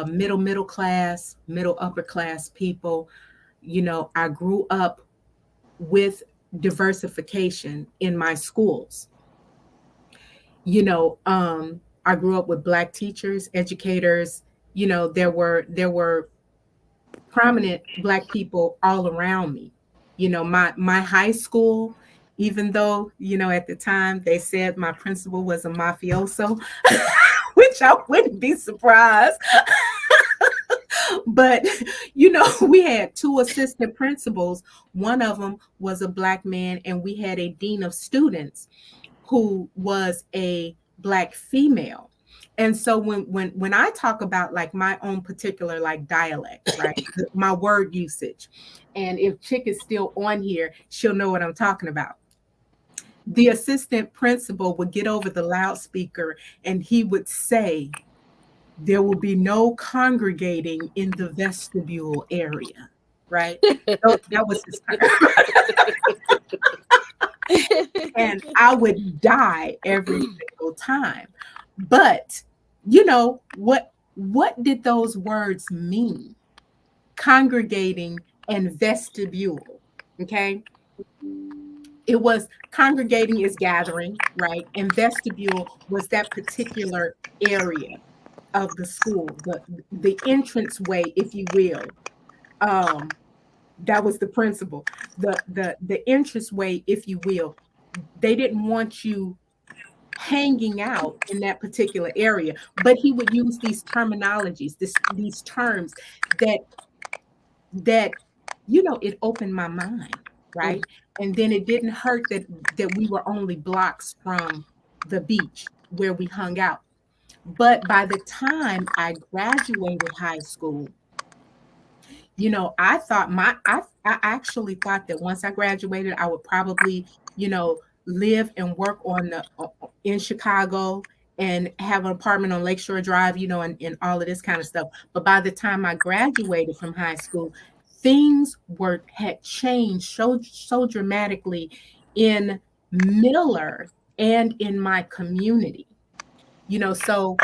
middle class, middle upper class people. I grew up with diversification in my schools. I grew up with Black teachers, educators. There were prominent Black people all around me. My high school, even though at the time they said my principal was a mafioso, which I wouldn't be surprised. But we had 2 assistant principals. One of them was a Black man, and we had a dean of students who was a Black female. And so when I talk about like my own particular like dialect, right, my word usage, and if Chick is still on here, she'll know what I'm talking about. the assistant principal would get over the loudspeaker and he would say, there will be no congregating in the vestibule area, right? So that was his term. And I would die every single time. But you know what did those words mean? Congregating and vestibule. Okay. It was congregating is gathering, right? And vestibule was that particular area of the school, the entrance way, if you will. That was the principal. The entrance way, if you will. They didn't want you hanging out in that particular area, but he would use these terminologies, these terms that you know, it opened my mind, right? And then it didn't hurt that we were only blocks from the beach where we hung out. But by the time I graduated high school, you know, I actually thought that once I graduated, I would probably, you know, live and work on the in Chicago and have an apartment on Lakeshore Drive, you know, and all of this kind of stuff. But by the time I graduated from high school, things had changed so dramatically in Miller and in my community. You know, so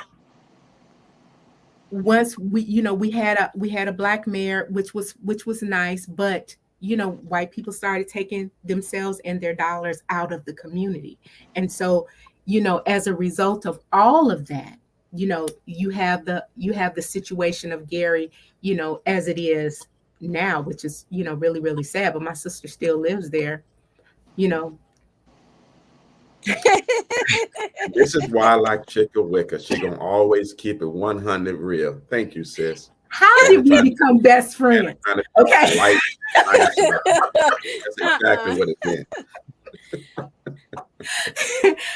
once we had a black mayor, which was nice, but you know, white people started taking themselves and their dollars out of the community. And so, you know, as a result of all of that, you know, you have the situation of Gary, you know, as it is now, which is, you know, really, really sad. But my sister still lives there, you know. This is why I like Chicka. She gonna always keep it 100 real. Thank you, sis. How did we become best friends? Okay. That's exactly what it meant.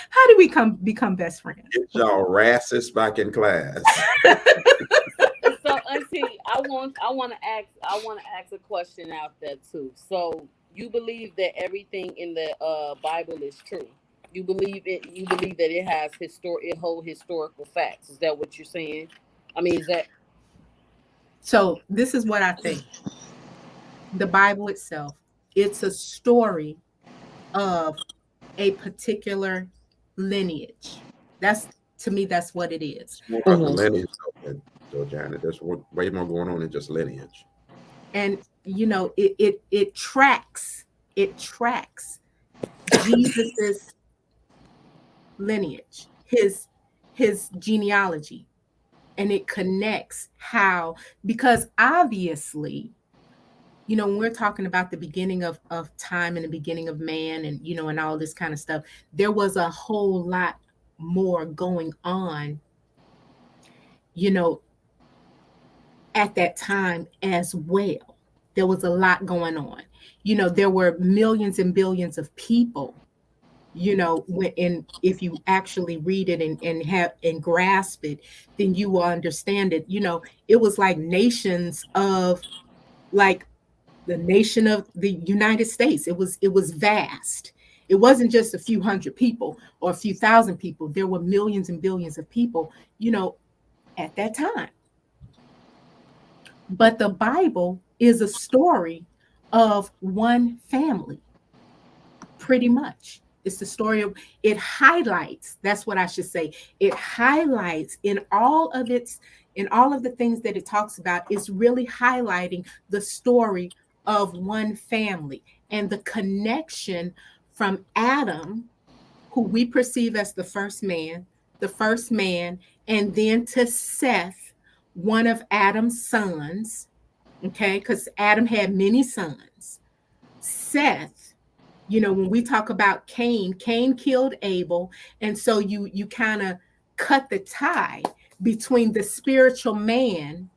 How did we become best friends? Get y'all rasses back in class. So, Auntie, I want to ask a question out there too. So, you believe that everything in the Bible is true? You believe it? You believe that it has historical facts? Is that what you're saying? I mean, is that? So this is what I think. The Bible itself, it's a story of a particular lineage. To me, that's what it is. More about the lineage, though, Janet. There's way more going on than just lineage. And you know, it tracks Jesus's lineage, his genealogy, and it connects how, because obviously, you know, when we're talking about the beginning of time and the beginning of man and, you know, and all this kind of stuff, there was a whole lot more going on, you know, at that time as well. There was a lot going on. You know, there were millions and billions of people, you know, if you actually read it and grasp it, then you will understand it. You know, it was like nations of, like the nation of the United States. It was vast. It wasn't just a few hundred people or a few thousand people. There were millions and billions of people, you know, at that time. But the Bible is a story of one family, pretty much. It's the story of, it highlights, that's what I should say. It highlights in all of the things that it talks about, it's really highlighting the story of one family and the connection from Adam, who we perceive as the first man, and then to Seth, one of Adam's sons, okay, because Adam had many sons. Seth, you know, when we talk about Cain killed Abel. And so you kind of cut the tie between the spiritual man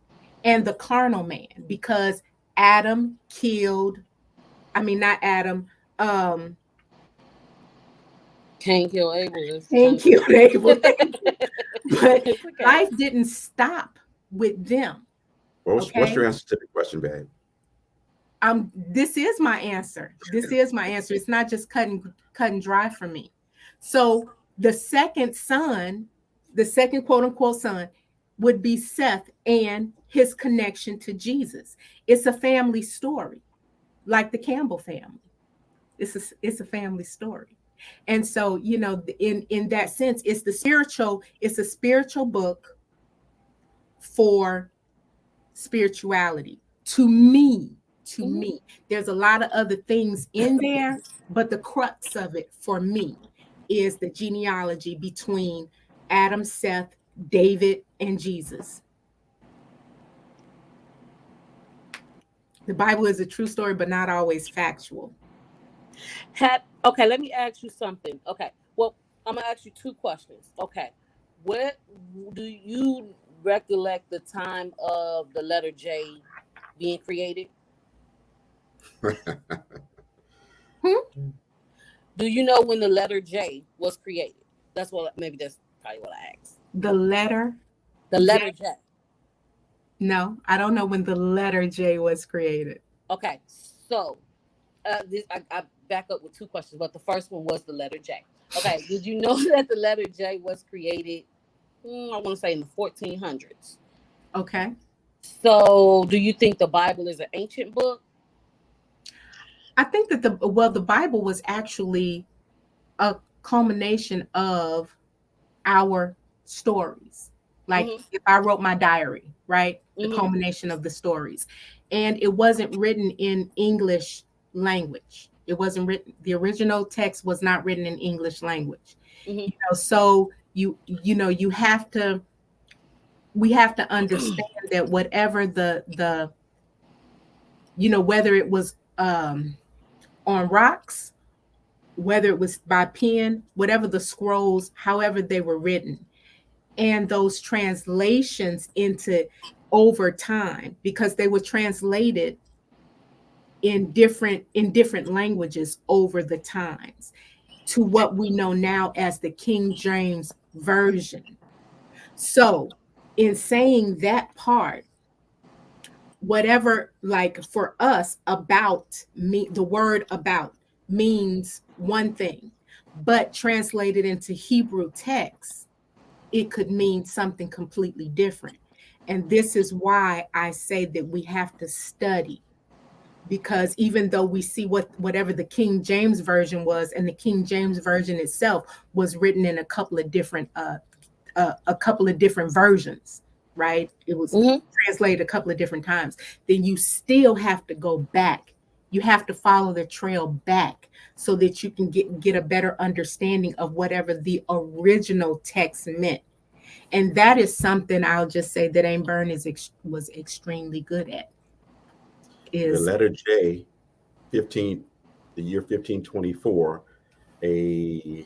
and the carnal man, because Adam killed, not Adam, Cain killed Abel. Cain killed Abel. But life didn't stop with them. What's your answer to the question, babe? This is my answer. This is my answer. It's not just cut and dry for me. So the second son, the second quote unquote son, would be Seth and his connection to Jesus. It's a family story, like the Campbell family. It's a family story. And so, you know, in that sense, it's a spiritual book for spirituality. To me, there's a lot of other things in there, but the crux of it for me is the genealogy between Adam, Seth, David, and Jesus. The Bible is a true story, but not always factual. Okay, let me ask you something. Okay, well, I'm gonna ask you two questions. Okay, what do you recollect the time of the letter J being created? Do you know when the letter J was created? That's probably what I asked. The letter J. No, I don't know when the letter J was created. Okay, so I back up with two questions, but the first one was the letter J. Okay, did you know that the letter J was created, I want to say in the 1400s? Okay. So do you think the Bible is an ancient book? I think that the Bible was actually a culmination of our stories. Like if I wrote my diary, right? The culmination of the stories. And it wasn't written in English language. It wasn't written, the original text was not written in English language. You know, so we have to understand that whatever the whether it was on rocks, whether it was by pen, whatever the scrolls, however they were written, and those translations into over time, because they were translated in different languages over the times to what we know now as the King James Version. So in saying that part, whatever, like for us, about me, the word about means one thing, but translated into Hebrew text, it could mean something completely different. And this is why I say that we have to study, because even though we see whatever the King James Version was, and the King James Version itself was written in a couple of different versions, right? It was translated a couple of different times. Then you still have to go back. You have to follow the trail back so that you can get a better understanding of whatever the original text meant. And that is something I'll just say that Aunt Bern was extremely good at. The letter J, the year 1524, a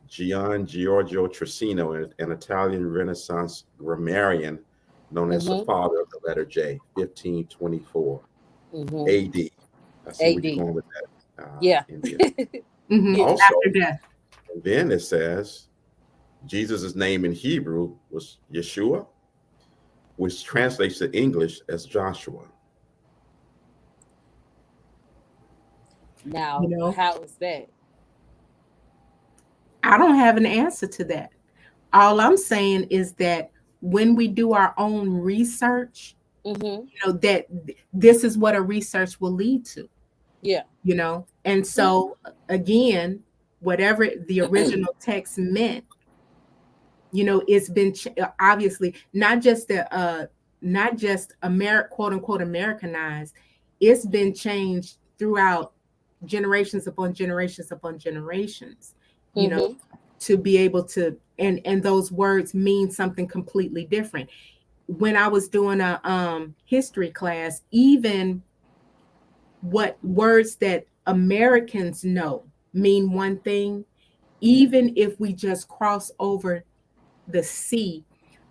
Gian Giorgio Trissino, an Italian Renaissance grammarian known as the father of the letter J, 1524 AD. I see where you're going with that. Also, after death. And then it says Jesus' name in Hebrew was Yeshua, which translates to English as Joshua. Now, how is that? I don't have an answer to that. All I'm saying is that when we do our own research, that this is what a research will lead to. Yeah. And so again, whatever the original text meant, it's been obviously not just quote unquote Americanized. It's been changed throughout generations upon generations upon generations, to be able to, and those words mean something completely different. When I was doing a history class, even what words that Americans know mean one thing, even if we just cross over the sea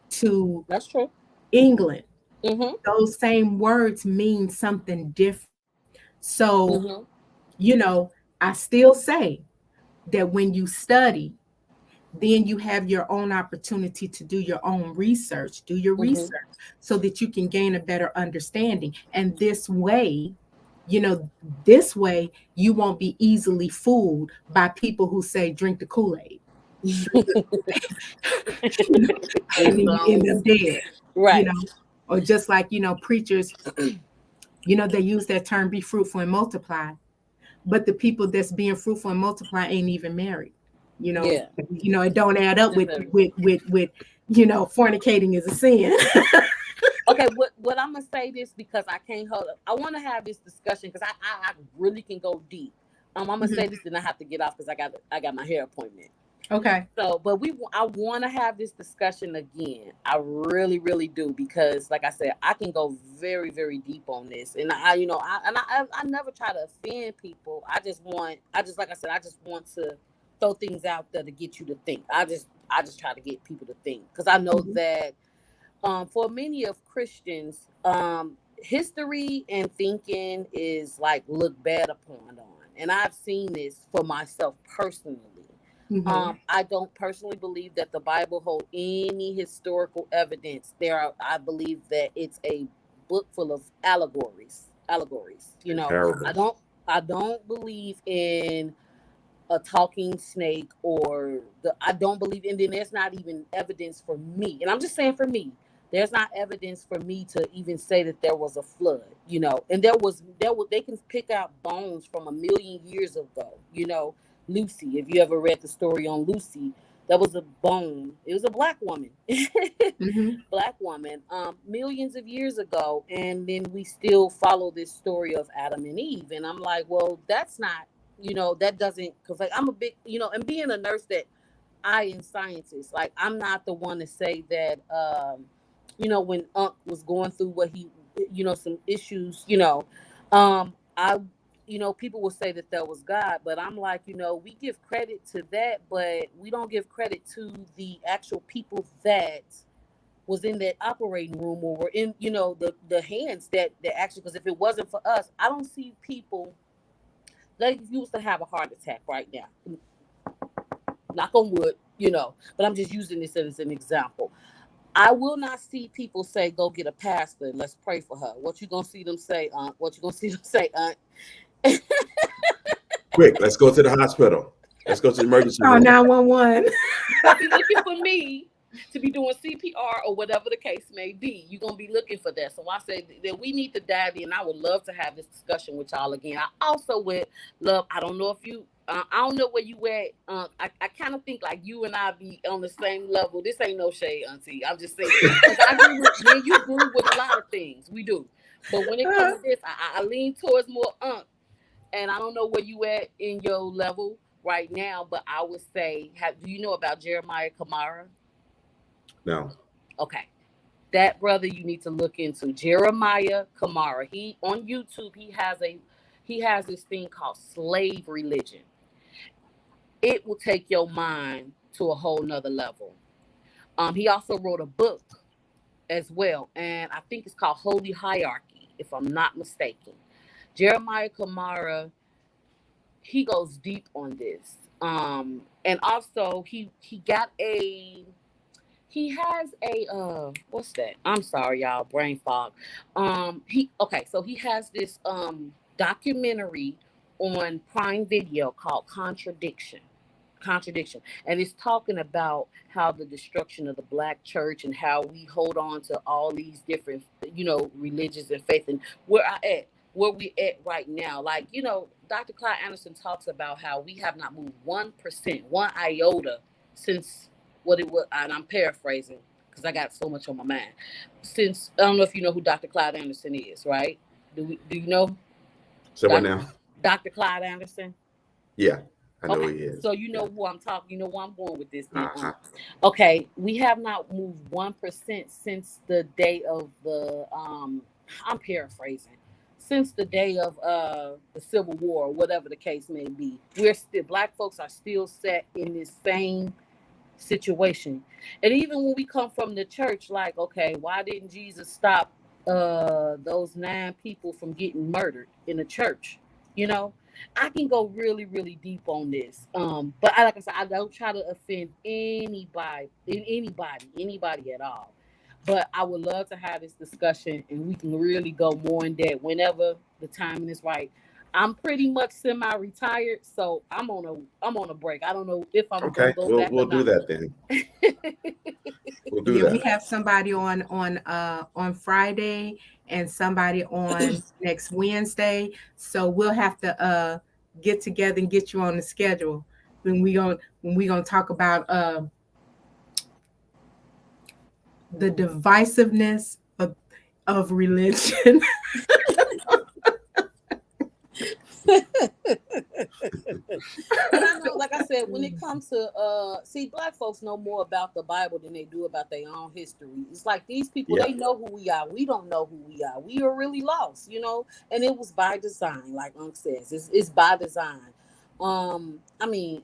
to That's true. England, those same words mean something different. So I still say that when you study, then you have your own opportunity to do your own research, so that you can gain a better understanding. And this way, this way you won't be easily fooled by people who say drink the Kool-Aid. And then you end up dead. Right. Or just like preachers, they use that term, be fruitful and multiply, but the people that's being fruitful and multiply ain't even married. Yeah. It don't add up with fornicating is a sin. Okay, what I'm gonna say this because I can't hold up. I want to have this discussion because I really can go deep. I'm gonna say this, then I have to get off because I got my hair appointment. Okay. So, but I want to have this discussion again. I really, really do because, like I said, I can go very, very deep on this, and I never try to offend people. I just want to throw things out there to get you to think. I just try to get people to think because I know that. For many of Christians, history and thinking is like looked bad upon on. And I've seen this for myself personally. I don't personally believe that the Bible holds any historical evidence. I believe that it's a book full of allegories. Terrible. I don't believe in a talking snake I don't believe in. Then there's not even evidence for me. And I'm just saying for me. There's not evidence for me to even say that there was a flood, and they can pick out bones from 1,000,000 years ago, Lucy, if you ever read the story on Lucy, that was a bone. It was a black woman, black woman, millions of years ago. And then we still follow this story of Adam and Eve. And I'm like, well, that's not, that doesn't, because like I'm a big, and being a nurse that in sciences, like I'm not the one to say that, when Unc was going through what he, some issues, people will say that was God, but I'm like, we give credit to that, but we don't give credit to the actual people that was in that operating room or were in, the hands that actually, because if it wasn't for us, I don't see people like if you was to have a heart attack right now, knock on wood, but I'm just using this as an example. I will not see people say, go get a pastor and let's pray for her. What you gonna see them say, Aunt? What you gonna see them say, Aunt? Quick, let's go to the hospital. Let's go to the emergency room. 911. Be looking for me to be doing CPR or whatever the case may be. You're gonna be looking for that. So I say that we need to dive in. I would love to have this discussion with y'all again. I also would love. I don't know if you. I don't know where you at. I kind of think like you and I be on the same level. This ain't no shade, Auntie. I'm just saying. I agree with you agree with a lot of things. We do. But when it comes to this, I lean towards more and I don't know where you at in your level right now, but I would say, do you know about Jeremiah Kamara? No. Okay. That brother you need to look into. Jeremiah Kamara. He on YouTube, he has this thing called slave religion. It will take your mind to a whole nother level. He also wrote a book as well, and I think it's called Holy Hierarchy, if I'm not mistaken. Jeremiah Kamara, he goes deep on this. And also he has a what's that? I'm sorry, y'all, brain fog. So he has this documentary on Prime Video called Contradiction, and it's talking about how the destruction of the Black church and how we hold on to all these different religions and faith, and where we at right now. Like, Dr. Clyde Anderson talks about how we have not moved 1%, 1 iota since what it was, and I'm paraphrasing because I got so much on my mind. Since, I don't know if you know who Dr. Clyde Anderson is, right? Do you know? So what now? Dr. Clyde Anderson? Yeah, I know who he is. So you know who I'm talking, you know where I'm going with this. Okay, we have not moved 1% since the day of the, I'm paraphrasing, since the day of the Civil War, or whatever the case may be. Black folks are still set in this same situation. And even when we come from the church, like, okay, why didn't Jesus stop those 9 people from getting murdered in the church? I can go really, really deep on this. But like I said, I don't try to offend anybody at all. But I would love to have this discussion, and we can really go more in depth whenever the timing is right. I'm pretty much semi-retired, so I'm on a break. I don't know if I'm gonna Okay, go we'll back or we'll do not. that then. We'll do Yeah, we that. have somebody on Friday and somebody on next Wednesday. So we'll have to get together and get you on the schedule when we gonna talk about the divisiveness of religion. And I know, like I said, when it comes to see, black folks know more about the Bible than they do about their own history. It's like these people, Yeah. they know who we are. We don't know who we are. We are really lost, and it was by design, like Unc says. It's by design. I mean,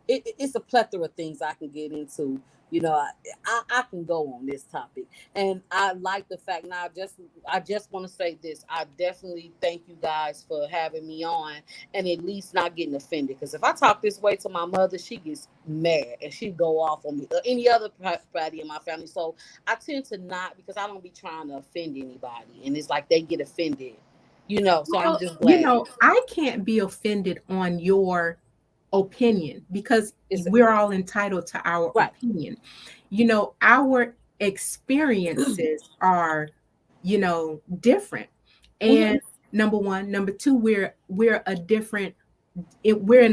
it's a plethora of things I can get into. I can go on this topic, and I like the fact. Now, I just want to say this. I definitely thank you guys for having me on, and at least not getting offended. Because if I talk this way to my mother, she gets mad and she go off on me or any other party in my family. So I tend to not, because I don't be trying to offend anybody, and it's like they get offended. So I'm just glad. I can't be offended on your opinion because It's we're all entitled to our right. opinion. Our experiences are, different. And number one, number two, we're in a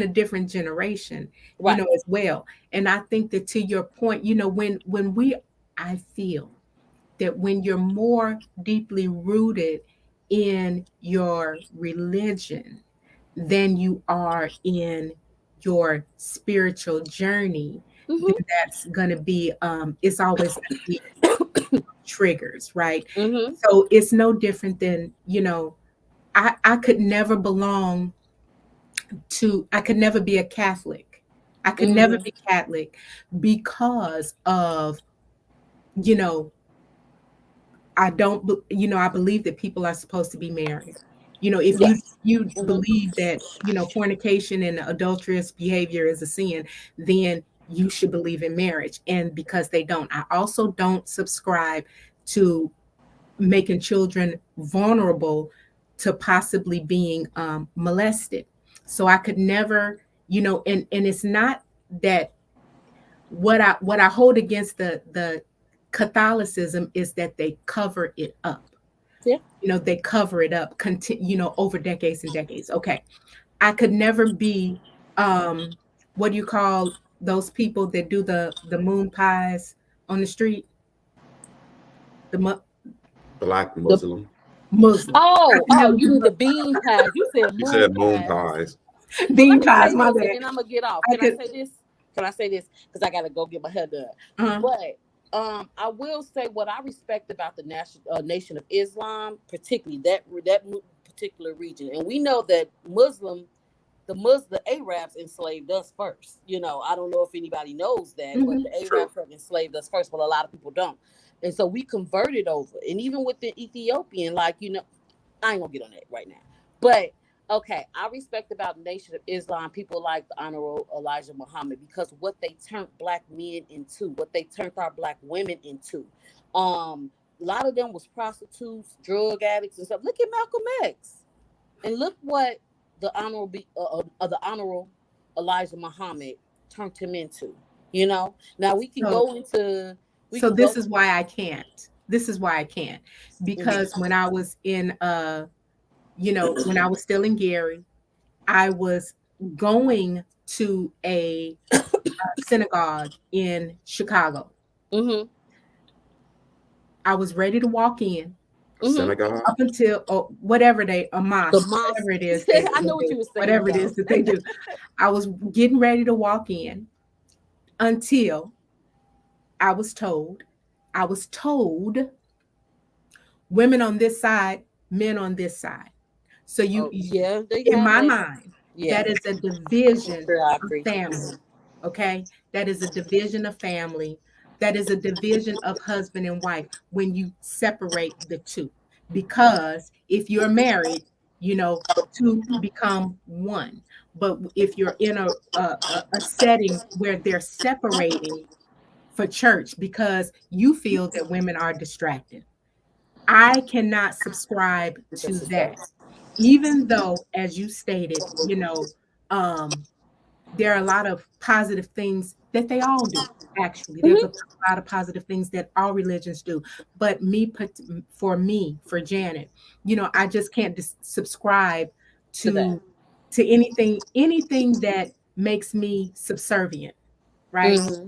different generation, Right. as well. And I think that, to your point, I feel that when you're more deeply rooted in your religion than you are in your spiritual journey, then that's going to be, it's always going to be triggers, right? So it's no different than, I could never I could never be a Catholic. I could never be Catholic because of, I don't, I believe that people are supposed to be married. If you believe that, fornication and adulterous behavior is a sin, then you should believe in marriage. And because they don't, I also don't subscribe to making children vulnerable to possibly being molested. So I could never, and it's not that what I hold against the Catholicism is that they cover it up. Yeah. They cover it up, over decades and decades. Okay. I could never be, what do you call those people that do the moon pies on the street? Black Muslim. Muslim. Oh, you mean the bean pies. You said You moon said moon pies. pies. Bean Let me pies, say my this, bad. and then I'm gonna get off. Can I say this? Can I say this? Because I gotta go get my hair done. But I will say what I respect about the Nation of Islam, particularly that particular region, and we know that the Arabs enslaved us first. I don't know if anybody knows that, but the Arabs enslaved us first, but a lot of people don't. And so we converted over, and even with the Ethiopian, I ain't gonna get on that right now, but. Okay, I respect about the Nation of Islam, people like the Honorable Elijah Muhammad, because what they turned black men into, what they turned our black women into. A lot of them was prostitutes, drug addicts, and stuff. Look at Malcolm X, and look what the Honorable Elijah Muhammad turned him into. Now we can go into. This is why I can't. This is why I can't, because when I was in when I was still in Gary, I was going to a synagogue in Chicago. I was ready to walk in. Synagogue? Up until whatever a mosque, whatever it is. I know what you were saying. Whatever it is that they do. I was getting ready to walk in until I was told women on this side, men on this side. So in my mind, that is a division of family. Okay. That is a division of family. That is a division of husband and wife when you separate the two. Because if you're married, two become one. But if you're in a setting where they're separating for church because you feel that women are distracted. I cannot subscribe to that, even though, as you stated, there are a lot of positive things that they all do. Actually, there's a lot of positive things that all religions do. But for Janet, I just can't subscribe to anything that makes me subservient, right? Mm-hmm.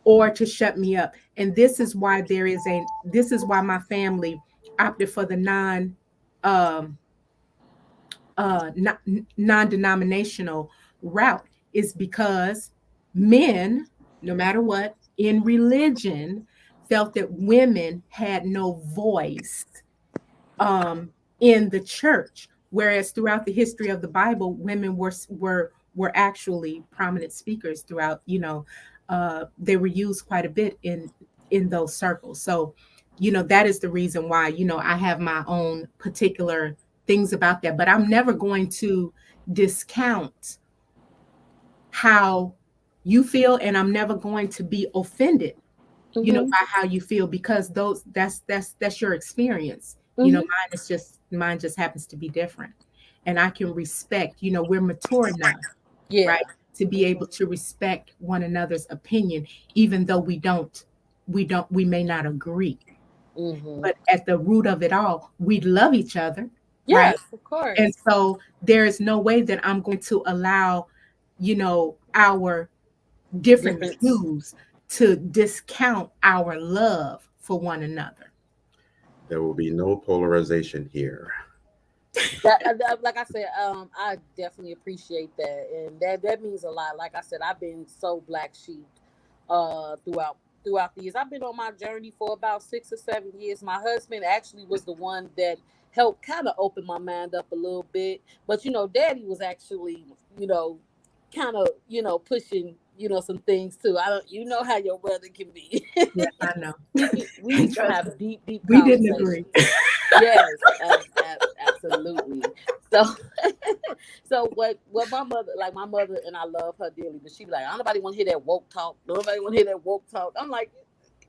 Or to shut me up. And this is why my family opted for the um non-denominational route, is because men, no matter what, in religion, felt that women had no voice in the church, whereas throughout the history of the Bible, women were actually prominent speakers throughout. They were used quite a bit in those circles. So, that is the reason why I have my own particular things about that, but I'm never going to discount how you feel, and I'm never going to be offended by how you feel, because that's your experience. Mine just happens to be different, and I can respect. We're mature enough, right, to be able to respect one another's opinion, even though we may not agree. But at the root of it all, we love each other, right? Yes, of course. And so there is no way that I'm going to allow, our different views to discount our love for one another. There will be no polarization here. Like I said, I definitely appreciate that, and that means a lot. Like I said, I've been so black sheep throughout the years. I've been on my journey for about 6 or 7 years. My husband actually was the one that helped kind of open my mind up a little bit, but Daddy was actually kind of pushing some things too. I don't, how your brother can be. Yeah, I know. We used to have deep we didn't agree. Yes, absolutely. So what my mother, and I love her dearly, but she be like, "I don't nobody want to hear that woke talk. Nobody want to hear that woke talk." I'm like,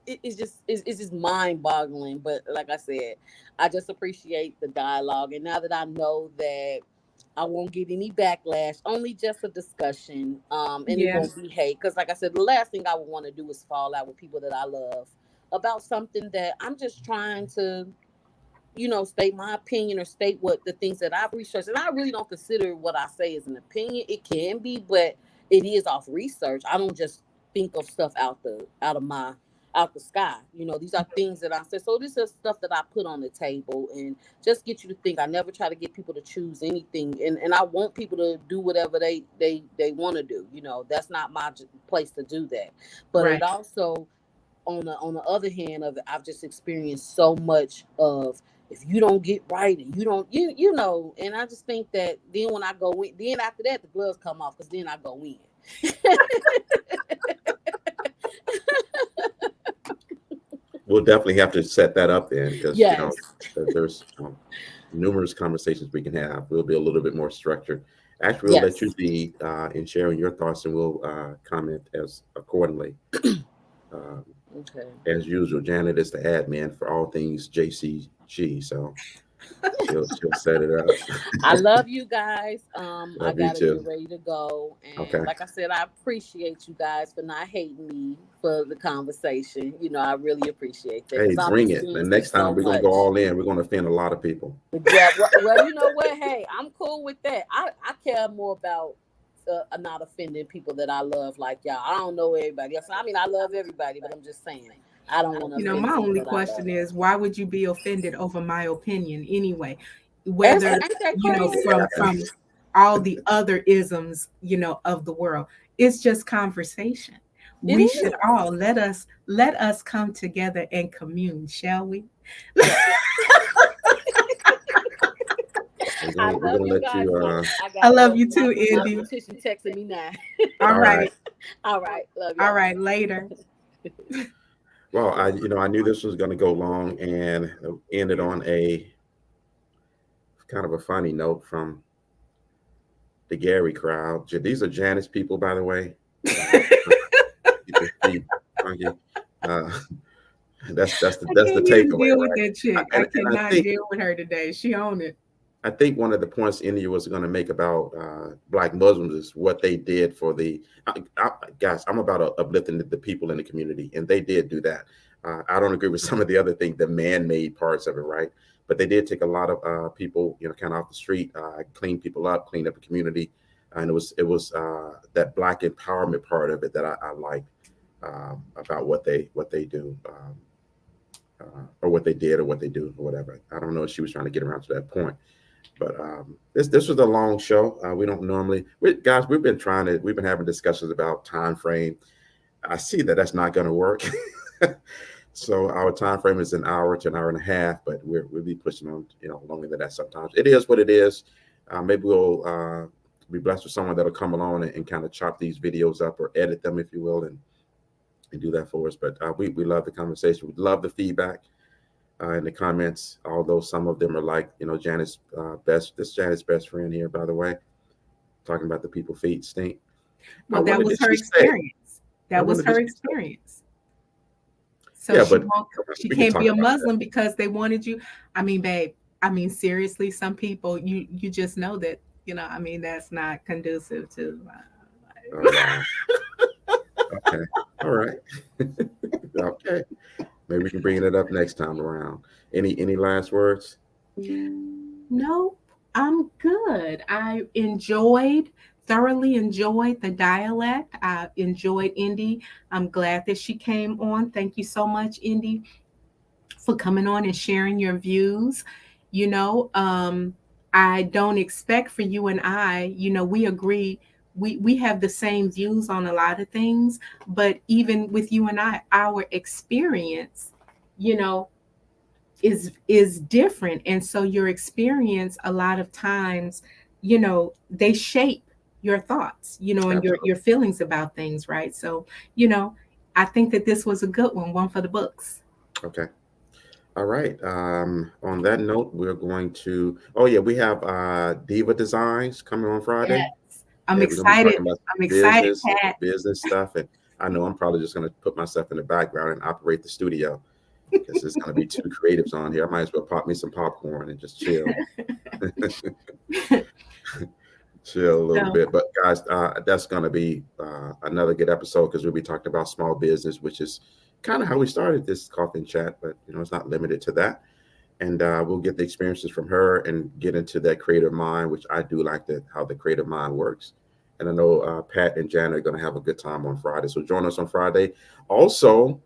it's just mind boggling. But like I said, I just appreciate the dialogue, and now that I know that I won't get any backlash, only just a discussion, and it won't be hate. Because like I said, the last thing I would want to do is fall out with people that I love about something that I'm just trying to state my opinion or state what the things that I've researched. And I really don't consider what I say as an opinion. It can be, but it is off research. I don't just think of stuff out the sky. These are things that I said. So this is stuff that I put on the table and just get you to think. I never try to get people to choose anything. And I want people to do whatever they want to do. That's not my place to do that. But It also, on the other hand of it, I've just experienced so much of, if you don't get right and you don't, and I just think that then when I go in, then after that, the gloves come off, because then I go in. We'll definitely have to set that up then, because there's numerous conversations we can have. We'll be a little bit more structured. Actually, we'll let you be in sharing your thoughts, and we'll comment as accordingly. Okay. As usual, Janet is the admin for all things JCG, so she'll set it up. I love you guys. I gotta get ready to go. And like I said, I appreciate you guys for not hating me for the conversation. I really appreciate that. Hey, bring it. And next time we're gonna go all in. We're gonna offend a lot of people. Yeah, well, you know what? Hey, I'm cool with that. I care more about not offending people that I love, like y'all. I don't know everybody else. I mean, I love everybody, but I'm just saying, I don't want to. My only question is, why would you be offended over my opinion anyway? Whether from all the other isms, of the world, it's just conversation. We should all let us come together and commune, shall we? I love you guys. I love you too, Andy. My petition texting me now. All right. Love you. All right, later. Well, I knew this was going to go long, and ended on a kind of a funny note from the Gary crowd. These are Janice people, by the way. Uh, that's I the can't even takeaway, deal with right? that chick. I And I cannot think deal with her today. She owned it. I think one of the points India was going to make about Black Muslims is what they did for the guys. I'm about uplifting the people in the community, and they did do that. I don't agree with some of the other things, the man-made parts of it, right? But they did take a lot of people, kind of off the street, clean people up, clean up the community, and it was that Black empowerment part of it that I like about what they do. Or what they did or what they do or whatever. I don't know if she was trying to get around to that point. But this was a long show. We don't normally, guys. We've been having discussions about time frame. I see that that's not going to work. So our time frame is an hour to an hour and a half, but we'll be pushing on longer than that sometimes. It is what it is. Maybe we'll be blessed with someone that'll come along and kind of chop these videos up or edit them, if you will, and do that for us. But we love the conversation. We love the feedback in the comments, although some of them are like, Janet's Janet's best friend here, by the way, talking about the people feet stink. Well, that was her experience. That was her experience. So yeah, she but she can't be a Muslim because they wanted you. I mean, babe, seriously, some people, you just know that, that's not conducive to. Oh, wow. Okay. All right. Okay. Maybe we can bring it up next time around. Any last words? No, I'm good. I thoroughly enjoyed the dialect. I enjoyed Indy. I'm glad that she came on. Thank you so much, Indy, for coming on and sharing your views. I don't expect for you and I, we agree. We have the same views on a lot of things, but even with you and I, our experience, you know, is different. And so your experience a lot of times, they shape your thoughts, and your feelings about things, right? So, I think that this was a good one for the books. Okay. All right. On that note, we're going to. Oh yeah, we have Diva Designs coming on Friday. Yes. I'm We're gonna be excited. talking about I'm excited, Pat. business stuff, and I know I'm probably just gonna put myself in the background and operate the studio because there's gonna be two creatives on here. I might as well pop me some popcorn and just chill, chill a little bit. But guys, that's gonna be another good episode because we'll be talking about small business, which is kind of how we started this coffee and chat, but it's not limited to that. And we'll get the experiences from her and get into that creative mind, which I do like how the creative mind works. And I know Pat and Janet are going to have a good time on Friday. So join us on Friday. Also,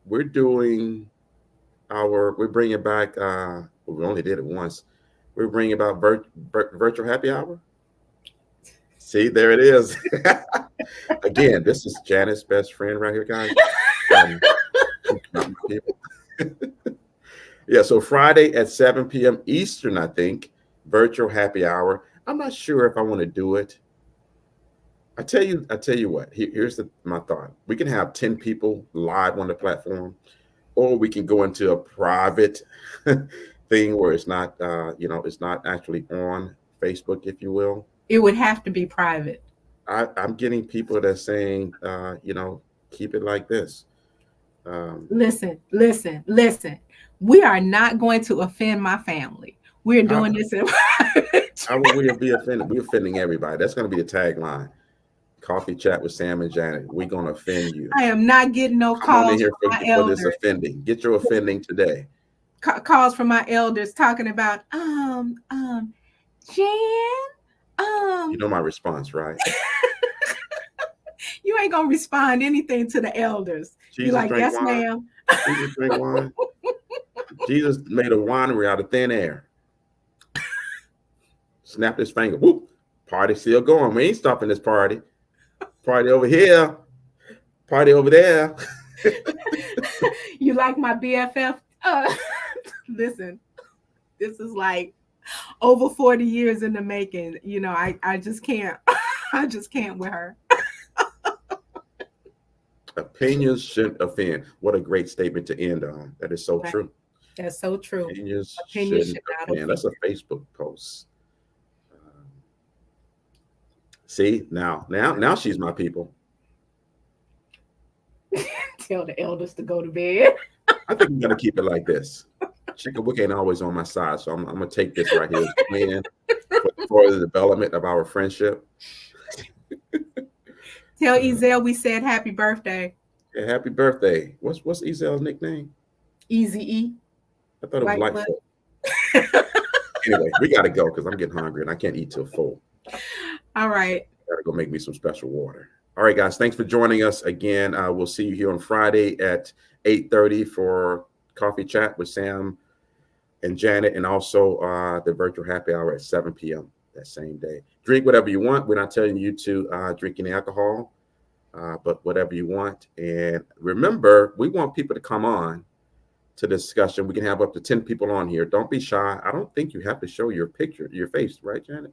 we're bringing back, we only did it once. We're bringing about virtual happy hour. See, there it is. Again, this is Janet's best friend right here, guys. Yeah, so Friday at 7 p.m. Eastern, I think, virtual happy hour. I'm not sure if I want to do it. I tell you what. Here's my thought. We can have 10 people live on the platform, or we can go into a private thing where it's not, it's not actually on Facebook, if you will. It would have to be private. I'm getting people that are saying, keep it like this. Listen. We are not going to offend my family. We're doing this in private. How would we be offended? We're offending everybody. That's going to be the tagline. Coffee chat with Sam and Janet. We're going to offend you. I am not getting no calls from my elders. For this offending. Get your offending today. Calls from my elders talking about, Jan, you know my response, right? You ain't gonna respond anything to the elders. You're like, yes, ma'am. Jesus drink wine. Jesus made a winery out of thin air. Snapped his finger. Whoop. Party still going. We ain't stopping this party. Party over here. Party over there. You like my BFF? Listen, this is like over 40 years in the making. I just can't. I just can't with her. Opinions shouldn't offend. What a great statement to end on. That is so true. That's so true. Opinions shouldn't offend. That's a Facebook post. See, now she's my people. Tell the elders to go to bed. I think I'm gonna keep it like this. Chicken Wick ain't always on my side, so I'm gonna take this right here as a plan for the development of our friendship. Tell Ezel we said happy birthday. Yeah, happy birthday. What's Ezel's nickname? Easy E. I thought it was Lightfoot. Lightfoot. Anyway, we gotta go because I'm getting hungry and I can't eat till full. All right. Gotta go make me some special water. All right, guys. Thanks for joining us again. We'll see you here on Friday at 8:30 for Coffee Chat with Sam and Janet, and also the virtual happy hour at 7 p.m. that same day. Drink whatever you want. We're not telling you to drink any alcohol, but whatever you want. And remember, we want people to come on to the discussion. We can have up to 10 people on here. Don't be shy. I don't think you have to show your picture, your face, right, Janet?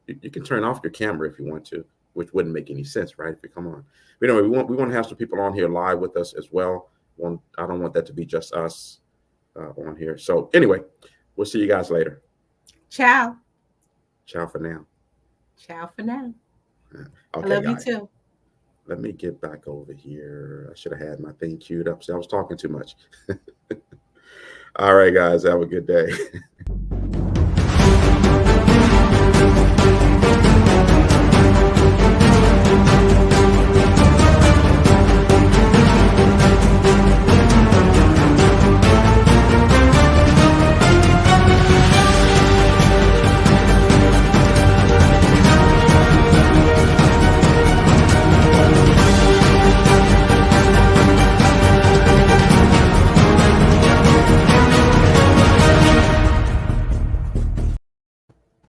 You can turn off your camera if you want to, which wouldn't make any sense, right? If you come on. But anyway, we want to have some people on here live with us as well. I don't want that to be just us on here. So anyway, we'll see you guys later. Ciao. Ciao for now. Ciao for now. Okay, I love guys. you too. Let me get back over here. I should have had my thing queued up. So I was talking too much. All right, guys. Have a good day.